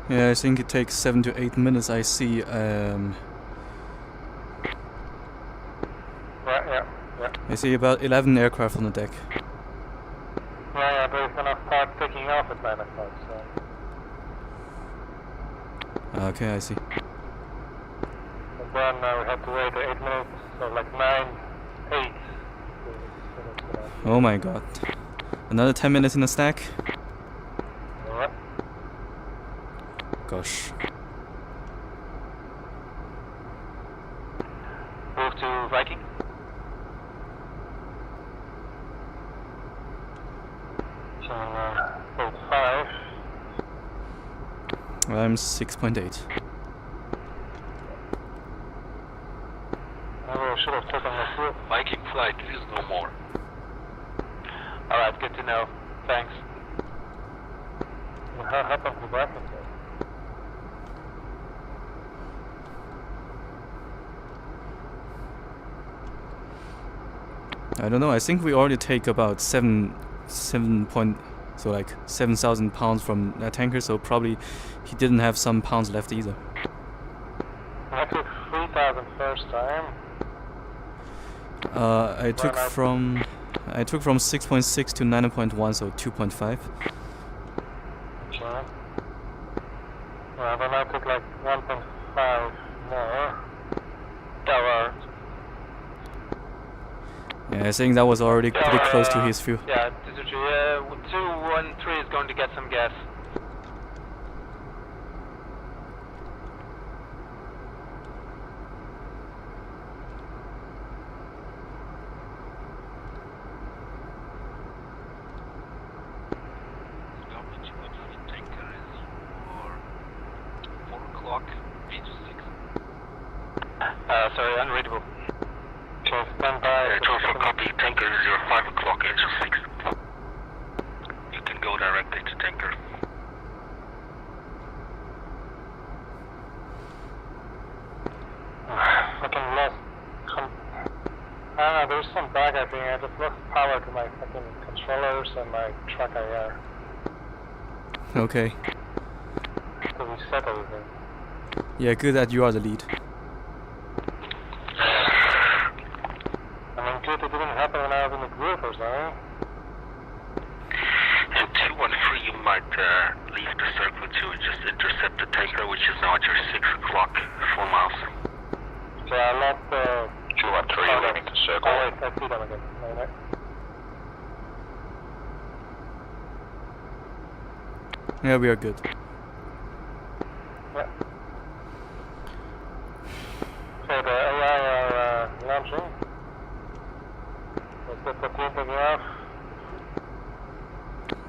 Yeah, I think it takes 7 to 8 minutes. I see. Yeah. I see about 11 aircraft on the deck. Yeah, but it's gonna start taking off at 9 o'clock, so. Okay, I see. And then we have to wait 8 minutes, so like 9, 8. Oh my god. Another 10 minutes in the stack? Alright. gosh. Move to Viking. Code 5. I'm 6.8. Maybe I should have taken the field. Viking flight is no more. Alright, good to know. Thanks. What happened to Viking? I don't know. I think we already take about 7,000 pounds from that tanker. So probably he didn't have some pounds left either. I took 3,000 first time. I took from 6.6 to 9.1, so 2.5. Okay. Well, then I took like 1.5 more. Tower. Yeah, I think that was already pretty close to his fuel. Yeah, 213 is going to get some gas. Sorry, unreadable. Okay, stand by. Transfer copy. Tanker is your 5 o'clock, engine 6. You can go directly to tanker. Fucking lost. There's some bug I think. I just lost power to my fucking controllers and my truck IR. Okay. To reset everything. Yeah, good that you are the lead. I mean, good it didn't happen when I was in the group or something. To 213, you might leave the circle to just intercept the tanker, which is now at your 6 o'clock, 4 miles. Okay, I left the... 213, leaving the circle. Oh wait, I see them again. Right. Yeah, we are good. Yeah. So the AI are launching. Let's put the taking off.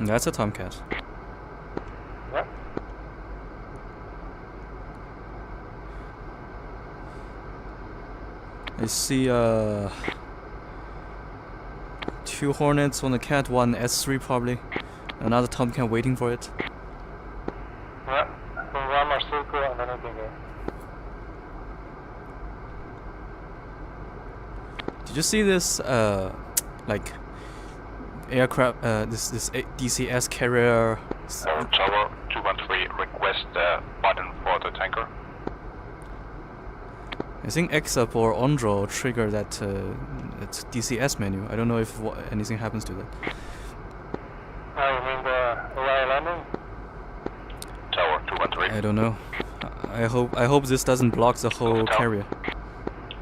That's a Tomcat. Yep. I see 2 Hornets on the Cat, 1 S3 probably. Another Tomcat waiting for it. Yep. So one more circle and then I can go. Did you see this like aircraft this DCS carrier? Tower 213, request button for the tanker. I think XUP or Ondro trigger that DCS menu. I don't know if anything happens to that. Oh, you mean the AI landing? Tower 213. I don't know. I hope this doesn't block the whole carrier.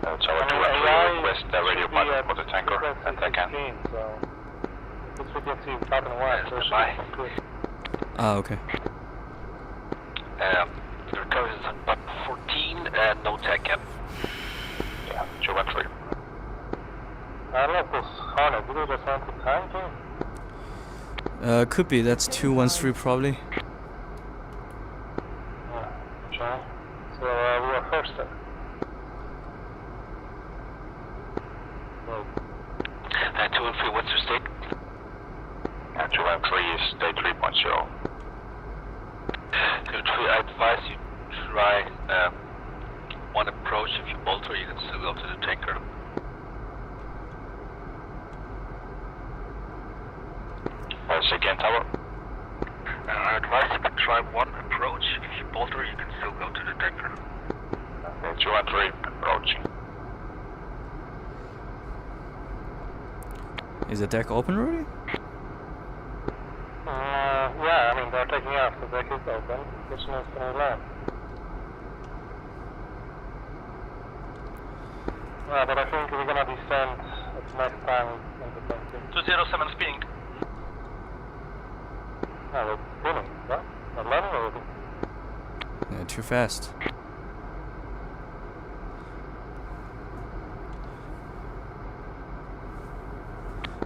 Tower 213, request the radio button for the tanker, and I can. So this we can see button 1. So Ah, okay. The recovery is on button 14 and no tech cap. Yeah, 213. I don't know if this Hornet, did they just want to tanking? Could be. That's 213 probably. Yeah, okay. So we are first then. 213, what's your state? 213 is state 3.0. 213, I advise you try one approach. If you bolter, you can still go to the tanker. Again, tower. I advise you to try one approach. If you bolter, you can still go to the tanker. 213, approaching. Is the deck open already? Yeah, I mean they're taking off, the deck is open. Which one's gonna land? Yeah, but I think we're gonna descend at next time in the same thing. 207 spinning. No, we're spinning, right? We're landing already. Too fast.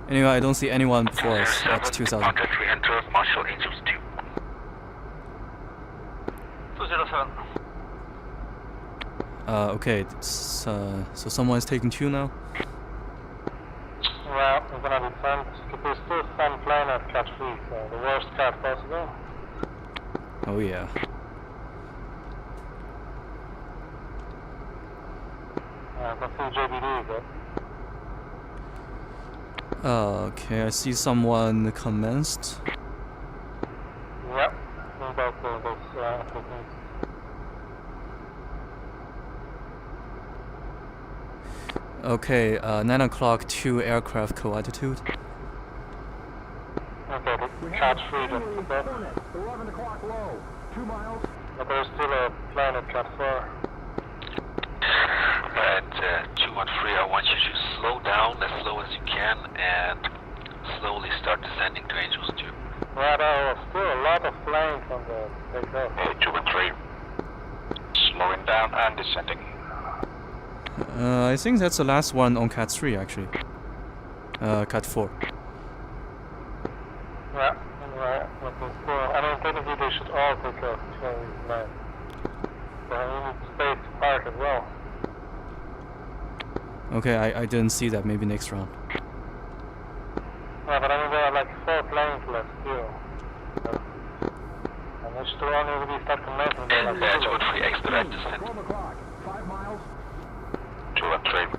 Anyway, I don't see anyone before us at 2000. Contact re-enter Marshall Angels 2. 207. Okay, so someone is taking 2 now? Well, we're gonna defend. There's still some plane at Cat 3, so the worst cat possible. Oh yeah. But see JBD yet. Okay, I see someone commenced. Yep, about those techniques. Okay, 9 o'clock, 2 aircraft co-altitude. Okay, the Cat 3 just took off. 11 o'clock low. 2 miles. But there's still a plane at Cat 4. At 213, I want you to slow down as slow as you can and slowly start descending to Angels 2. Yeah, there was still a lot of planes on the takeoff. 213. Slowing down and descending. I think that's the last one on Cat 3 actually. Cat 4. Yeah, right. But it's still, I mean, technically they should all take off before we land. But we need space to park as well. Okay, I didn't see that. Maybe next round. Yeah, but I mean, there are like 4 planes left still. And they should only really start commencing. They're like 213, expedite descent. 12 o'clock. 5 miles. 213.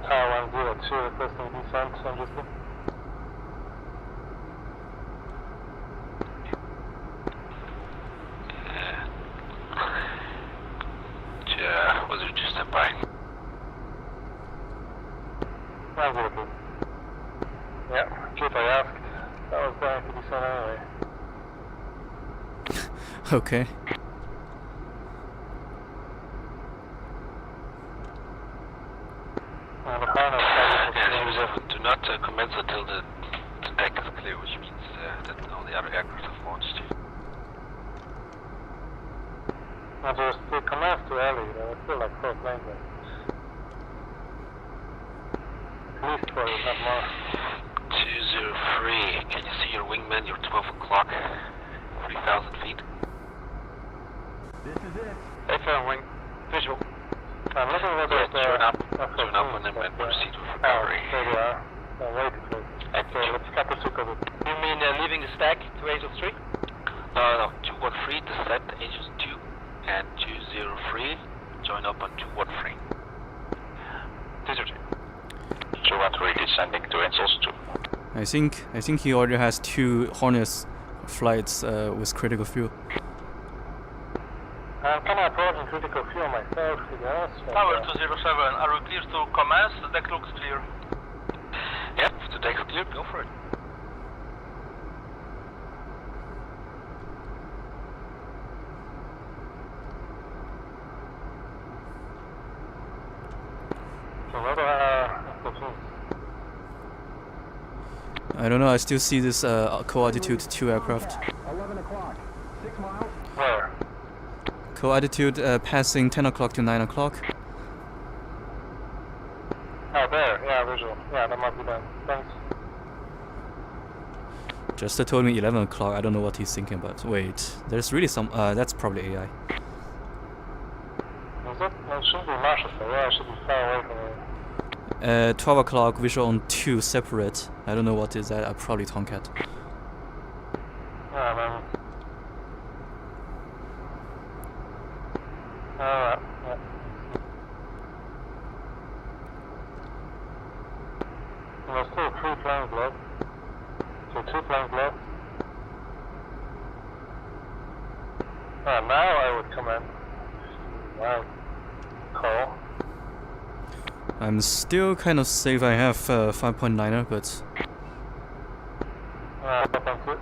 Tower 102 requesting descent, obviously. Was it just stand by? 102. Yeah, kid I asked. That was going to descend anyway. Okay. Do not commence until the deck is clear, which means that all the other aircraft have launched. No, there was still commenced too early. There were still like 4 planes there. At least 4, if not more. 203, can you see your wingman? You're 12 o'clock, 3,000 feet. This is it. A-firm wing, visual. I'm looking at Yes, the turn up on them and proceed with recovery. There they are. I'm waiting for it. Okay, let's cut the circle. You mean leaving the stack to Angels 3? No, 213 descent Angels 2 and 203 join up on 213. 213. 213 descending to Angels 2. I think he already has 2 Hornets flights with critical fuel. I'm kind of approaching critical fuel myself, to be honest. Tower 207, are we clear to commence? The deck looks clear. Yep, the deck's clear, go for it. So what I don't know, I still see this co-altitude 2 aircraft. 11 o'clock. 6 miles. Where? Co-altitude passing 10 o'clock to 9 o'clock. Oh, there. Yeah, visual. Yeah, that might be done. Thanks. Just told me 11 o'clock, I don't know what he's thinking about. Wait, there's really some, that's probably AI. Is it? No, it shouldn't be Marshall, so yeah, I should be far away from it. 12 o'clock, visual on 2 separate. I don't know what is that, probably Tomcat. Yeah, man. Alright, yeah. There's still 3 planes left. So 2 planes left. Now I would come in. Wow. Call. I'm still kind of safe, I have 5.9er, but... Thank you.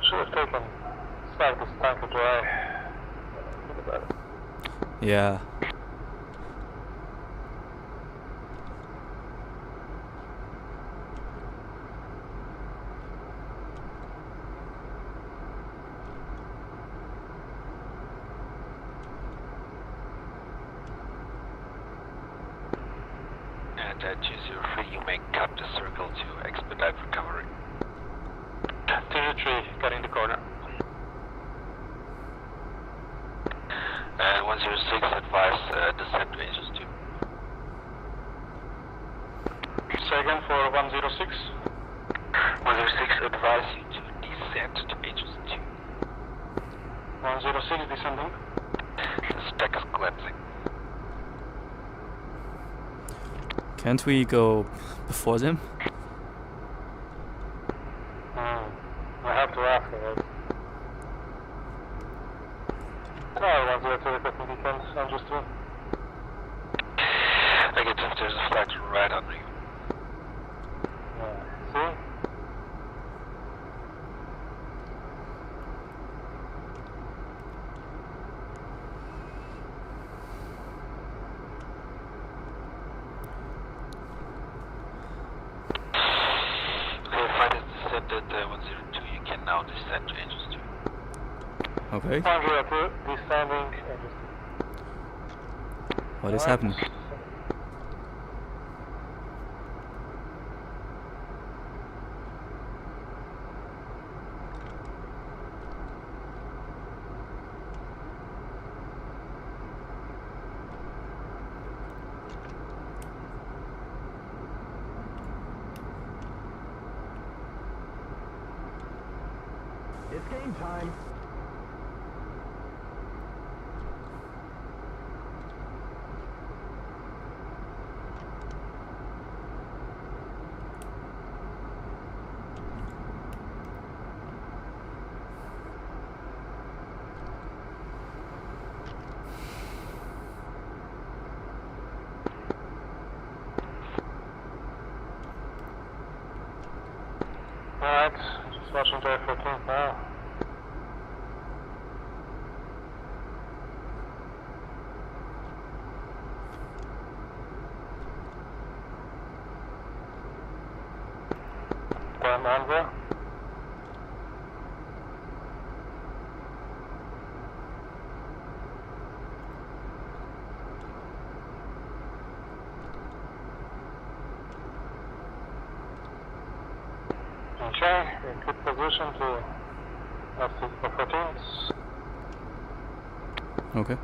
Should have taken stack this tanker dry. Think about it. Yeah. and 203, you may cut the circle to expedite recovery. 203, cutting the corner. And 106, advise descent to Angels 2. Second for 106. 106, advise you to descend to Angels 2. 106 descending. The spec is collapsing. Can't we go before them? I have to ask her. Right? No, 102 requesting descent, Angels 2. Negative, there's a flight right under you. See? At 102, you can now descend to Angels 2. Okay. 102, descending Angels 2. What is happening? It's game time. Alright, just watching J14 now. Manza. Okay, in good position to exit the 14s. Okay.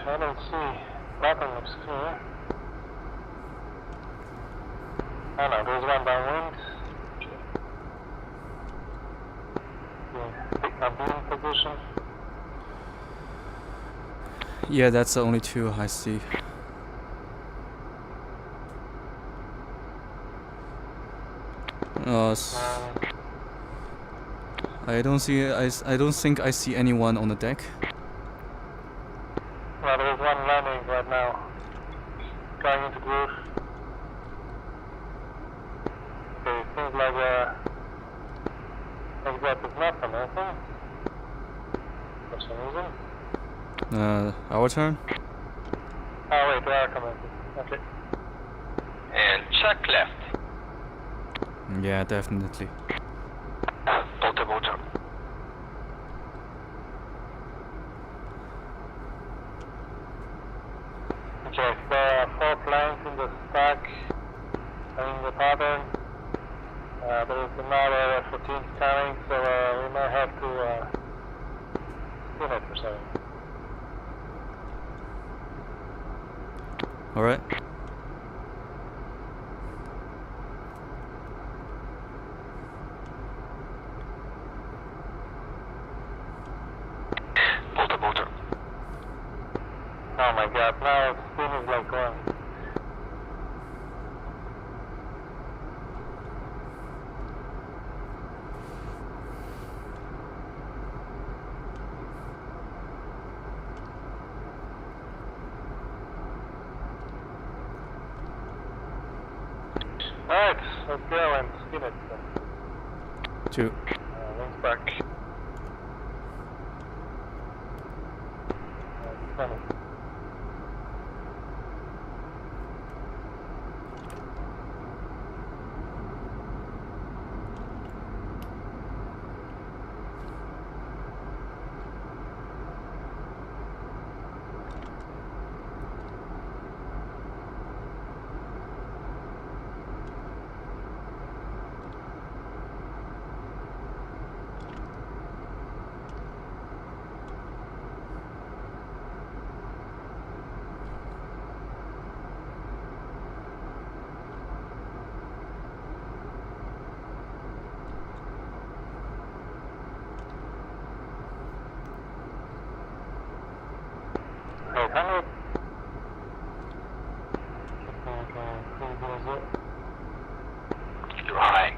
I don't see nothing looks clear. Oh no, there's one downwind. Yeah, a beam position. Yeah, that's the only two I see. I don't see. I don't think I see anyone on the deck. Well, there is one landing right now. Going into groove. Okay, seems like that is not connecting. For some reason. Our turn. Oh wait, they are connected. Okay. And check left. Yeah, definitely. Motor. Okay, there are 4 planes in the stack, in the pattern. There is another 14 coming, so we might have to spin it for a second. Alright. Motor. Oh my god, now spin is like going. Alright, let's go and spin it. 2. Wings back. Descending. 800. You're high.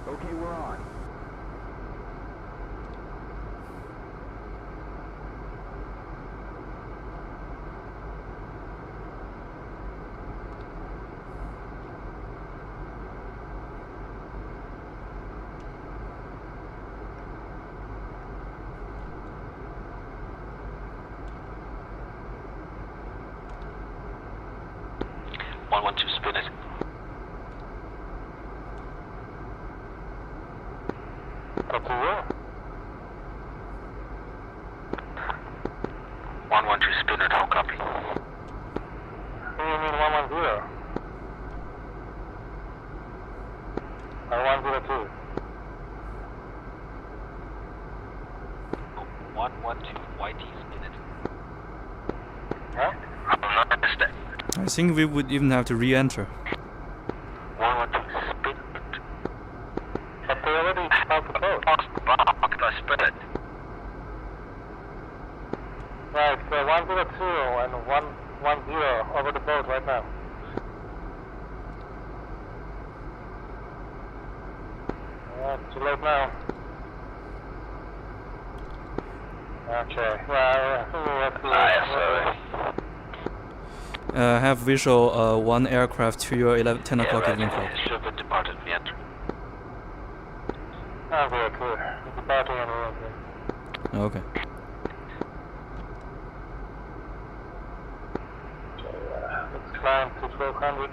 Okay, we're on. Spin it. Up to you. 113 spin it. How copy? What do you mean 110? Or 102? 112 YT spin it. Huh? I will not understand. I think we would even have to re-enter. 112 spin it. But they already have the code. How can I spin it? Right, 102 and 110 over the boat right now. Yeah, it's too late now. Okay, well, I think we have to... Have visual one aircraft to your 10 o'clock evening clock. Should have departed the enter. We are clear. Departing and re-entering. Okay. Let's climb to 1200.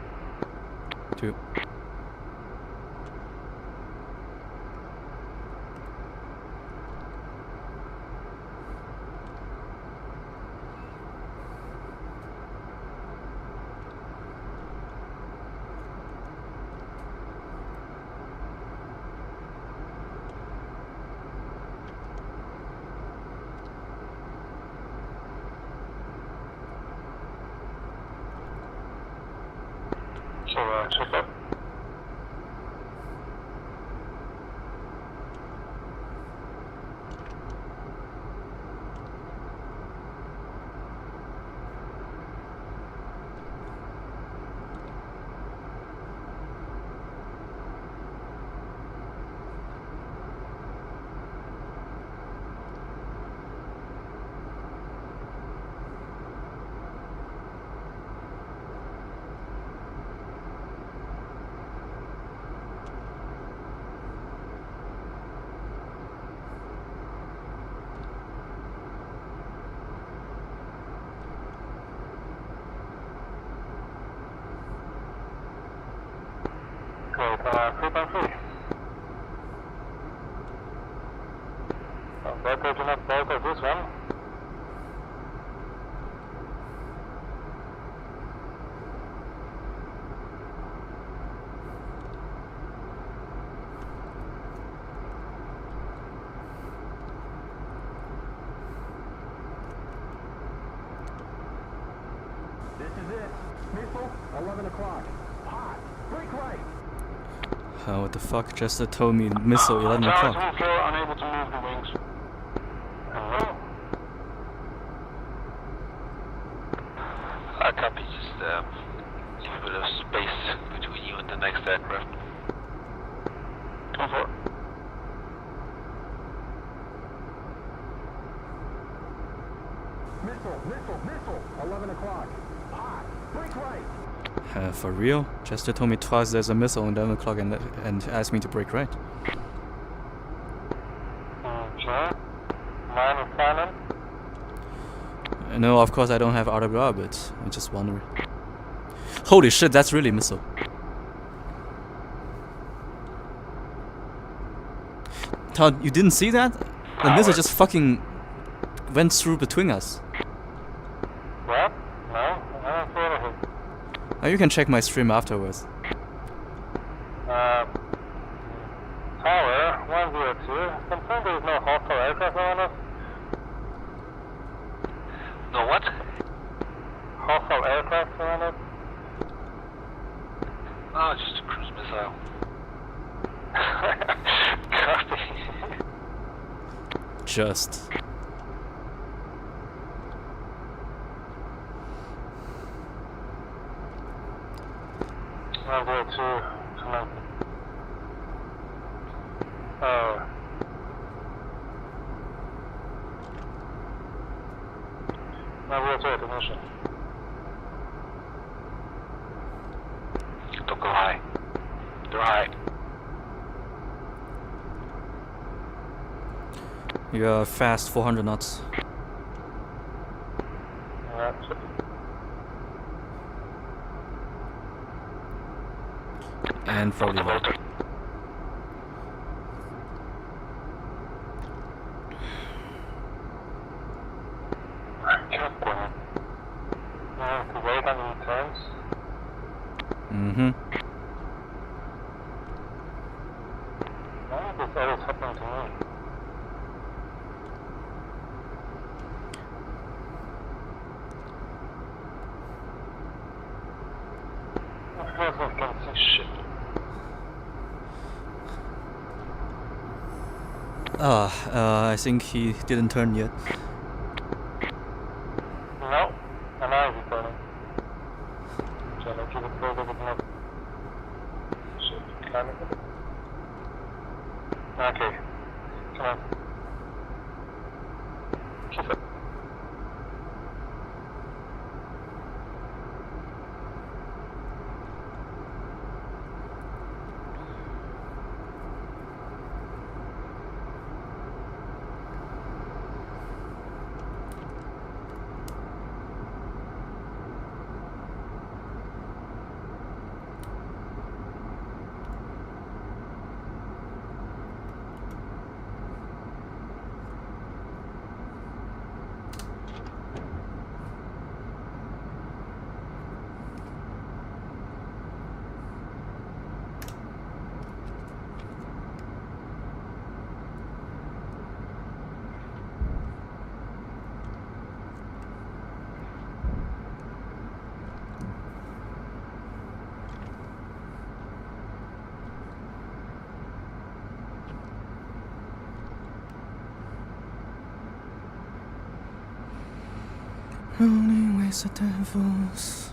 2. Check up. Great, 3.3. Better do not bolt at this one. This is it. Missile, 11 o'clock. Hot. Break right. What the fuck? Jester told me missile 11 o'clock. Unable to move the wings. I copy, just leave a bit of space between you and the next aircraft. 2-4. Missile, 11 o'clock. Hot. Break right. For real? Jester told me twice there's a missile at 11 o'clock and asked me to break right. Okay. Mine is silent. No, of course I don't have RWR, but I'm just wondering. Holy shit, that's really a missile. Todd, you didn't see that? The missile just fucking went through between us. What? No, I don't see anything. You can check my stream afterwards. Tower 102. Confirm there is no hostile aircraft around us. No what? Hostile aircraft just. I'll go to Mountain. Now go to ignition. Don't go high. They're high. You're fast 400 knots. That's it. And probably low. To wait on the turns. Mm-hmm. Why is this always happening to me? Of course I can see shit. I think he didn't turn yet. No, and now he's turning. Shall I give it a little bit more? Shit, climbing a bit. Okay, come on. Keep it. Running with the devils.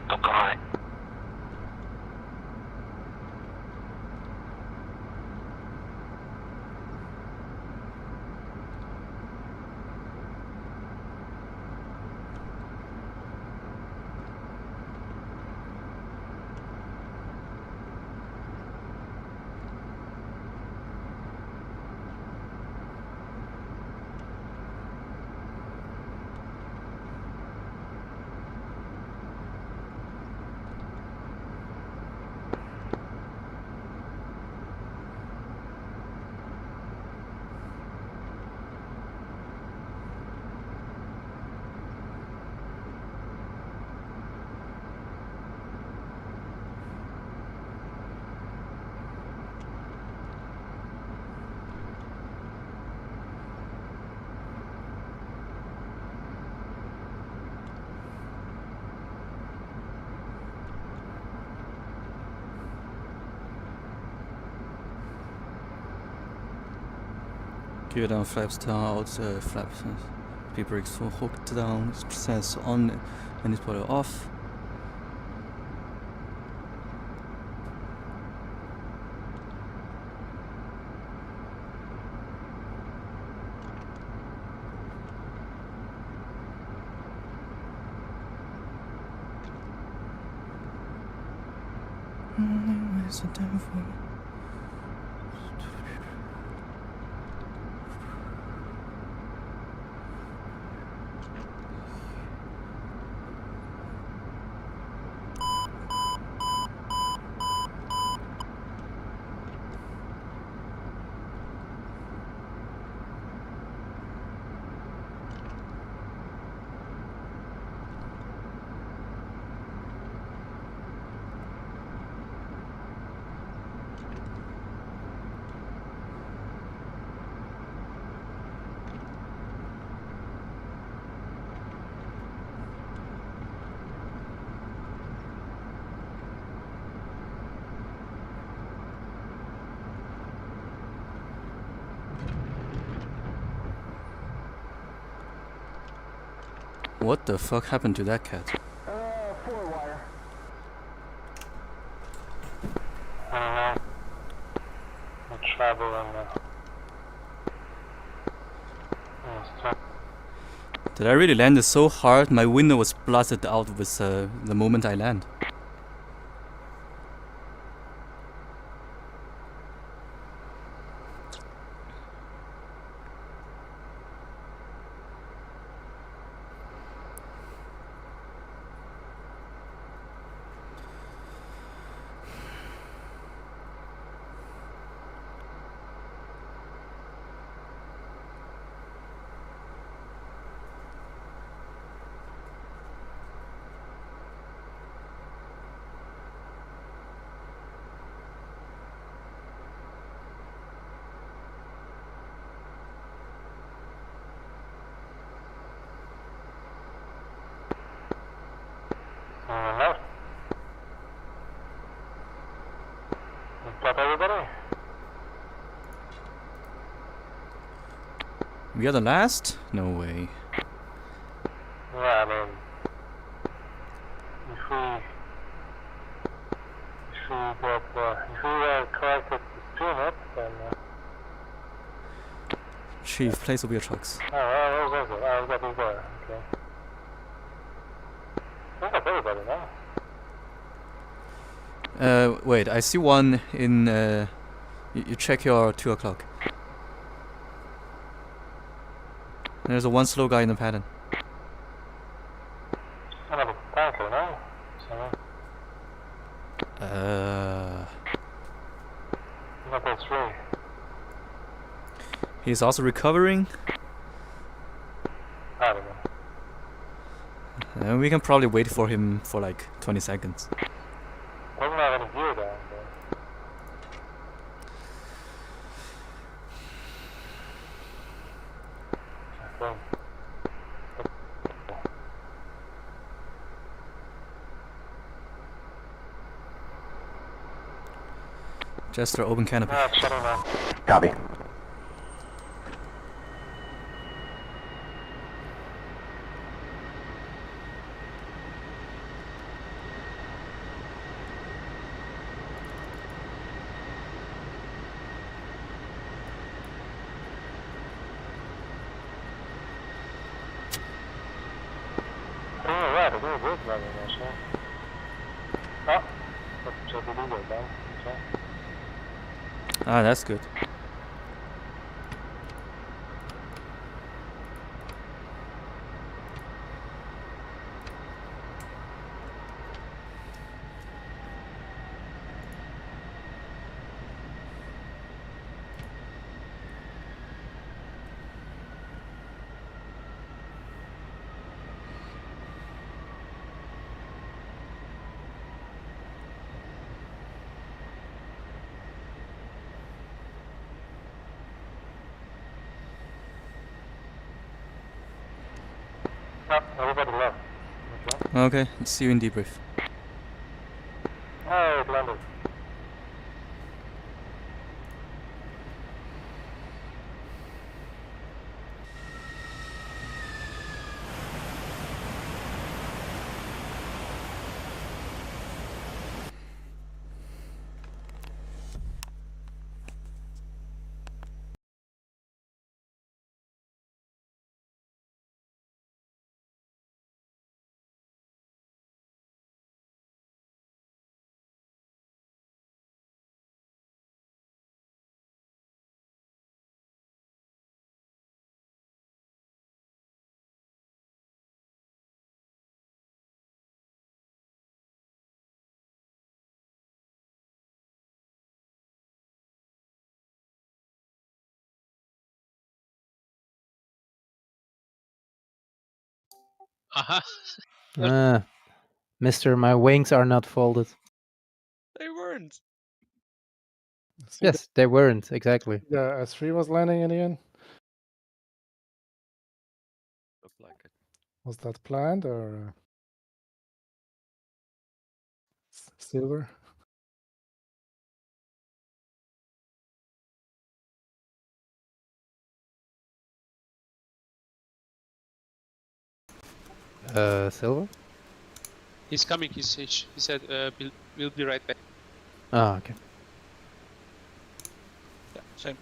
Don't go high. Gear down, flaps down, out, flaps. Speed brakes for hooked down, sensor on, and spoiler off. Where's the devil? What the fuck happened to that cat? 4-wire. I don't know. We'll travel and Did I really land it so hard? My window was blasted out with the moment I land. no. Got everybody? We are the last? No way. Yeah, I mean, if we corrected the streamlet, then. Chief, place over your trucks. Oh, well, where's it? Oh, we got these there. Okay. I got everybody now. Wait, I see one in. You check your 2 o'clock. There's a one slow guy in the pattern. I have a tanker now. So. Not that 3. He's also recovering. I don't know. We can probably wait for him for like 20 seconds. Doesn't have any gear down there. I think. Jester, open canopy. Shuttle now. Copy. Ah, that's good. Everybody left. Okay, see you in debrief. Oh, it landed. Mister, my wings are not folded. They weren't. Yes, they weren't, exactly. The S3 was landing in the end? Looked like it. Was that planned or silver? Silver? He's coming. He said we'll be right back. Ah, okay. Yeah, same.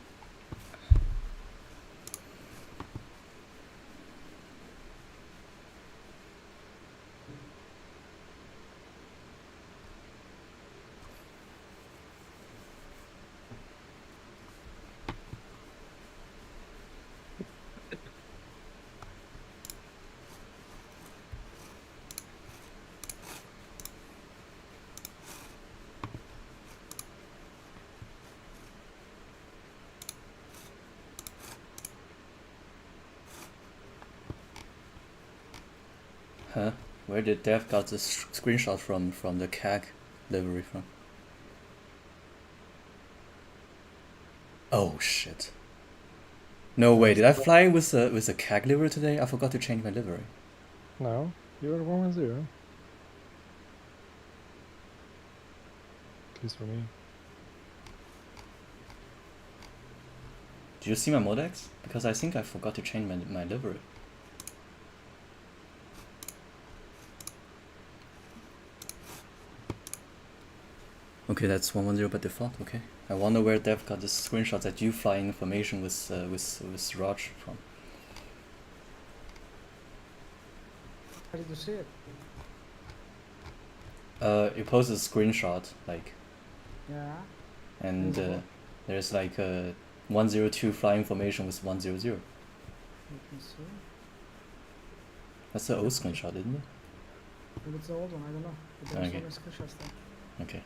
Huh? Where did Dev got this screenshot from the CAG livery from? Oh shit. No way, did I fly with a CAG livery today? I forgot to change my livery. No, you were 110. At least for me. Did you see my modex? Because I think I forgot to change my livery. Okay, that's 110 by default. Okay, I wonder where Dev got this screenshot that you fly information with Raj from. How did you see it? You posted a screenshot like, Yeah. and there's like 102 fly information with 100. You can see. That's the old screenshot, isn't it? Maybe it's the old one. I don't know. But there's Okay. so many screenshots there. Okay.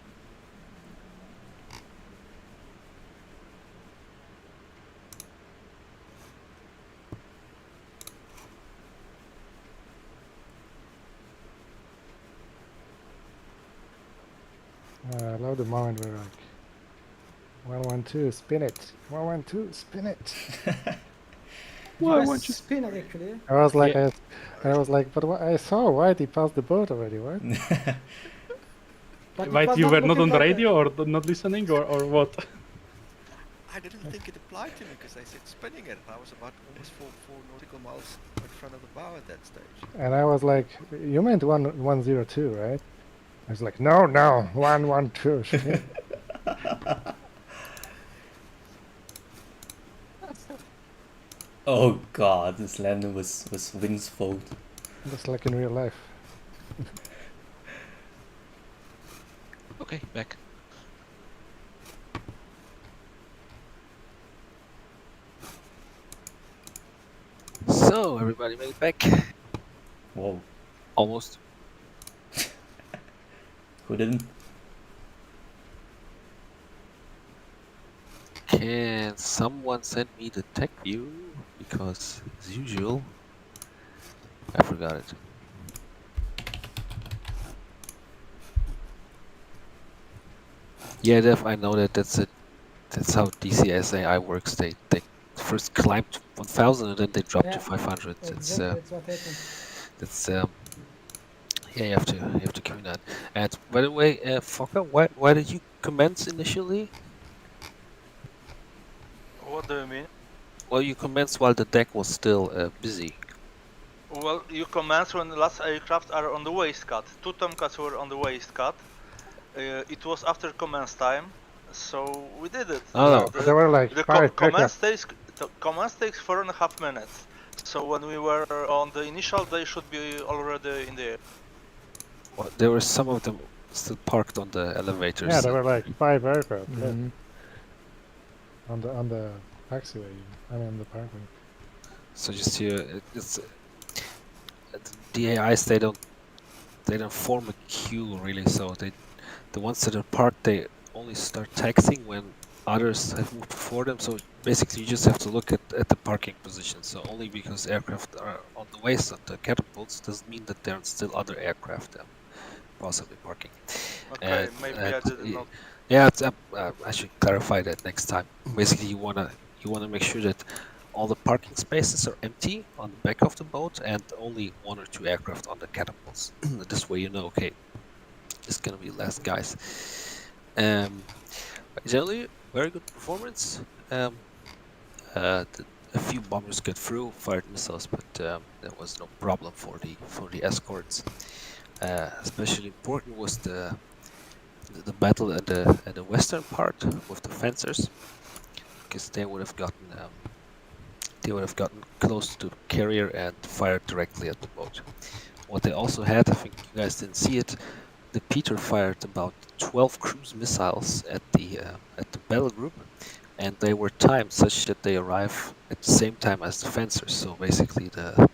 I love the moment where like 112, spin it. 112, spin it. Why won't you spin it actually? I was like, I was like, but I saw Whitey pass the boat already. What? But it Wait, was you not were not looking on the like radio or not listening or what? I didn't think it applied to me because they said spinning it. I was about almost 4 nautical miles in front of the bow at that stage. And I was like, you meant 102, right? I was like, no, 112. spin it." Oh god, this landing was wings fold. Just like in real life. Okay, back. So everybody made it back. Whoa. Almost. Who didn't? Can someone send me the tech view? Because as usual, I forgot it. Yeah, Dev, I know that. That's it. That's how DCSAI works. They first climb to 1,000 and then they drop to 500. Exactly, It's that's what happened. that's yeah, you have to keep that. And by the way, Fokker, why did you commence initially? What do you mean? Well, you commenced while the deck was still busy. Well, you commence when the last aircraft are on the waist cut. 2 Tomcats were on the waist cut. It was after commence time, so we did it. Oh, there were like the five commence takes 4.5 minutes. So when we were on the initial, they should be already in the air. Well, there were some of them still parked on the elevators. Yeah, there were like 5 aircraft Mhm. on the taxiway. I mean, the parking. So just here, it's the AIs. They don't form a queue really. So the ones that are parked, they only start taxiing when others have moved before them. So basically, you just have to look at the parking position. So only because aircraft are on the waist of the catapults doesn't mean that there are still other aircraft possibly parking. Okay, maybe I didn't know. Yeah, I should clarify that next time. Basically, you wanna make sure that all the parking spaces are empty on the back of the boat and only 1 or 2 aircraft on the catapults. This way, you know, okay, there's gonna be less guys. Generally, very good performance. a few bombers got through, fired missiles, but there was no problem for the escorts. Especially important was the battle at the western part with the fencers, because they would have gotten close to the carrier and fired directly at the boat. What they also had, I think you guys didn't see it, the Peter fired about 12 cruise missiles at the battle group, and they were timed such that they arrive at the same time as the fencers. So basically the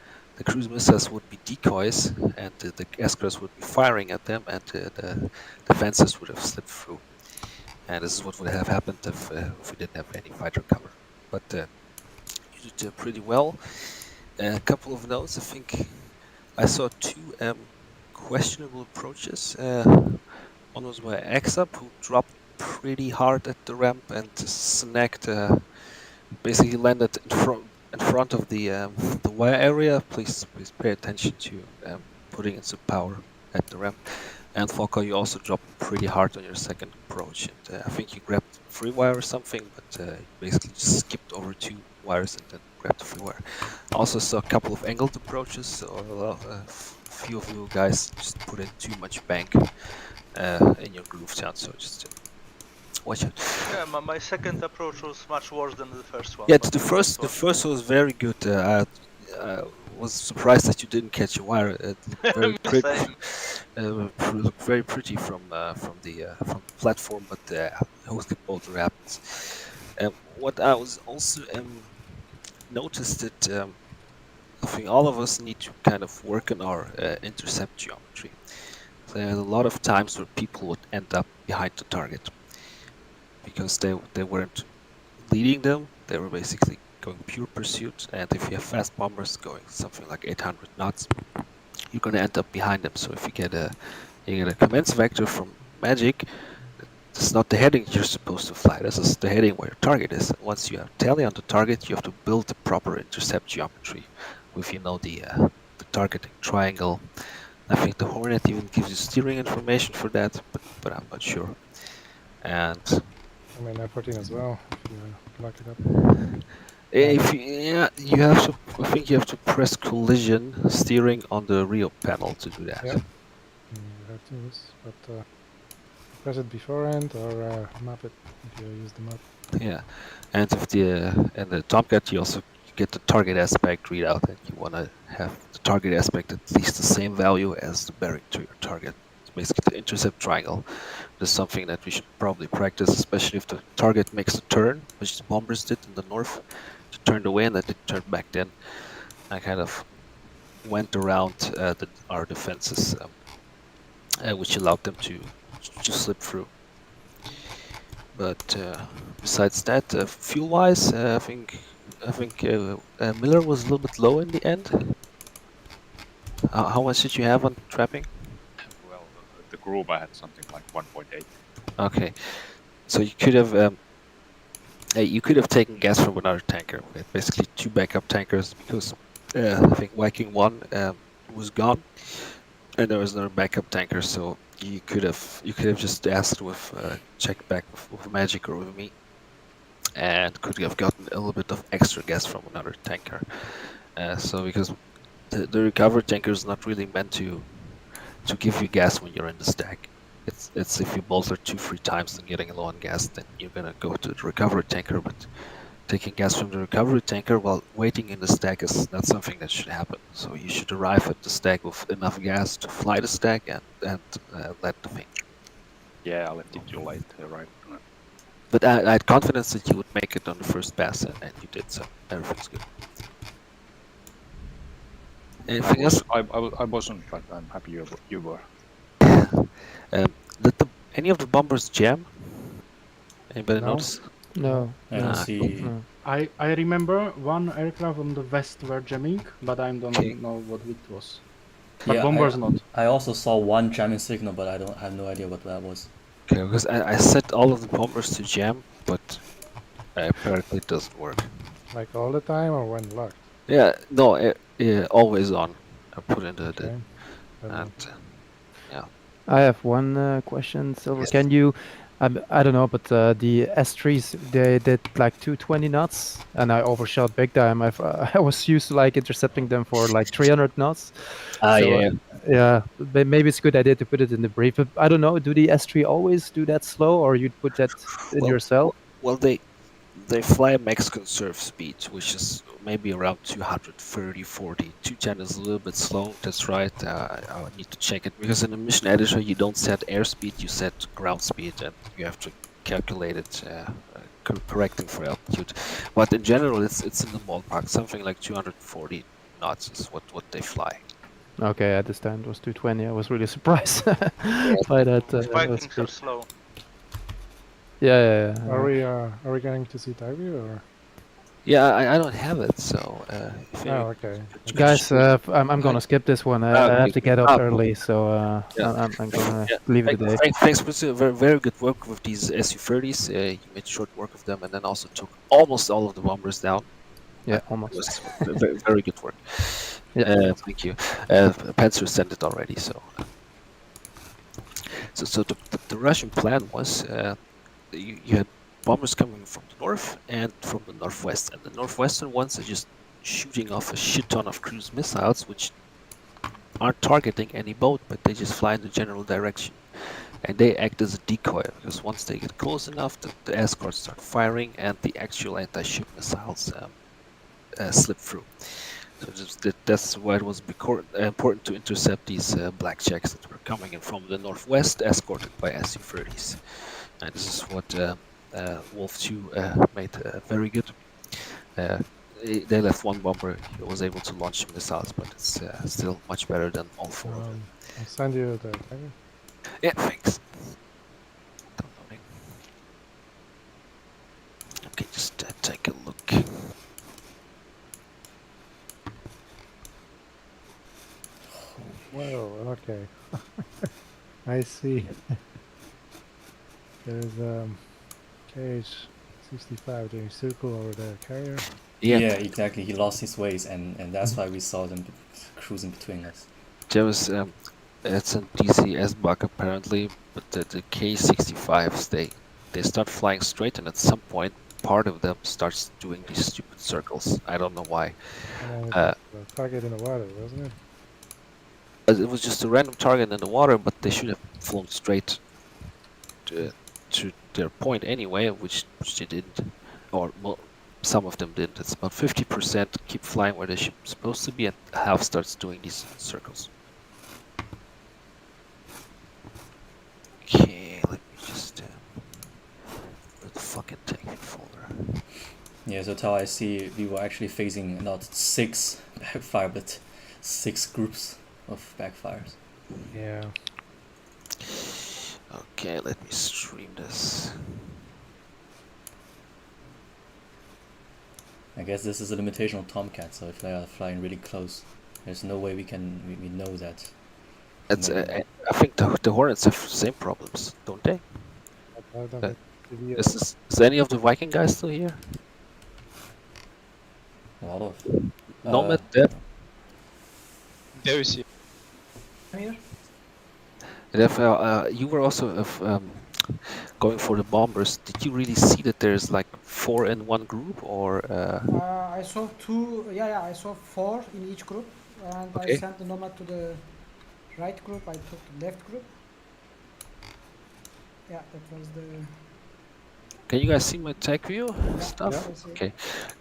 cruise missiles would be decoys, and the escorts would be firing at them, and the fencers would have slipped through. And this is what would have happened if we didn't have any fighter cover. But you did pretty well. A couple of notes. I think I saw two questionable approaches. One was by Exap, who dropped pretty hard at the ramp and snagged, basically landed in front of the wire area. Please pay attention to putting in some power at the ramp. And Fokker, you also dropped pretty hard on your second approach. And I think you grabbed 3 wire or something, but you basically just skipped over 2 wires and then grabbed the 3 wire. I also saw a couple of angled approaches, so a few of you guys just put in too much bank in your groove sound, so just watch it. Yeah, my second approach was much worse than the first one. Yeah, but the first was very good. I was surprised that you didn't catch a wire. It looked very pretty. Looked very pretty from the platform, but hosted both rapids. What I was also noticed that I think all of us need to kind of work on our intercept geometry. There are a lot of times where people would end up behind the target because they weren't leading them. They were basically going pure pursuit, and if you have fast bombers going something like 800 knots, you're going to end up behind them. So if you get a commence vector from Magic, this is not the heading you're supposed to fly. This is the heading where your target is. Once you have tally on the target, you have to build the proper intercept geometry with the targeting triangle. I think the Hornet even gives you steering information for that, but I'm not sure. And I mean F14 as well, if you lock it up. If you have to, I think you have to press collision steering on the Rio panel to do that. Yeah, you have to use, but press it beforehand or map it if you use the map. Yeah, and if the Tomcat, you also get the target aspect readout, and you want to have the target aspect at least the same value as the bearing to your target. It's basically the intercept triangle. This is something that we should probably practice, especially if the target makes a turn, which the bombers did in the north. They turned away and then they turned back then. I kind of went around our defenses, which allowed them to slip through. But besides that, fuel-wise, I think Miller was a little bit low in the end. How much did you have on trapping? Well, the group I had something like 1.8. Okay, so you could have taken gas from another tanker. We had basically 2 backup tankers because I think Viking 1 was gone, and there was another backup tanker. So you could have just asked with check back with Magic or with me, and could have gotten a little bit of extra gas from another tanker. So because the recovery tanker is not really meant to give you gas when you're in the stack. It's if you bolter 2-3 times and getting low on gas, then you're gonna go to the recovery tanker. But taking gas from the recovery tanker while waiting in the stack is not something that should happen. So you should arrive at the stack with enough gas to fly the stack and let the thing. Yeah, I left it too late, right? But I had confidence that you would make it on the first pass, and you did, so everything's good. Anything else? I wasn't, but I'm happy you were. Did any of the bombers jam? Anybody notice? No. I don't see. No. I remember one aircraft on the west were jamming, but I don't know what it was. But Yeah, bombers not. I also saw one jamming signal, but I have no idea what that was. Okay, because I set all of the bombers to jam, but apparently it doesn't work. Like all the time or when locked? Yeah, no, always on. I put in the Okay. and yeah. I have one question, Silver. Yes. Can you I don't know, but the S3s they did like 220 knots, and I overshot big time. I was used to like intercepting them for like 300 knots. Ah, So, yeah. yeah, but maybe it's a good idea to put it in the brief. But I don't know. Do the S3 always do that slow, or you'd put that in yourself? Well, they fly max conserve speed, which is maybe around 230, 40. 210 is a little bit slow. That's right. I would need to check it because in the mission editor you don't set airspeed, you set ground speed, and you have to calculate it correcting for altitude. But in general, it's in the ballpark. Something like 240 knots is what they fly. Okay, I understand. It was 220. I was really surprised by that. Vikings speed. are slow. Yeah. Are we going to see Tyree or? Yeah, I don't have it, so. If you- Okay. Guys, I'm gonna skip this one. I have to get up early, so I'm gonna leave it today. Thanks, Priscilla. Very good work with these Su-30s. You made short work of them, and then also took almost all of the bombers down. Yeah, It almost. was very good work. Yeah. Thank you. Panzer sent it already, so. So the Russian plan was you had bombers coming from the north and from the northwest, and the northwestern ones are just shooting off a shit ton of cruise missiles, which aren't targeting any boat, but they just fly in the general direction, and they act as a decoy because once they get close enough, the escorts start firing, and the actual anti-ship missiles slip through. So that's why it was important to intercept these blackjacks that were coming in from the northwest, escorted by Su-30s. And this is what Wolf 2 made very good. They left one bomber, he was able to launch missiles, but it's still much better than all four of them. I'll send you the Tiger. Yeah, thanks. Downloading. Okay, just take a look. Whoa, okay. I see. There's KH-65 doing circle over the carrier. Yeah, exactly. He lost his ways, and that's why we saw them cruising between us. There was it's a DCS bug apparently, but the K-65s they start flying straight, and at some point part of them starts doing these stupid circles. I don't know why. The target in the water, wasn't it? It was just a random target in the water, but they should have flown straight to their point anyway, which they didn't, or well, some of them didn't. It's about 50% keep flying where they're supposed to be, and half starts doing these circles. Okay, let me just put the fucking tank folder. Yeah, so Tao, I see we were actually facing not 6 backfire, but 6 groups of backfires. Yeah. Okay, let me stream this. I guess this is a limitation on Tomcat, so if they are flying really close, there's no way we know that. It's, I think the Hornets have the same problems, don't they? Is any of the Viking guys still here? A lot of. Nomad dead? There is here. Here. And if you were also going for the bombers, did you really see that there's like 4 in one group, or? I saw 2. Yeah, I saw 4 in each group, and Okay. I sent the Nomad to the right group. I took the left group. Yeah, that was the. Can you guys see my tech view stuff? yeah, I see. Okay.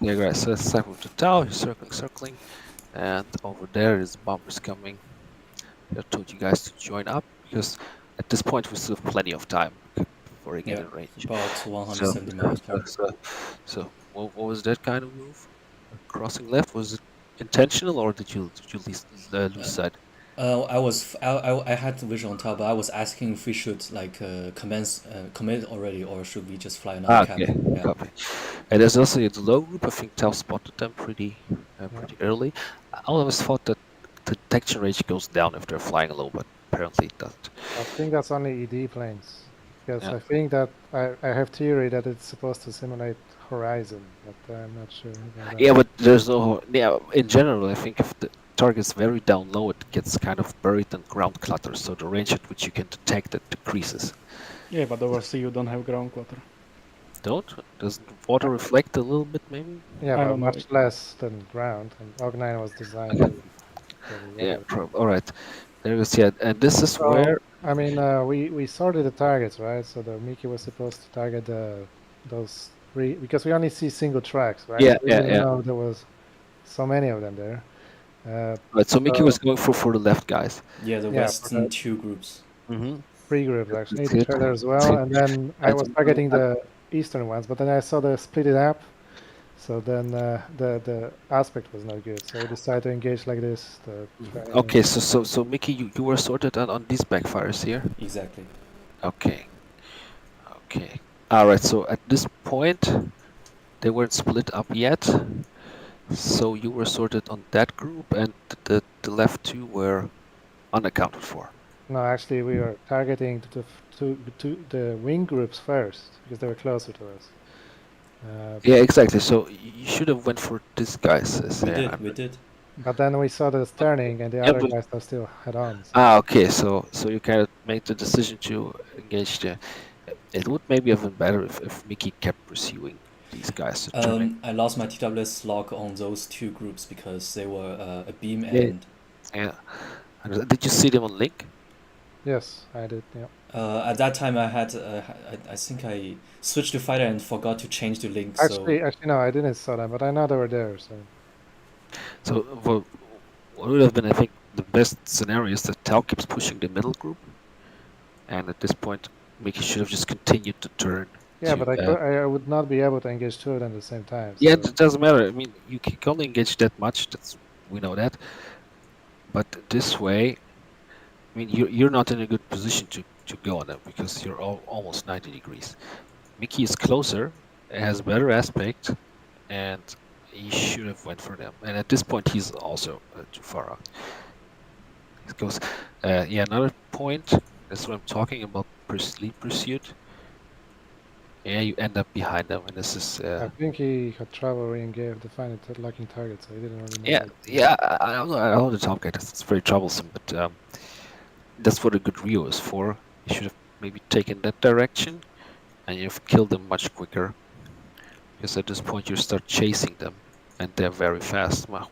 Yeah, guys. So let's start with the tower. You're circling, and over there is bombers coming. I told you guys to join up because at this point we still have plenty of time before we get in range. About 170 miles per hour. So what was that kind of move? Crossing left, was it intentional or did you lose sight? I had visual on top, but I was asking if we should like commit already, or should we just fly another cap? Okay, Yeah. copy. And there's also the low group. I think Tal spotted them pretty early. I always thought that the detection range goes down if they're flying low, but apparently it doesn't. I think that's only ED planes. Because Yeah. I think that I have theory that it's supposed to simulate horizon, but I'm not sure about that. Yeah, but there's no. Yeah, in general, I think if the target's very down low, it gets kind of buried in ground clutter, so the range at which you can detect it decreases. Yeah, but over sea you don't have ground water. Don't? Doesn't water reflect a little bit, maybe? Yeah, I but don't know. much less than ground. And OG9 was designed to carry Yeah, water. all right. There you see it. And this is So, where... I mean, we sorted the targets, right? So the Mickey was supposed to target those three, because we only see single tracks, right? Yeah, So we yeah, didn't yeah. know there was so many of them there. Right, so Mickey was going for the left guys. Yeah, the Yeah, western for two groups. Mm-hmm. 3 groups actually, That's the it. trailer as That's well, it. and then I was targeting the eastern ones, but then I saw the split it up, so then the aspect was not good, so we decided to engage like this. Okay, so Mickey, you were sorted on these backfires here? Exactly. Okay. Okay. Alright, so at this point, they weren't split up yet. So you were sorted on that group, and the left two were unaccounted for. No, actually, we were targeting the wing groups first because they were closer to us. Yeah, exactly. So you should have went for these guys. We did. But then we saw this turning, and the Yeah, other but- guys are still head on. So. Ah, okay. So you kind of made the decision to engage the. It would maybe have been better if Mickey kept pursuing these guys. I lost my TWS log on those two groups because they were a beam Yeah. and. Yeah. And did you see them on Link? Yes, I did. Yeah. At that time, I had I think I switched to fighter and forgot to change the link. Actually, no, I didn't saw them, but I know they were there. So what would have been, I think, the best scenario is that Tau keeps pushing the middle group, and at this point, Mickey should have just continued to turn. Yeah, to, but I would not be able to engage two of them at the same time. Yeah, so- it doesn't matter. I mean, you can only engage that much. We know that. But this way, I mean, you're not in a good position to go on them because you're almost 90 degrees. Mickey is closer, has better aspect, and he should have went for them. And at this point, he's also too far out. It goes. Yeah, another point. That's what I'm talking about. Lead pursuit. Yeah, you end up behind them, and this is. I think he had trouble re-engage to find a locking target, so he didn't really know. Yeah, yeah. I don't know. I don't know the Tomcat. It's very troublesome, but that's what a good Rio is for. You should have maybe taken that direction, and you've killed them much quicker. Because at this point you start chasing them, and they're very fast. Mach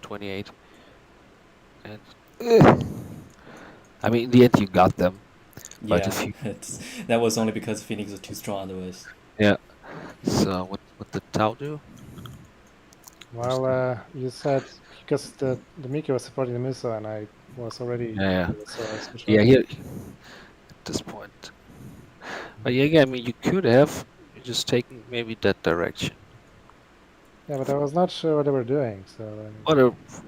1.28, and I mean, in the end you got them. But Yeah, if you... that was only because Phoenix was too strong otherwise. Yeah. So what did Tau do? Well, you said because the Mickey was supporting the missile, and I was already. Yeah. So I switched Yeah. over. Here, at this point. But yeah, I mean, you could have just taken maybe that direction. Yeah, but I was not sure what they were doing, so.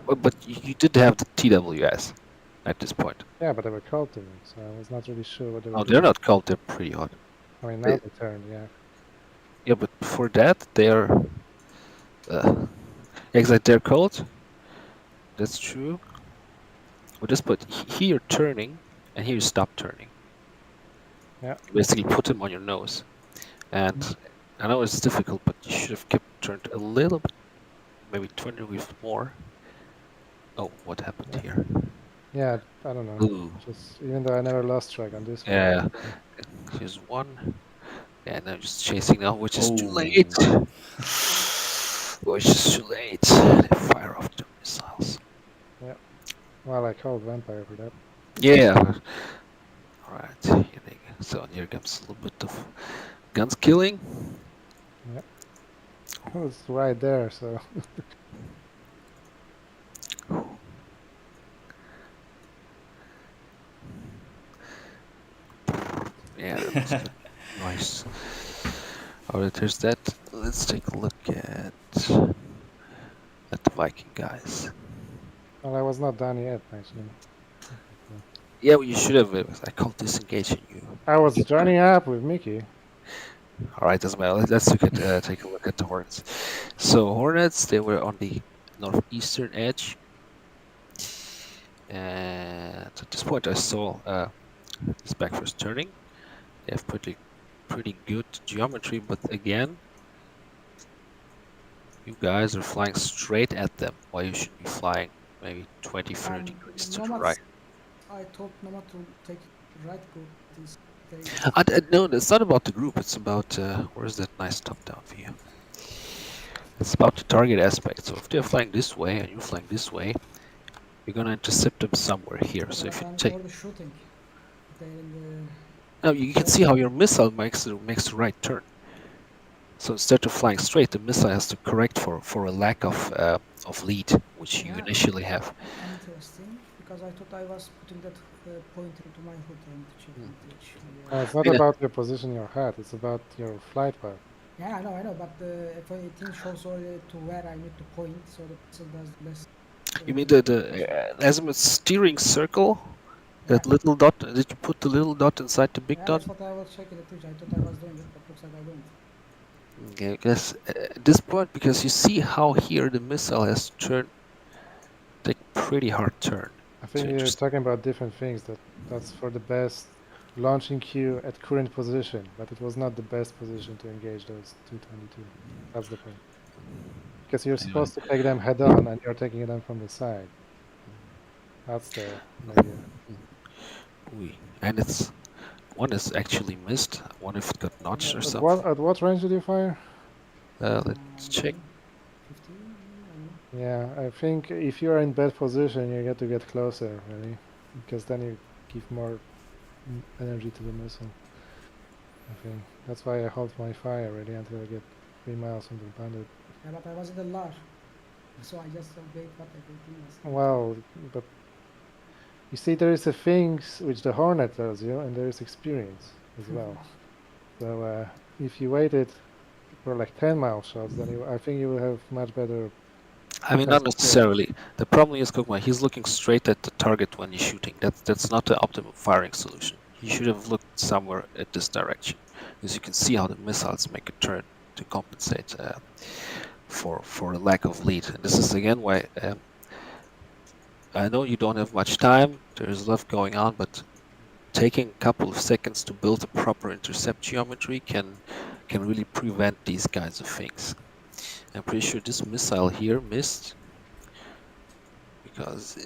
But you did have the TWS at this point. Yeah, but they were called to me, so I was not really sure what they were Oh, doing. they're not called. They're pretty hot. I mean, now they turned, yeah. Yeah, but before that, they're exactly, they're called. That's true. But this point, here you're turning, and here you stop turning. Yeah. You basically put them on your nose, and I know it's difficult, but you should have kept turned a little bit, maybe 20 degrees more. Oh, what happened here? Yeah, I don't know. Ooh. Just even though I never lost track on this one. Yeah. Here's one. Yeah, now just chasing now, which is too Oh. late. Which is too late. They fire off the missiles. Yeah. Well, I called Vampire for that. Yeah. Alright, here they go. So here comes a little bit of guns killing. Yeah. I was right there, so. Yeah, that was good. Nice. Alright, there's that. Let's take a look at the Viking guys. Well, I was not done yet, actually. Yeah, well, you should have. I called disengaging you. I was joining up with Mickey. Alright, doesn't matter. Let's take a look at the Hornets. So Hornets, they were on the northeastern edge. And at this point I saw this back first turning. They have pretty good geometry, but again, you guys are flying straight at them, while you should be flying maybe 20-30 degrees to the right. I told Nomad to take right, go this No, it's not about the group. It's about where's that nice top-down view? It's about the target aspect. So if they're flying this way and you're flying this way, you're gonna intercept them somewhere here. So if you take, shooting. They're in now you can see how your missile makes the right turn. So instead of flying straight, the missile has to correct for a lack of lead, which you initially have. interesting, because I thought I was putting that pointer into my hood and checking It's not about your position in your head, it's about your flight path. Yeah, I know, but the F-18 shows already to where I need to point, so the person does less. You mean the azimuth steering circle? That little dot? Did you put the little dot inside the big dot? That's what I was checking it too. I thought I was doing it, but looks like I don't. Okay, I guess at this point, because you see how here the missile has turned, take pretty hard turn. I think you're talking about different things. That's for the best launching queue at current position, but it was not the best position to engage those 222. That's the point. Because you're supposed to take them head on, and you're taking them from the side. That's the idea. And it's one is actually missed. I wonder if it got notched or At something. at what range did you fire? Let's check. Yeah, I think if you're in bad position, you get to get closer, really, because then you give more energy to the missile. I think that's why I hold my fire really until I get 3 miles from the bandit. Yeah, but I was in the large, so I just obeyed what everything was. Well, but you see, there is a things which the Hornet tells you, and there is experience as well. So if you waited for like 10-mile shots, then I think you will have much better. I mean, not necessarily. The problem is, Kogma, he's looking straight at the target when he's shooting. That's not the optimum firing solution. He should have looked somewhere at this direction, because you can see how the missiles make a turn to compensate for a lack of lead. And this is again why I know you don't have much time. There's a lot going on, but taking a couple of seconds to build a proper intercept geometry can really prevent these kinds of things. I'm pretty sure this missile here missed because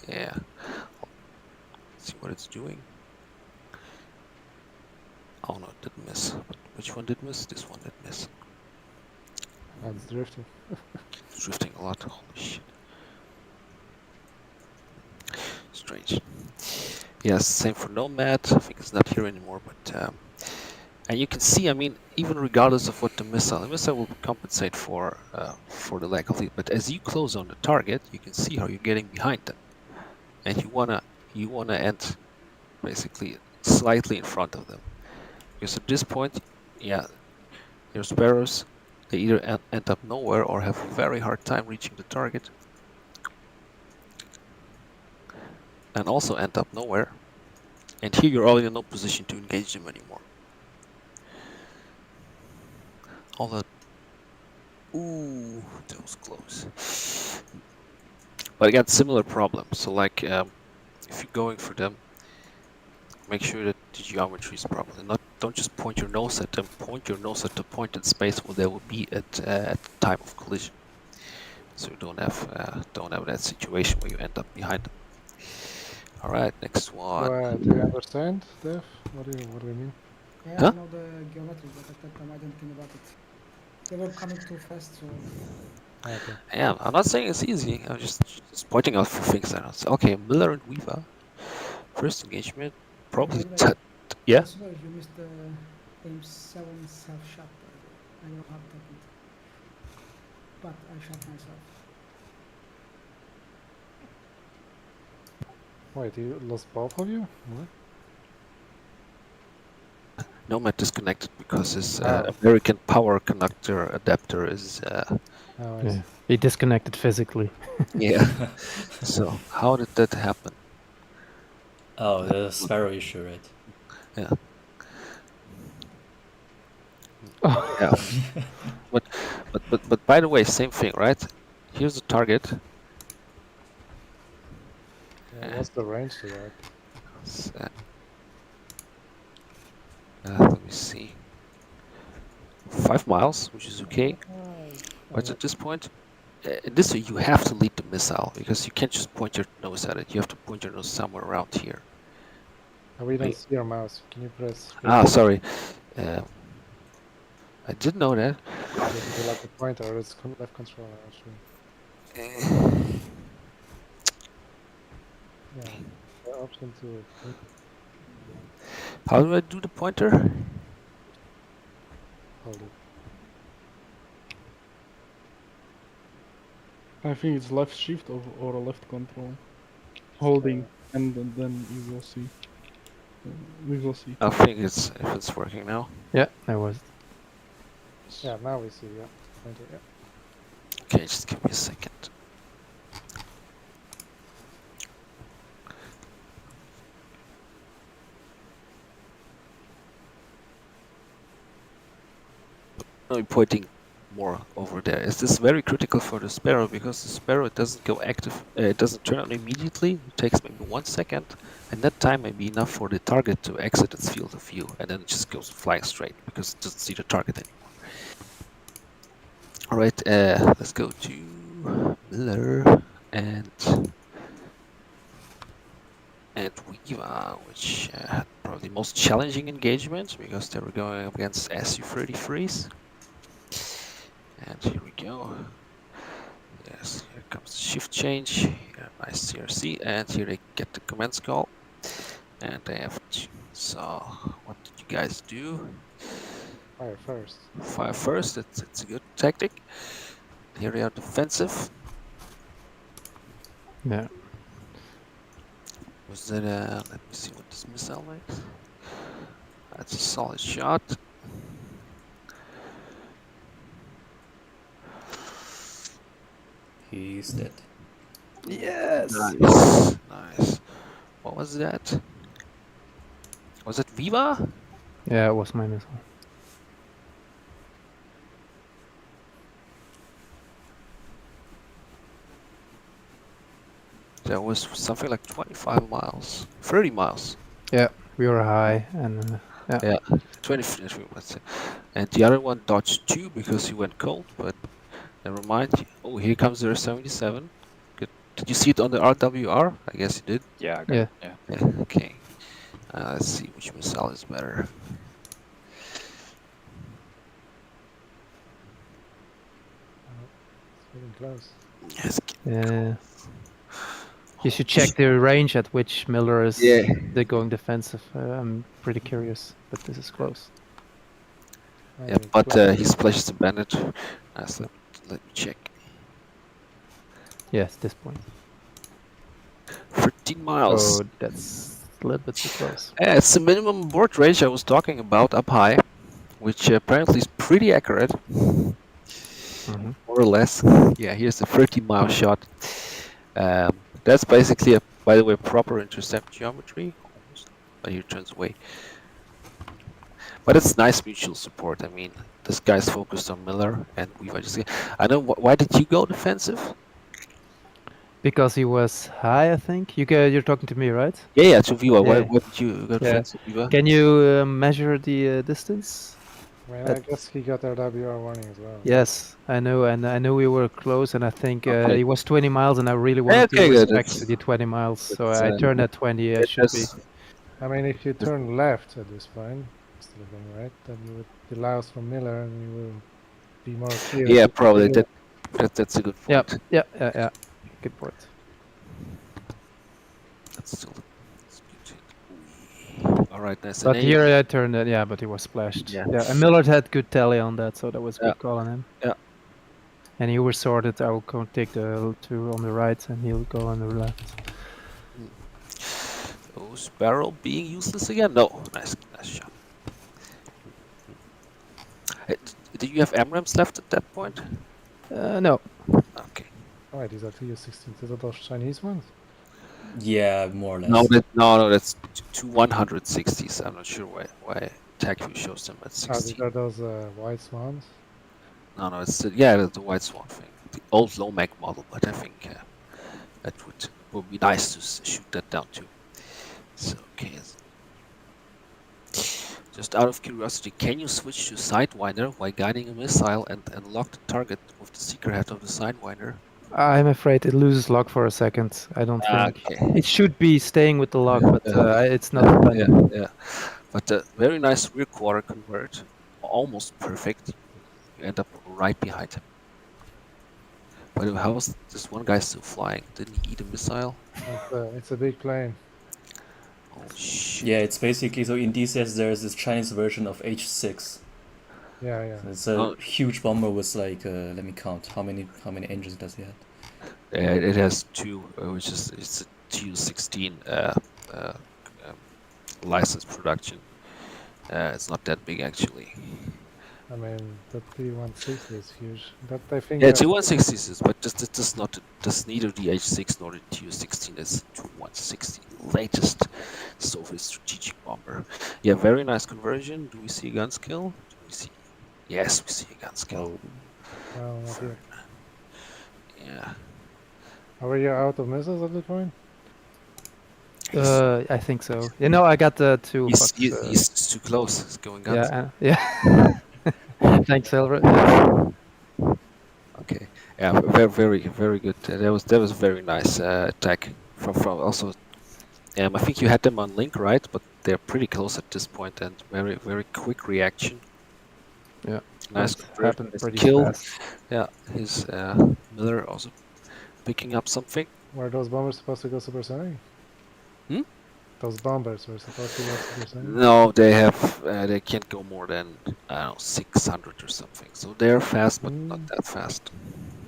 yeah. Let's see what it's doing. Oh no, it didn't miss. But which one did miss? This one did miss. That's drifting. It's drifting a lot. Holy shit. Strange. Yes, same for Nomad. I think it's not here anymore, but and you can see, I mean, even regardless of what the missile will compensate for the lack of lead. But as you close on the target, you can see how you're getting behind them, and you wanna end basically slightly in front of them, because at this point, yeah, your Sparrows, they either end up nowhere or have a very hard time reaching the target, and also end up nowhere. And here you're all in no position to engage them anymore. All that. Ooh, that was close. But again, similar problem. So like, if you're going for them, make sure that the geometry is proper. Don't just point your nose at them. Point your nose at the point in space where they will be at the time of collision. So you don't have that situation where you end up behind them. All right, next one. Do you understand, Dev? What do we mean? Yeah, Huh? I know the geometry, but at that time I didn't think about it. They were coming too fast, so. Okay. Yeah, I'm not saying it's easy. I'm just pointing out for things that I don't say. Okay, Miller and Weaver. First engagement, probably. Yeah. Sorry, you missed the AIM-7 self-shot. I don't have that, but I shot myself. Wait, you lost both of you? What? Nomad disconnected because his American power conductor adapter is. Yeah, he disconnected physically. Yeah. So how did that happen? Oh, the Sparrow issue, right? Yeah. Yeah. but by the way, same thing, right? Here's the target. Yeah, what's the range to that? Let me see. 5 miles, which is okay. But at this point, this way you have to lead the missile, because you can't just point your nose at it. You have to point your nose somewhere around here. We don't Wait. see your mouse. Can you press? Ah, sorry. I didn't know that. Is it like a pointer or it's left controller actually? Yeah, the option to. How do I do the pointer? Hold it. I think it's left shift or left control. Holding, and then you will see. We will see. I think it's if it's working now. Yeah, I was. Yeah, now we see. Yeah, pointer. Yeah. Okay, just give me a second. I'm pointing more over there. Is this very critical for the Sparrow? Because the Sparrow doesn't go active, it doesn't turn on immediately. It takes maybe 1 second, and that time may be enough for the target to exit its field of view, and then it just goes flying straight because it doesn't see the target anymore. All right, let's go to Miller and Weaver, which had probably the most challenging engagement because they were going up against Su-33s. And here we go. Yes, here comes the shift change. Here, nice CRC, and here they get the commands call. And they have to. So, what did you guys do? Fire first. Fire first, it's a good tactic. Here they are defensive. Yeah. Was that let me see what this missile makes. That's a solid shot. He's dead. Yes. Nice. Nice. What was that? Was it Viva? Yeah, it was my missile. That was something like 25 miles, 30 miles. Yeah, we were high and yeah. Yeah, 23, let's say. And the other one dodged 2 because he went cold, but never mind. Oh, here comes the 77. Good. Did you see it on the RWR? I guess you did. Yeah, I got Yeah. it. Yeah. Yeah, okay. Let's see which missile is better. It's getting close. Yes. Yeah. You should check the range at which Miller is they're going defensive. I'm pretty curious, but this is close. Yeah, but he splashes the bandit. So let me check. Yes, this point. 13 miles. Oh, that's a little bit too close. Yeah, it's the minimum board range I was talking about up high, which apparently is pretty accurate. More or less. Yeah, here's the 30-mile shot. That's basically, by the way, proper intercept geometry. Almost. But here it turns away. But it's nice mutual support. I mean, this guy's focused on Miller, and we've just. I know. Why did you go defensive? Because he was high, I think. You're talking to me, right? Yeah, to Viva. Why Yeah. did you go defensive, Viva? Can you measure the distance? I mean, I guess he got RWR warning as well. Yes, I know, and I know we were close, and I think Okay. it was 20 miles, and I really wanted Okay, to good. respect the 20 miles, so That's, I turned at 20. I should be. I mean, if you turn left at this point instead of going right, then you would allow us from Miller, and you will be more clear. Yeah, probably. That's a good point. Yeah. Good point. That's still. All right, nice. But And here I turned it, yeah, but he was splashed. Yeah. Yeah, and Miller had good tally on that, so that was a Yeah. good call on him. Yeah. And you were sorted. I will go take the 2 on the right, and he'll go on the left. Oh, Sparrow being useless again? No, nice shot. Did you have AMRAAMs left at that point? No. Okay. Alright, these are TU-16s. These are those Chinese ones? Yeah, more or less. No, that's 2 160s. I'm not sure why TagView shows them at Oh, 60. these are those white swans? No, it's the White Swan thing, the old Lomac model. But I think that would be nice to shoot that down too. So okay. Just out of curiosity, can you switch to Sidewinder while guiding a missile and lock the target with the seeker head of the Sidewinder? I'm afraid it loses log for a second. I don't think Okay. it should be staying with the log, but it's not. Yeah. But very nice rear quarter convert, almost perfect. You end up right behind him. But how was this one guy still flying? Didn't he eat a missile? It's a big plane. Oh shit. Yeah, it's basically, so in DCS there's this Chinese version of H6. Yeah. It's a huge bomber with like, let me count, how many engines does he have? It has two, which is it's a Tu-16 licensed production. It's not that big actually. I mean, the T-160 is huge. But I think Yeah, T-160 is, but just neither the H6 nor the Tu-16 is Tu-160, latest Soviet strategic bomber. Yeah, very nice conversion. Do we see a gun skill? Do we see? Yes, we see a gun skill. No, not here. Yeah. Are you out of missiles at this point? I think so. You know, I got the two. He's too close. He's going guns. Yeah. Thanks, Silver. Okay. Yeah, very good. That was very nice attack from also. I think you had them on link, right? But they're pretty close at this point, and very quick reaction. Yeah. Nice. Happened pretty kill. fast. Yeah, his Miller also picking up something. Were those bombers supposed to go supersonic? Hmm? Those bombers were supposed to go supersonic? No, they have. They can't go more than 600 or something. So they're fast, but not that fast.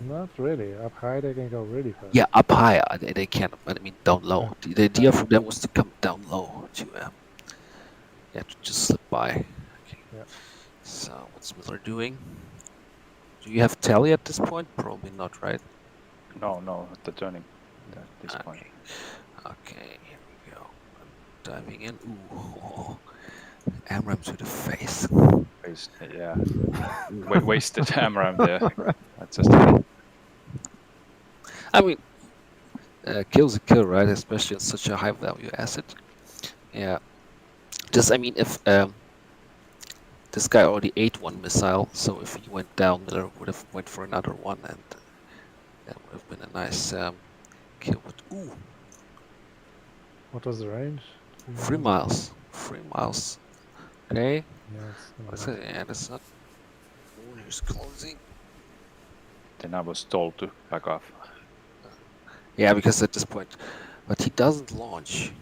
Not really. Up high, they can go really fast. Yeah, up high they can, but I mean down low. The idea for them was to come down low to to just slip by. Okay. Yeah. So what's Miller doing? Do you have tally at this point? Probably not, right? No, at the turning at this point. Okay, here we go. I'm diving in. Ooh, AMRAAM to the face. Yeah. Wasted AMRAAM there. That's just. I mean, kill's a kill, right? Especially on such a high value asset. Yeah. Just, I mean, if this guy already ate one missile, so if he went down, Miller would have went for another one, and that would have been a nice kill. But ooh, What was the range? 3 miles. 3 miles. Okay. Yes. Yeah, that's not. Oh, here's closing. Then I was told to back off. Yeah, because at this point, but he doesn't launch.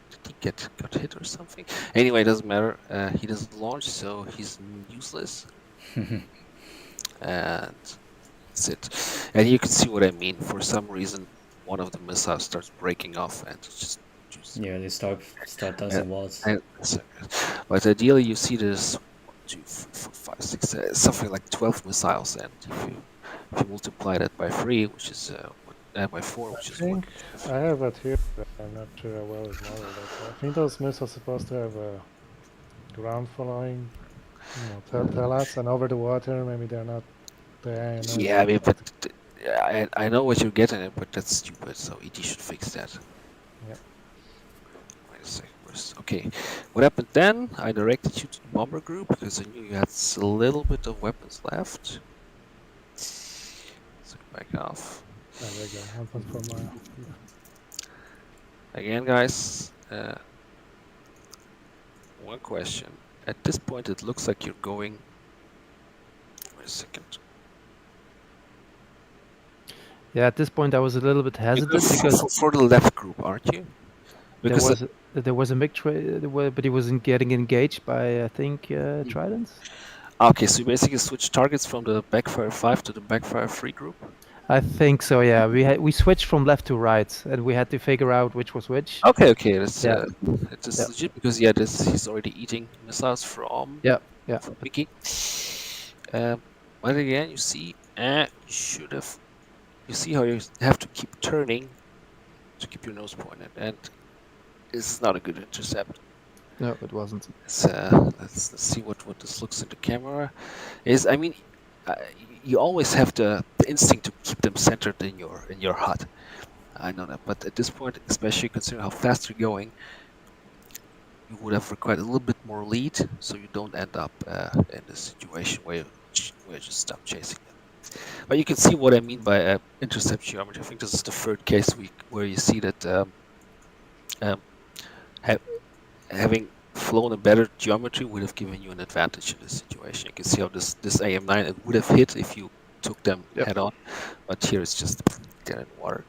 Did he got hit or something? Anyway, it doesn't matter. He doesn't launch, so he's useless. And that's it. And you can see what I mean. For some reason, one of the missiles starts breaking off, and it's just. Yeah, they start dancing walls. But ideally, you see this 1, 2, 3, 4, 5, 6, something like 12 missiles, and if you multiply that by 3, which is by 4, which is 1. I have it here, but I'm not sure how well it's modeled. I think those missiles are supposed to have a ground following, tell us, and over the water, maybe they're not there. Yeah, I mean, but I know what you're getting at, but that's stupid, so ET should fix that. Yeah. Wait a second. Okay, what happened then? I directed you to the bomber group because I knew you had a little bit of weapons left. So back off. There we go, 1.4 mile. Again, guys, one question. At this point, it looks like you're going. Wait a second. Yeah, at this point I was a little bit hesitant because for the left group, aren't you? Because there was a MiG but he wasn't getting engaged by I think Tridents. Okay, so you basically switched targets from the Backfire 5 to the Backfire 3 group. I think so. Yeah, we switched from left to right, and we had to figure out which was which. Okay, that's it's legit because he's already eating missiles from from Mickey. But again, you see, you should have. You see how you have to keep turning to keep your nose pointed, and this is not a good intercept. No, it wasn't. Let's see what this looks in the camera. I mean, you always have the instinct to keep them centered in your HUD. I know that, but at this point, especially considering how fast you're going, you would have required a little bit more lead, so you don't end up in a situation where you just stop chasing them. But you can see what I mean by intercept geometry. I think this is the third case where you see that having flown a better geometry would have given you an advantage in this situation. You can see how this AM9 it would have hit if you took them head on, but here it's just dead in water.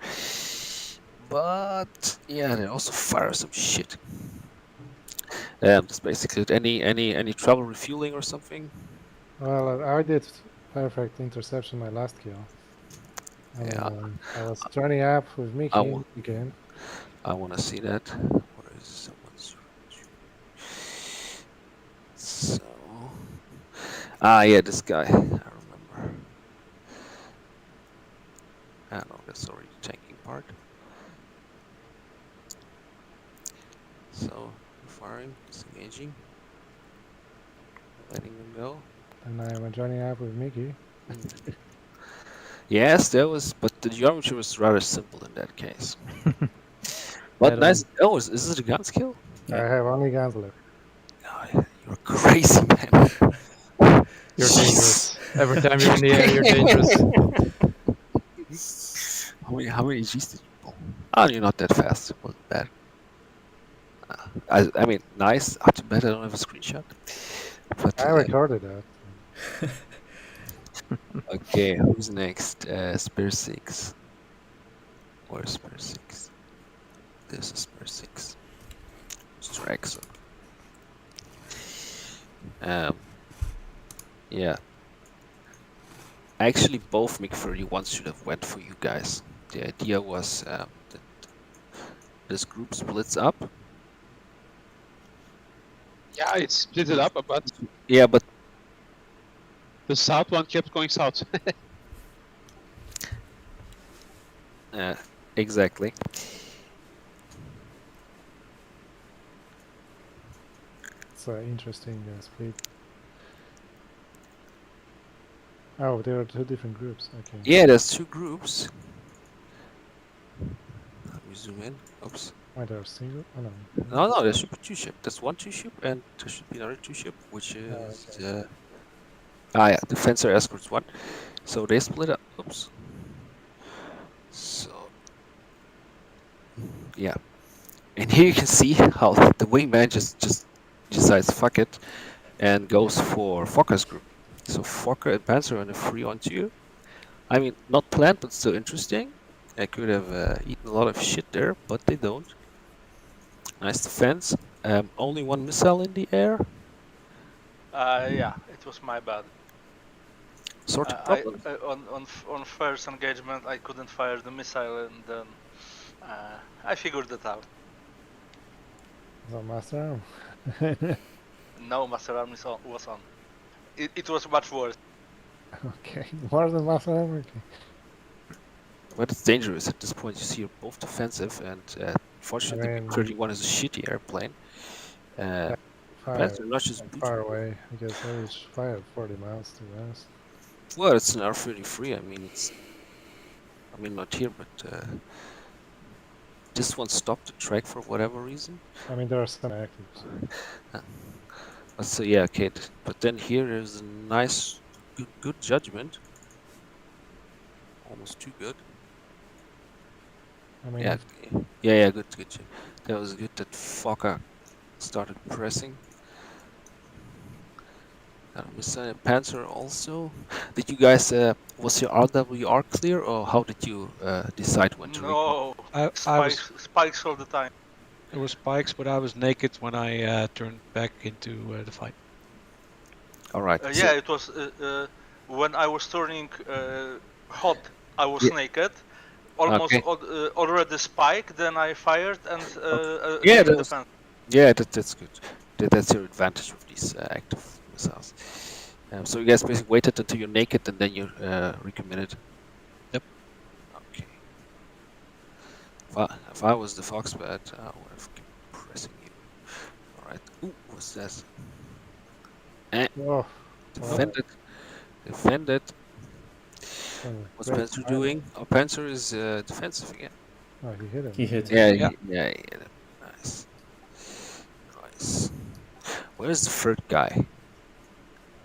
But yeah, they also fire some shit. That's basically it. Any trouble refueling or something? Well, I did perfect interception my last kill. Yeah. I was joining up with Mickey again. I want to see that. Where is someone's? So, yeah, this guy. I remember. I know that's already the tanking part. So, firing, disengaging, letting them go. And I am joining up with Mickey. Yes, there was, but the geometry was rather simple in that case. But nice. Oh, is this a gun skill? I have only guns left. Oh, you're crazy, man. You're dangerous. Every time you're in the air, you're dangerous. How many Gs did you pull? Oh, you're not that fast. It wasn't bad. I mean, nice. Too bad I don't have a screenshot. But, I recorded that. Okay, who's next? Spare 6. Where's Spare 6? This is Spare 6. Straxon. Yeah. Actually, both MiG-31s should have went for you guys. The idea was that this group splits up. Yeah, it split it up, but yeah, but the south one kept going south. Exactly. It's an interesting split. Oh, there are two different groups. Okay. Yeah, there's two groups. Let me zoom in. Oops. Why there are single? Oh, no. No, there should be two ship. There's one two ship, and there should be another two ship, which is yeah, Defensor Escorts 1. So they split up. Oops. So yeah, and here you can see how the wingman just decides fuck it, and goes for Fokker's group. So Fokker and Panzer on a 3-on-2. I mean, not planned, but still interesting. I could have eaten a lot of shit there, but they don't. Nice defense. Only one missile in the air. Yeah, it was my bad. Sort of problem. On first engagement, I couldn't fire the missile, and then I figured it out. So Master Arm. No, Master Arm was on. It was much worse. Okay, more than Master Arm. Okay. But it's dangerous at this point. You see, you're both defensive, and fortunately, I mean, 31 is a shitty airplane. Panzer notches far away. I guess I reached 40 miles to west. Well, it's an R33. I mean, it's. I mean, not here, but this one stopped the track for whatever reason. I mean, there are some actives. So yeah, okay. But then here is a nice, good judgment. Almost too good. I mean, yeah, good. That was good that Fokker started pressing. Missile Panzer also. Did you guys, was your RWR clear, or how did you decide when to No, spikes all the time. It was spikes, but I was naked when I turned back into the fight. All right. Yeah, it was when I was turning hot. I was naked, almost already spiked. Then I fired and yeah, that's good. That's your advantage with these active missiles. So you guys basically waited until you're naked and then you recommitted. Yep. Okay. If I was the Foxbat, I would have kept pressing you. All right. Ooh, what's that? Defended. What's Panzer doing? Oh, Panzer is defensive again. Oh, he hit him. He hit. Yeah, he hit him. Nice. Where's the third guy?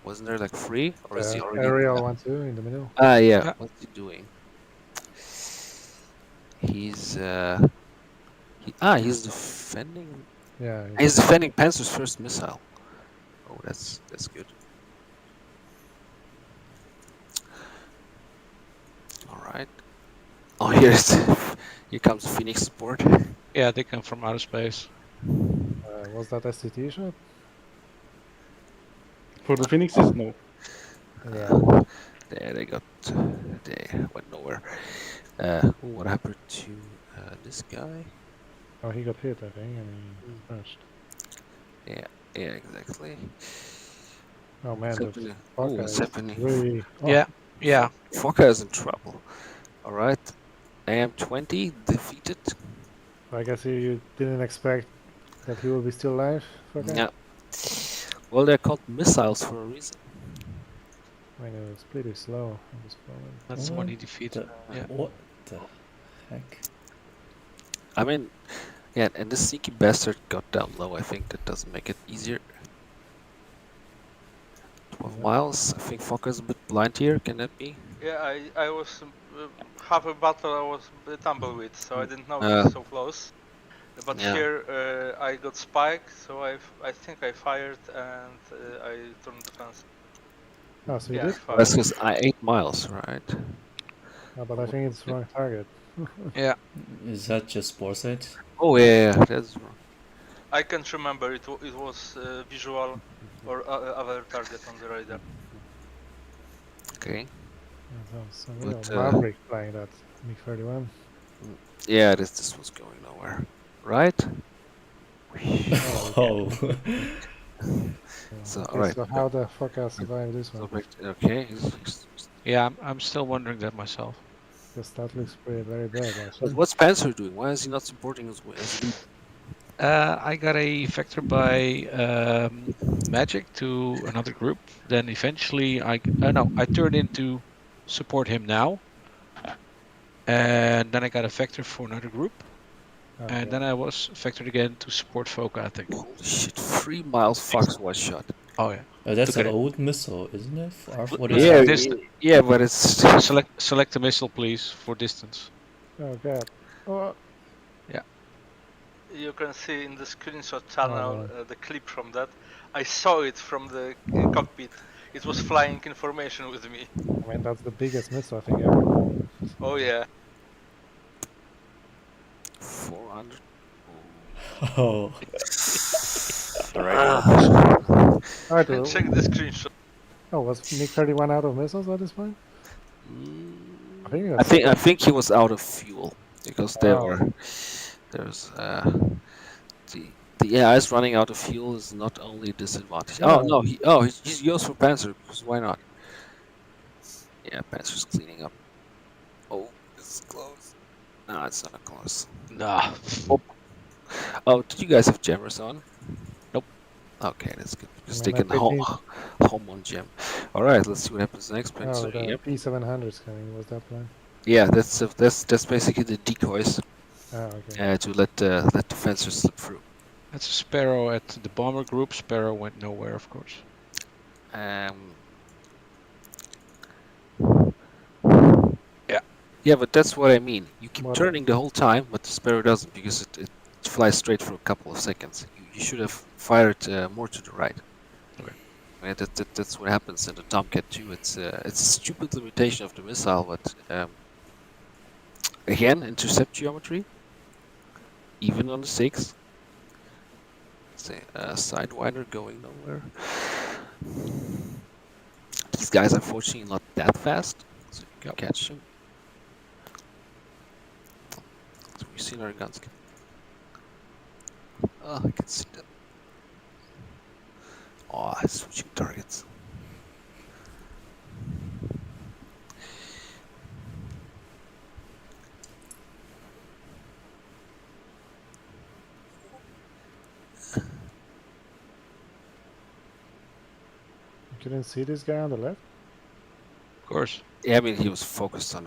Wasn't there like 3, or is he already? Aerial 1-2 in the middle. Ah, yeah. Yeah. What's he doing? He's he's defending. Yeah. He's defending Panzer's first missile. Oh, that's good. All right. Oh, here comes Phoenix support. Yeah, they come from outer space. Was that STT shot? For the Phoenixes, no. Yeah. There they got. They went nowhere. What happened to this guy? Oh, he got hit, I think, and he crashed. Yeah, exactly. Oh man, the what's happening? really... Yeah. Fokker is in trouble. All right. AM-20 defeated. I guess you didn't expect that he will be still alive. Fokker? Yeah. Well, they're called missiles for a reason. I know, it's pretty slow at this moment. That's the one he defeated. Yeah. What the heck? I mean, yeah, and this sneaky bastard got down low. I think that doesn't make it easier. 12 miles. I think Fokker's a bit blind here. Can that be? Yeah, I was half a battle. I was a tumbleweed, so I didn't know it was so close. But Yeah. here I got spiked, so I think I fired and I turned defense. Oh, so you Yeah, did? fire. That's because 8 miles, right? Oh, but I think it's wrong target. Yeah. Is that just Borsite? Oh yeah, that's wrong. I can't remember. It was visual or other target on the radar. Okay. So But, Maverick flying that MiG-31. Yeah, this was going nowhere, right? Oh. So, Okay, alright. so how the fuck I survived this one? Okay. Yeah, I'm still wondering that myself. Because that looks very bad. But Actually. what's Panzer doing? Why is he not supporting his lead? I got a vector by magic to another group. Then eventually I turned in to support him now. And then I got a vector for another group. Okay. And then I was vectored again to support Foka, I think. Holy shit, 3 miles Fox was shot. Oh yeah. That's Look an at it. old missile, isn't it? What is Yeah, that? yeah, but it's Select a missile, please, for distance. Oh god. Oh. Yeah. You can see in the screenshot channel the clip from that. I saw it from the cockpit. It was flying information with me. I mean, that's the biggest missile I think ever. Oh yeah. 400. Oh. Alright, And check the screenshot. Oh, was MiG-31 out of missiles at this point? I think he was out of fuel because there's the AIs running out of fuel is not only a disadvantage. Oh no, he's used for Panzer because why not? Yeah, Panzer's cleaning up. Oh, it's close. No, it's not close. Nah. Oh, did you guys have jammers on? Nope. Okay, that's good. Just taking home on jam. All right, let's see what happens next. Oh, Panzer. the Yep. P700's coming. Was that plan? Yeah, that's basically the decoys. Okay. To let the fencers slip through. That's a Sparrow at the bomber group. Sparrow went nowhere, of course. Yeah, but that's what I mean. You keep turning the whole time, but the Sparrow doesn't because it flies straight for a couple of seconds. You should have fired more to the right. Okay. Yeah, that's what happens in the Tomcat too. It's a stupid limitation of the missile, but again, intercept geometry, even on the 6. Say Sidewinder going nowhere. These guys unfortunately not that fast, so you can catch them. So we've seen our guns. Oh, I can see them. Oh, switching targets. You couldn't see this guy on the left? Of course. Yeah, I mean he was focused on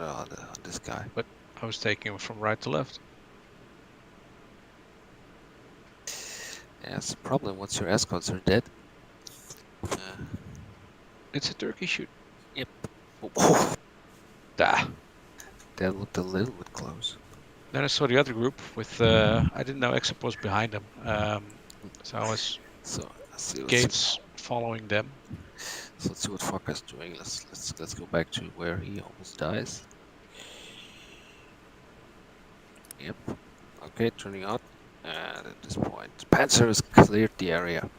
this guy. But I was taking him from right to left. Yeah, it's a problem once your escorts are dead. It's a turkey shoot. Yep. Oh, Ah. that looked a little bit close. Then I saw the other group with I didn't know Exop was behind them, so I was Gates following them. So let's see what Fucker's doing. Let's go back to where he almost dies. Yep. Okay, turning out. And at this point, Panzer has cleared the area.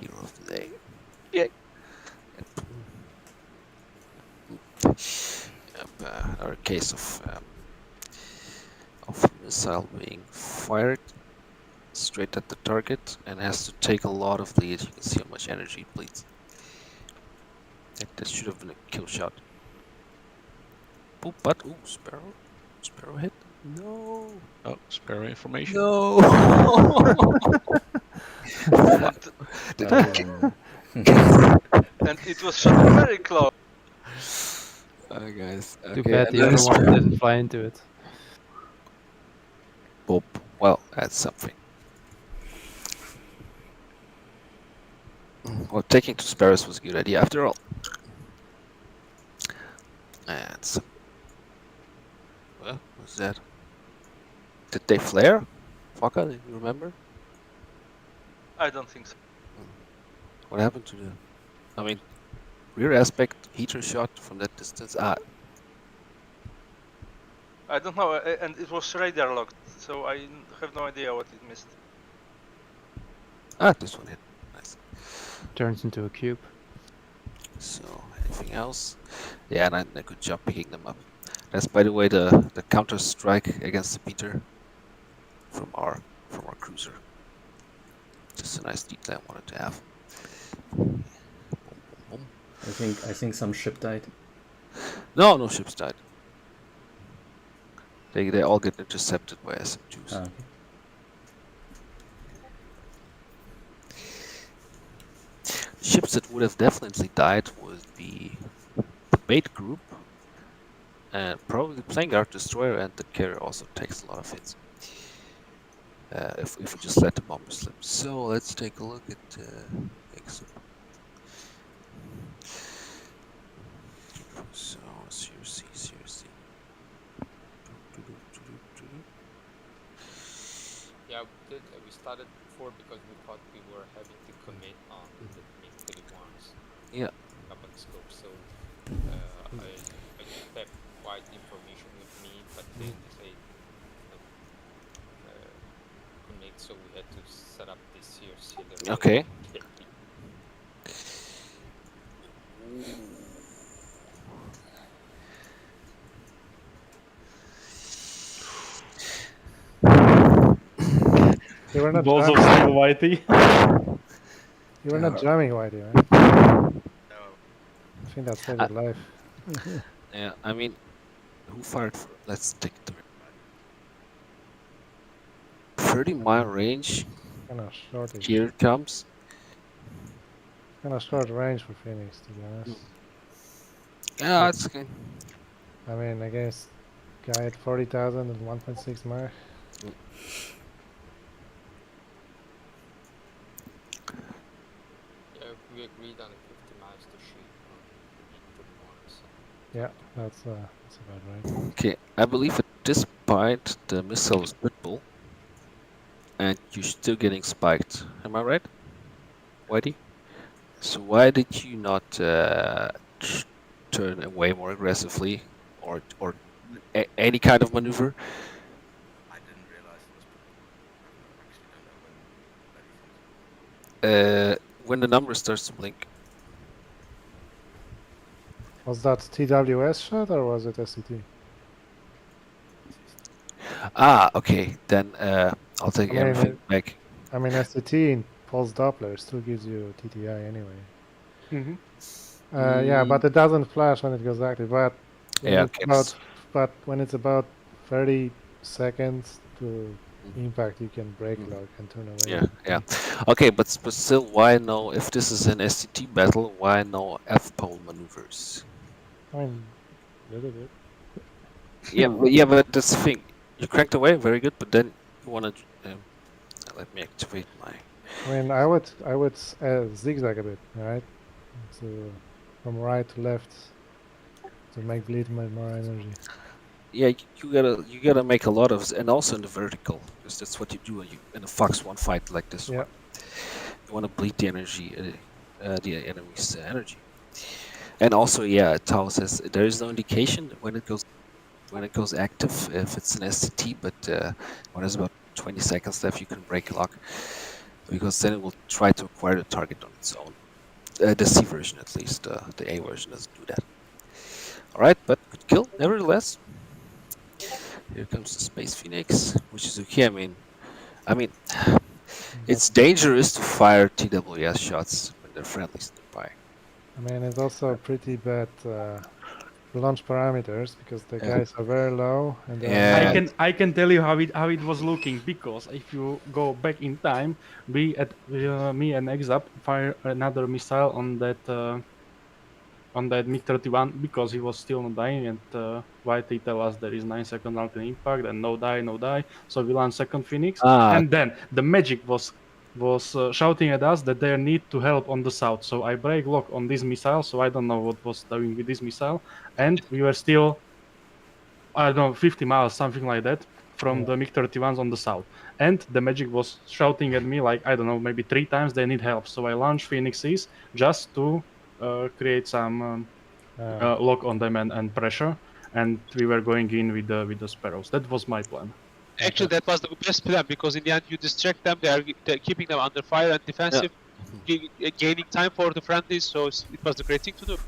Hero of the day. Yay. Yep. Another case of missile being fired straight at the target and has to take a lot of lead. You can see how much energy it bleeds. That should have been a kill shot. Boop, but ooh, Sparrow. Sparrow hit. No. Oh, Sparrow information. No. And it was shot very close. Guys. Too Okay, bad and the then other one didn't fly into it. Boop. Well, that's something. Well, taking two Sparrows was a good idea after all. And some... Well, what's that? Did they flare? Fucker, do you remember? I don't think so. What happened to the... I mean, rear aspect, heater shot from that distance. Ah, I don't know, and it was radar locked, so I have no idea what it missed. this one hit. Nice. Turns into a cube. So, anything else? Yeah, and a good job picking them up. That's, by the way, the counter strike against the Peter from our cruiser. Just a nice detail I wanted to have. Boom, boom, boom. I think some ship died. No ships died. They all get intercepted by SM2s. Okay. Ships that would have definitely died would be the bait group, and probably the plane guard destroyer, and the carrier also takes a lot of hits. If we just let the bomber slip. So let's take a look at Exop. So seriously. Yeah, we started before because we thought we were having to commit on the MiG-31s. Yeah. Up on the scope, so I kept quite information with me, but they say commit, so we had to set up this here. Okay. You were not Balls of jamming. steel, Whitey. You were not jamming, Whitey, right? I think that saved your life. Yeah, I mean, who fired? Let's take the 30-mile range. Kinda short. Here it comes. Kinda short range for Phoenix, to be honest. Yeah, it's okay. I mean, against guy at 40,000 and 1.6 Mach. Yeah, we agreed on 50 miles to shoot on MiG-31. So. Yeah, that's about right. Okay, I believe at this point the missile is Pitbull, and you're still getting spiked. Am I right, Whitey? So why did you not turn away more aggressively, or any kind of maneuver? I didn't realize it was. I actually don't know when. When the number starts to blink. Was that TWS shot or was it SCT? Ah, okay. Then I'll take I mean, everything back. I mean, SCT in pulse Doppler still gives you TTI anyway. Mm-hmm. Yeah, but it doesn't flash when it goes active. But when Yeah, it's okay. but when it's about 30 seconds to impact, you can brake lock and turn away. Yeah. Okay, but still, why no? If this is an STT battle, why no F-pole maneuvers? I mean, a little bit. Yeah, but that's the thing. You cranked away, very good, but then you want to let me activate my. I mean, I would zigzag a bit, right? So from right to left to make bleed more energy. Yeah, you gotta make a lot of, and also in the vertical, because that's what you do in a Fox 1 fight like this one. You want to bleed the energy, the enemy's energy. And also, yeah, Tao says there is no indication when it goes active if it's an STT, but when there's about 20 seconds left, you can break lock, because then it will try to acquire the target on its own. The C version, at least, the A version doesn't do that. All right, but good kill nevertheless. Here comes the Space Phoenix, which is okay. I mean, it's dangerous to fire TWS shots when they're friendlies nearby. I mean, it's also pretty bad launch parameters because the guys are very low and I can tell you how it was looking, because if you go back in time, me and Exap fire another missile on that MiG-31 because he was still not dying, and YT tell us there is 9 second alternate impact and no die. So we launched second Phoenix, and then the Magic was shouting at us that they need to help on the south. So I break lock on this missile, so I don't know what was doing with this missile, and we were still, I don't know, 50 miles, something like that, from the MiG-31s on the south. And the Magic was shouting at me like, I don't know, maybe 3 times they need help. So I launched Phoenixes just to create some lock on them and pressure, and we were going in with the Sparrows. That was my plan. Actually, that was the best plan, because in the end you distract them. They're keeping them under fire and defensive, gaining time for the friendlies. So it was the great thing to do.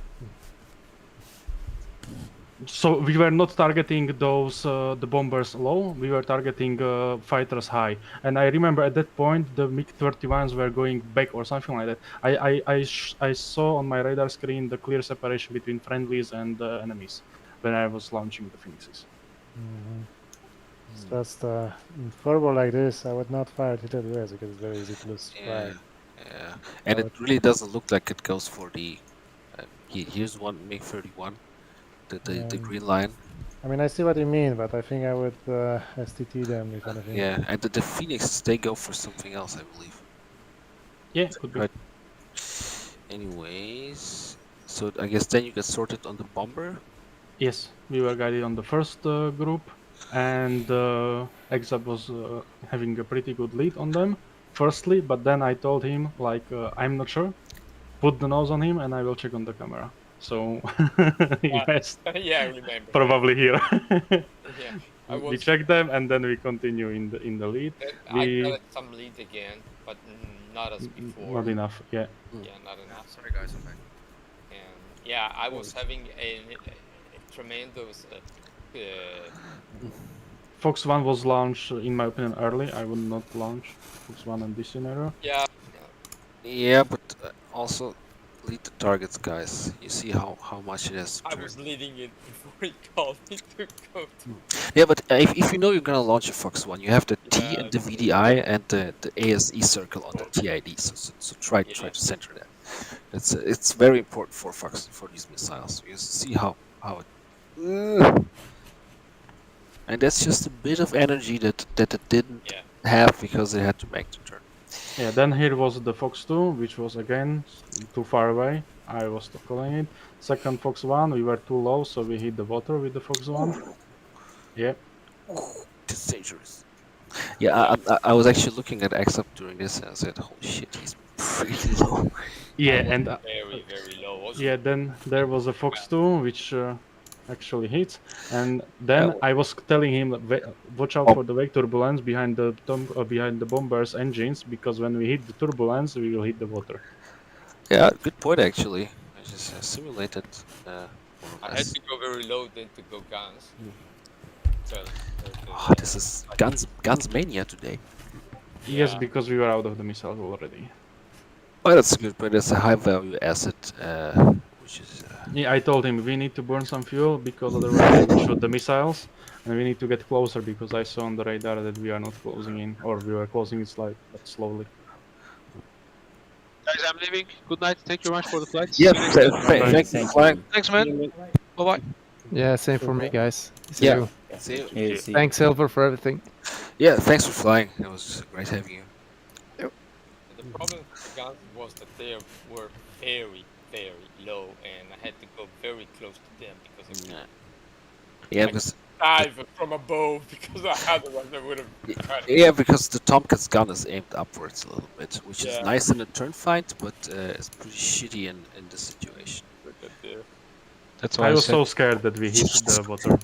So we were not targeting those the bombers low. We were targeting fighters high. And I remember at that point the MiG-31s were going back or something like that. I saw on my radar screen the clear separation between friendlies and enemies when I was launching the Phoenixes. It's just in forward like this, I would not fire TWS because it's very easy to lose fire. Yeah, and it really doesn't look like it goes for the. Here's one MiG-31. The green line. I mean, I see what you mean, but I think I would STT them if anything. Yeah, and the Phoenix, they go for something else, I believe. Yeah, could be. Right. Anyways, so I guess then you get sorted on the bomber. Yes, we were guided on the first group, and Exap was having a pretty good lead on them, firstly, but then I told him, like, I'm not sure, put the nose on him and I will check on the camera. So, yes, yeah, I remember. Probably here. Yeah, we checked them and then we continue in the lead. I got some lead again, but not as before. Not enough, yeah. Yeah, not enough. Sorry guys, I'm back. And yeah, I was having a tremendous. Fox 1 was launched, in my opinion, early. I would not launch Fox 1 in this scenario. Yeah. Yeah, but also lead the targets, guys. You see how much it is. I was leading it before he called me to go to. Yeah, but if you know you're gonna launch a Fox 1, you have the T and the VDI and the ASE circle on the TID. So try to center that. It's very important for Fox for these missiles. You see how it. And that's just a bit of energy that it didn't have because they had to make the turn. Yeah, then here was the Fox 2, which was again too far away. I was calling it. Second Fox 1, we were too low, so we hit the water with the Fox 1. Yeah. It's dangerous. Yeah, I was actually looking at Exap during this and I said, holy shit, he's pretty low. Yeah, and very low. Also. Yeah, then there was a Fox 2, which actually hits, and then I was telling him, watch out for the wake turbulence behind the bomber's engines, because when we hit the turbulence, we will hit the water. Yeah, good point actually. I just simulated. I had to go very low then to go guns. This is guns mania today. Yes, because we were out of the missiles already. Oh, that's a good point. That's a high value asset, which is. Yeah, I told him we need to burn some fuel because otherwise we shoot the missiles, and we need to get closer because I saw on the radar that we are not closing in, or we were closing it slowly. Guys, I'm leaving. Good night. Thank you very much for the flight. Yeah, thanks for flying. Thanks, man. Bye bye. Yeah, same for me, guys. See Yeah. you. See you. Yeah, see you. Thanks, Silver, for everything. Yeah, thanks for flying. It was great having you. The problem with guns was that they were very, very low, and I had to go very close to them because Yeah, I because dive from above because otherwise I would have. yeah, because the Tomcat's gun is aimed upwards a little bit, which is Yeah. nice in a turn fight, but it's pretty shitty in this situation. That's I why I was said so scared that we hit the water.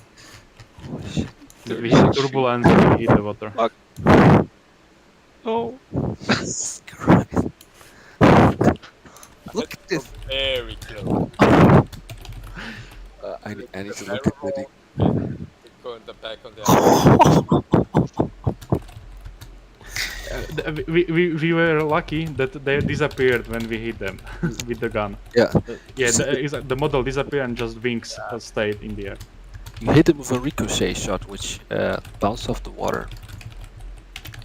That we hit 36 turbulence and we hit the water. Fuck. Oh. Look at this. Very close. I need to look at that. Go in the back of the. We were lucky that they disappeared when we hit them with the gun. Yeah. Yeah, the model disappeared and just wings stayed in the air. You hit him with a ricochet shot, which bounced off the water.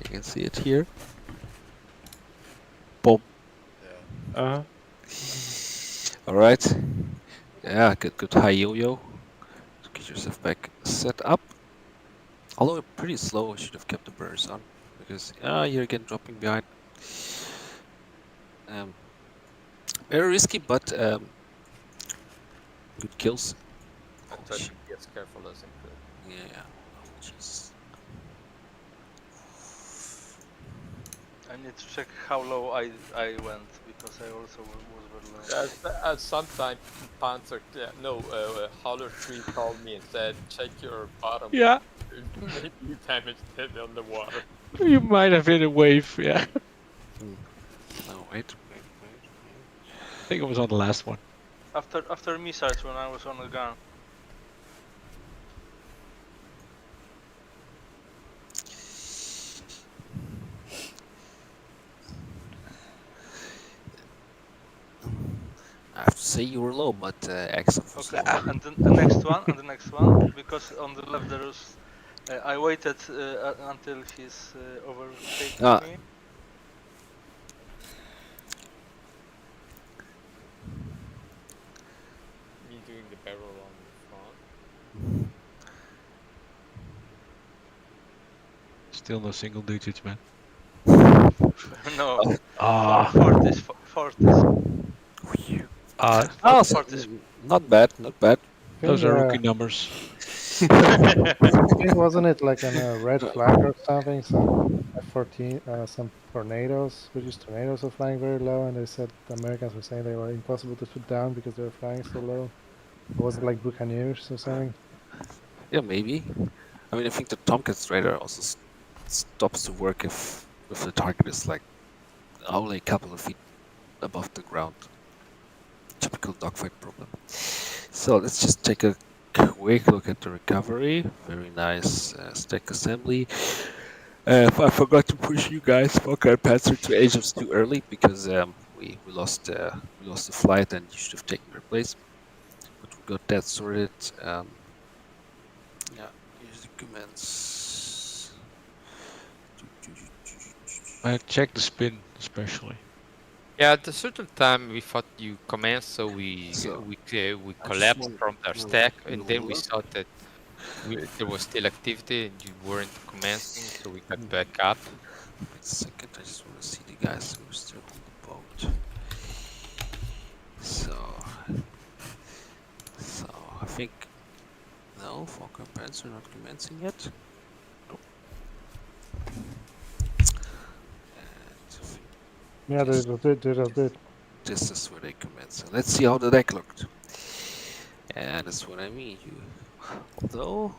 You can see it here. Boom. Uh-huh. Alright. Yeah, good high yo-yo. Get yourself back set up. Although pretty slow, I should have kept the burst on. Because you're again dropping behind. Very risky, but good kills. I tried to be as careful as I could. Yeah. Oh, jeez. I need to check how low I went because I also was very low. Sometimes Panzer, Howler 3 called me and said, check your bottom. Yeah. Maybe you damaged it on the water. You might have hit a wave, yeah. No, wait. I think it was on the last one. After missiles when I was on the gun. I have to say you were low, but Axel was Okay, low. and the next one, because on the left there was. I waited until he's overtaking me. Me doing the barrel on the front. Still no single digits, man. No. Ah. 40s. Not bad, not bad. Those are rookie numbers. Wasn't it like on a red flag or something? Some F-14, some tornadoes, British tornadoes were flying very low, and they said the Americans were saying they were impossible to shoot down because they were flying so low. Was it like Buccaneers or something? Yeah, maybe. I mean, I think the Tomcat's radar also stops to work if the target is like only a couple of feet above the ground. Typical dogfight problem. So let's just take a quick look at the recovery. Very nice stack assembly. I forgot to push you guys, Fokker and Panzer, to Aegis too early because we lost the flight and you should have taken your place. But we got that sorted. Yeah, here's the comments. I check the spin especially. Yeah, at a certain time we thought you commenced, so we collapsed from our stack, and then we saw that there was still activity and you weren't commencing, so we got back up. Wait a second, I just want to see the guys who are still on the boat. So I think no, Fokker and Panzer are not commencing yet. Nope. Yeah, they just did. This is where they commence. So let's see how the deck looked. And that's what I mean. Although,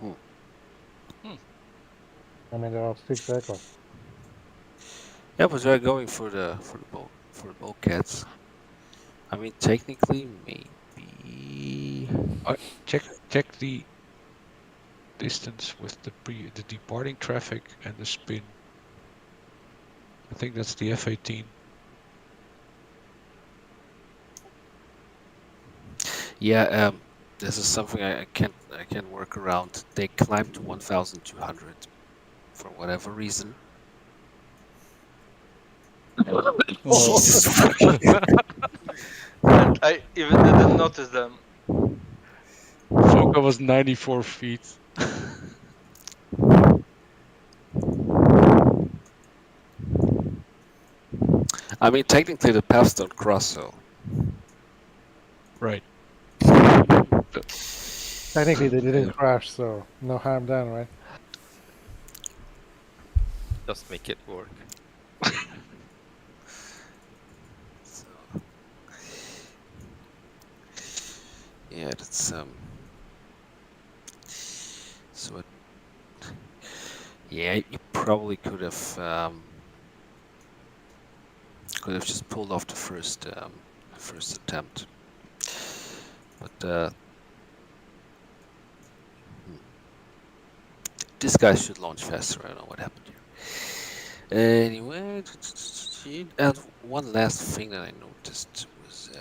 I mean, there are 6 aircraft. yeah, but they're going for the bulkheads. I mean, technically, maybe. Check the distance with the departing traffic and the spin. I think that's the F-18. Yeah, this is something I can't work around. They climbed to 1,200 for whatever reason. And I even didn't notice them. Fokker was 94 feet. I mean, technically the paths don't cross, so Right. Technically, they didn't crash, so no harm done, right? Just make it work. So, yeah, that's So it, yeah, you probably could have just pulled off the first attempt, but this guy should launch faster. I don't know what happened here. Anyway, and one last thing that I noticed was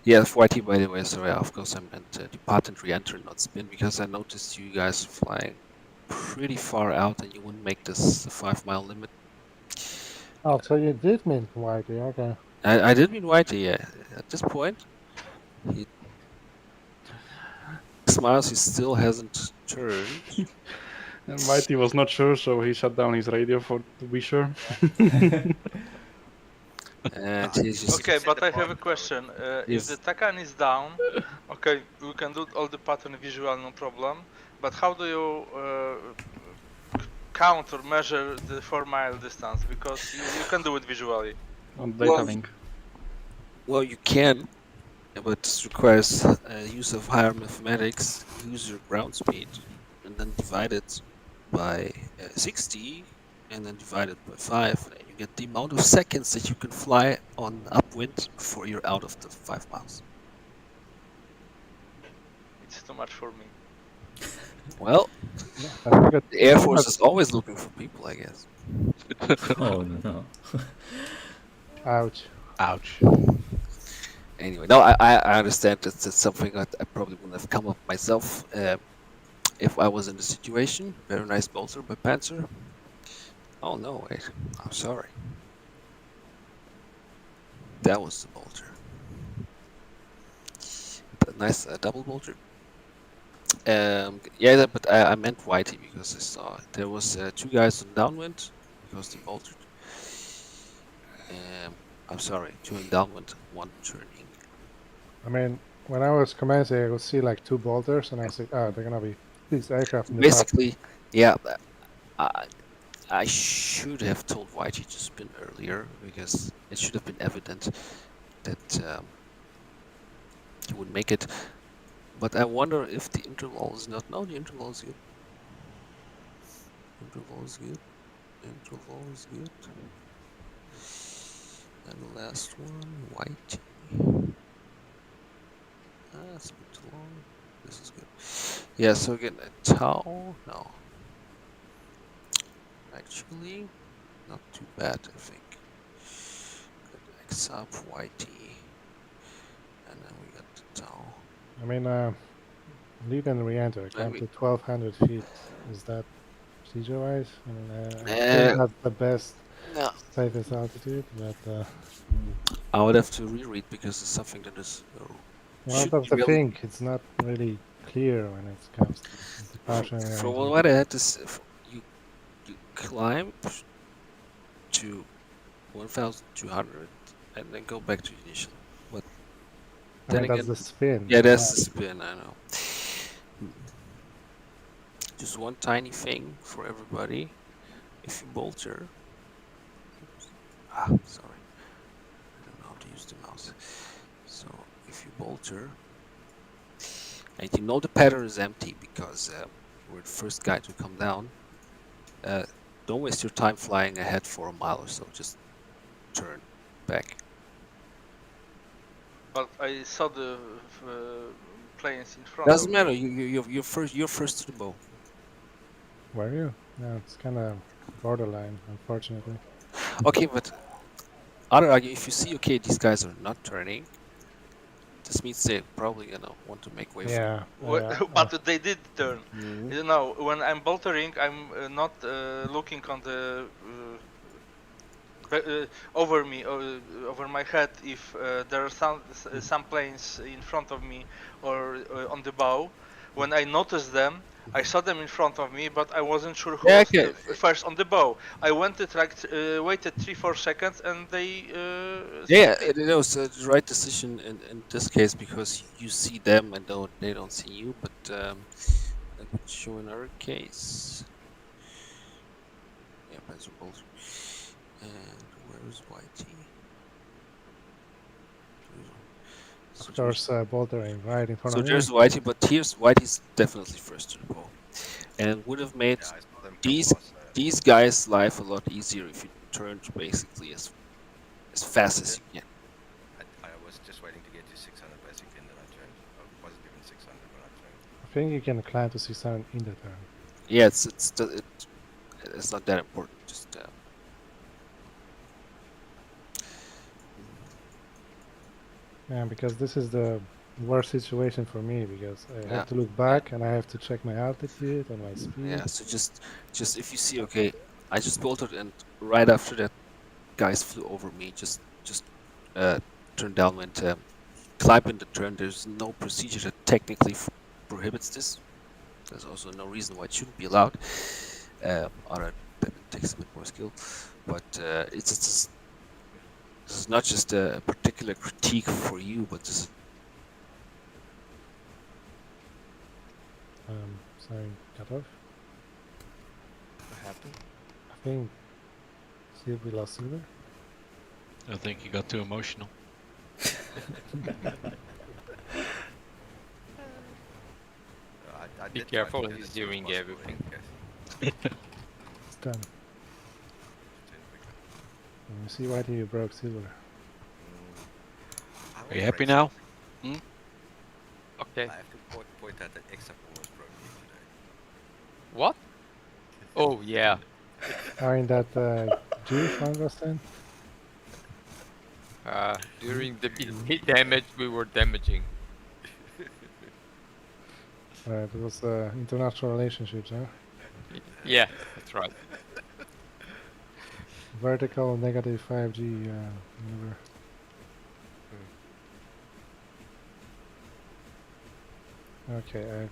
yeah, FYT, by the way, sorry, of course I meant depart and re-enter, not spin, because I noticed you guys flying pretty far out and you wouldn't make this 5-mile limit. Oh, so you did mean Whitey, okay. I did mean Whitey, yeah. At this point, he 6 miles, he still hasn't turned. And Mighty was not sure, so he shut down his radio to be sure. And he's just Okay, but I have a question. If the Takan is down, okay, we can do all the pattern visual, no problem. But how do you count or measure the 4-mile distance? Because you can do it visually. On data link. Well, you can, but this requires use of higher mathematics. Use your ground speed, and then divide it by 60, and then divide it by 5, and you get the amount of seconds that you can fly on upwind before you're out of the 5 miles. It's too much for me. Well, the Air Force is always looking for people, I guess. Oh no. Ouch. Ouch. Anyway, no, I understand that's something that I probably wouldn't have come up myself if I was in the situation. Very nice bolter by Panzer. Oh no, wait, I'm sorry. That was the bolter. But nice double bolter. Yeah, but I meant Whitey because I saw there was 2 guys on downwind because they boltered. I'm sorry, 2 in downwind, 1 turning. I mean, when I was commencing, I would see like 2 bolters, and I said, oh, they're gonna be these aircraft in the Basically, yeah, I should have told Whitey to spin earlier because it should have been evident that he would make it. But I wonder if the interval is not. No, the interval is good. Interval is good. Interval is good. And the last one, Whitey. That's a bit too long. This is good. Yeah, so again, a tau. No. Actually, not too bad, I think. X up, YT. And then we got the tau. I mean, lead and re-enter, come to 1,200 feet. Is that procedure-wise? I mean, I think that's the best, safest altitude, but... I would have to reread because it's something that is... Well, that's the thing, it's not really clear when it comes to departure. From what I had is, you climb to 1,200 and then go back to the initial. But then that's again, the spin. Yeah, that's the spin, I know. Just one tiny thing for everybody. If you bolter... sorry. I don't know how to use the mouse. So, if you bolter... And you know the pattern is empty because you were the first guy to come down. Don't waste your time flying ahead for a mile or so. Just turn back. But I saw the planes in front. Doesn't matter. You're first to the bow. Were you? No, it's kind of borderline, unfortunately. Okay, but other argument, if you see, okay, these guys are not turning, this means they're probably gonna want to make way for you. But they did turn. You know, when I'm boltering, I'm not looking on the over me, over my head. If there are some planes in front of me or on the bow, when I noticed them, I saw them in front of me, but I wasn't sure who Yeah, was okay. first on the bow. I waited waited 3-4 seconds, and they. Yeah, it was the right decision in this case because you see them and they don't see you. But let me show another case. Yeah, Panzer Bolter. And where's Whitey? Of course, bouldering right in front So of me. there's Whitey, but here's Whitey's definitely first to the ball, and would have made these guys' life a lot easier if you turned basically as fast as you can. I was just waiting to get to 600 basically, and then I turned. I wasn't even 600 when I turned. I think you can climb to 600 in the turn. Yeah, it's not that important. Just Yeah, because this is the worst situation for me because I Yeah. have to look back and I have to check my altitude and my speed. yeah. So just if you see, okay, I just bolted, and right after that, guys flew over me. Just turn down and climb in the turn. There's no procedure that technically prohibits this. There's also no reason why it shouldn't be allowed. Other than it takes a bit more skill, but this is not just a particular critique for you, but this is Sorry, cut off. What happened? I think. See if we lost Silver. I think you got too emotional. I Be did try to careful, get he's as soon as doing possible, everything. yes. It's done. And you see why you broke Silver. Are you happy now? Okay. I have to point out that X almost broke me today. What? Oh yeah. In that Jewish one was then? During the mid damage, we were damaging. Right, it was international relationships, huh? Yeah, that's right. Vertical negative 5G maneuver. Okay, I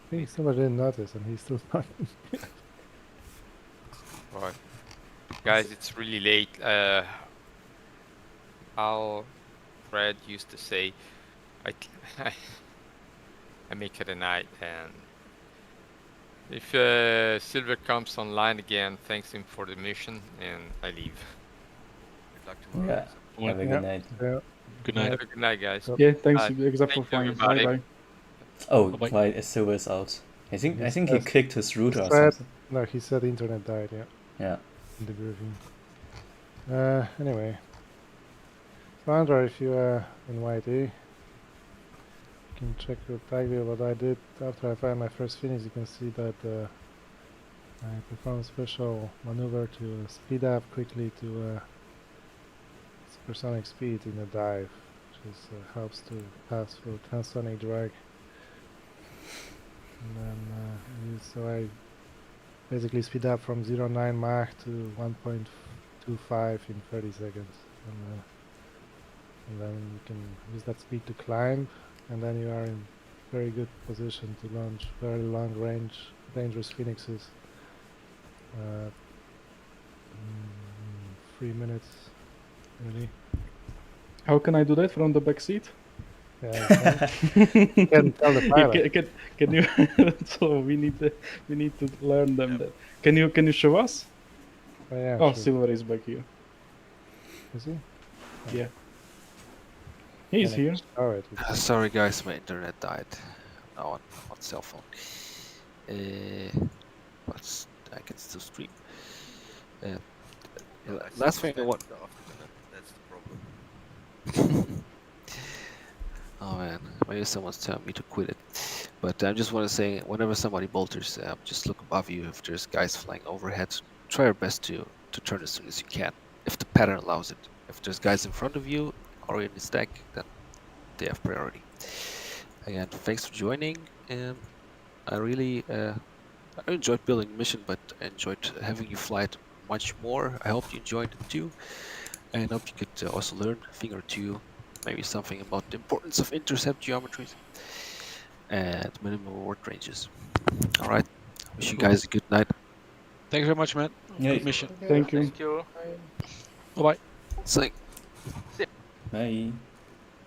think somebody didn't notice and he's still not. Right. Guys, it's really late. Fred used to say, I make it a night, and if Silver comes online again, thanks him for the mission, and I leave. Good luck tomorrow. Yeah. Have a good night. Yeah. Good night. Have a good night, guys. Yeah, thanks. Bye. Except Thank for you, flying. Bye everybody. bye. Oh, Bye-bye. right, Silver's out. I think he Yes. kicked his router or Said- something. No, he said the internet died, yeah, Yeah. in the briefing. Anyway. Sandra, if you in YT, you can check with Tagville what I did after I find my first finish. You can see that I performed a special maneuver to speed up quickly to supersonic speed in a dive, which is, helps to pass through transonic drag. And then, so I basically speed up from 0.9 Mach to 1.25 in 30 seconds. And then you can use that speed to climb, and then you are in very good position to launch very long range, dangerous phoenixes. 3 minutes, really. How can I do that from the back seat? Yeah, you can tell the pilot. Can you? So we need to learn them that. Can you show us? Oh, yeah, Oh, sure. Silver is back here. Is he? Yeah. He's Can I here. show it? sorry guys, my internet died. No, on cell phone. But I can still stream. Last thing I want. That's the problem. Oh man, maybe someone's telling me to quit it. But I just want to say, whenever somebody bolters, just look above you. If there's guys flying overhead, try your best to turn as soon as you can, if the pattern allows it. If there's guys in front of you or in the stack, then they have priority. Again, thanks for joining. I really I enjoyed building the mission, but I enjoyed having you fly it much more. I hope you enjoyed it too, and hope you could also learn a thing or two, maybe something about the importance of intercept geometries. at minimum ward ranges. All right. Wish you guys a good night. Thank you very much, man. Yeah. Good mission. Thank you. Thank you. Bye bye. Thank. Bye.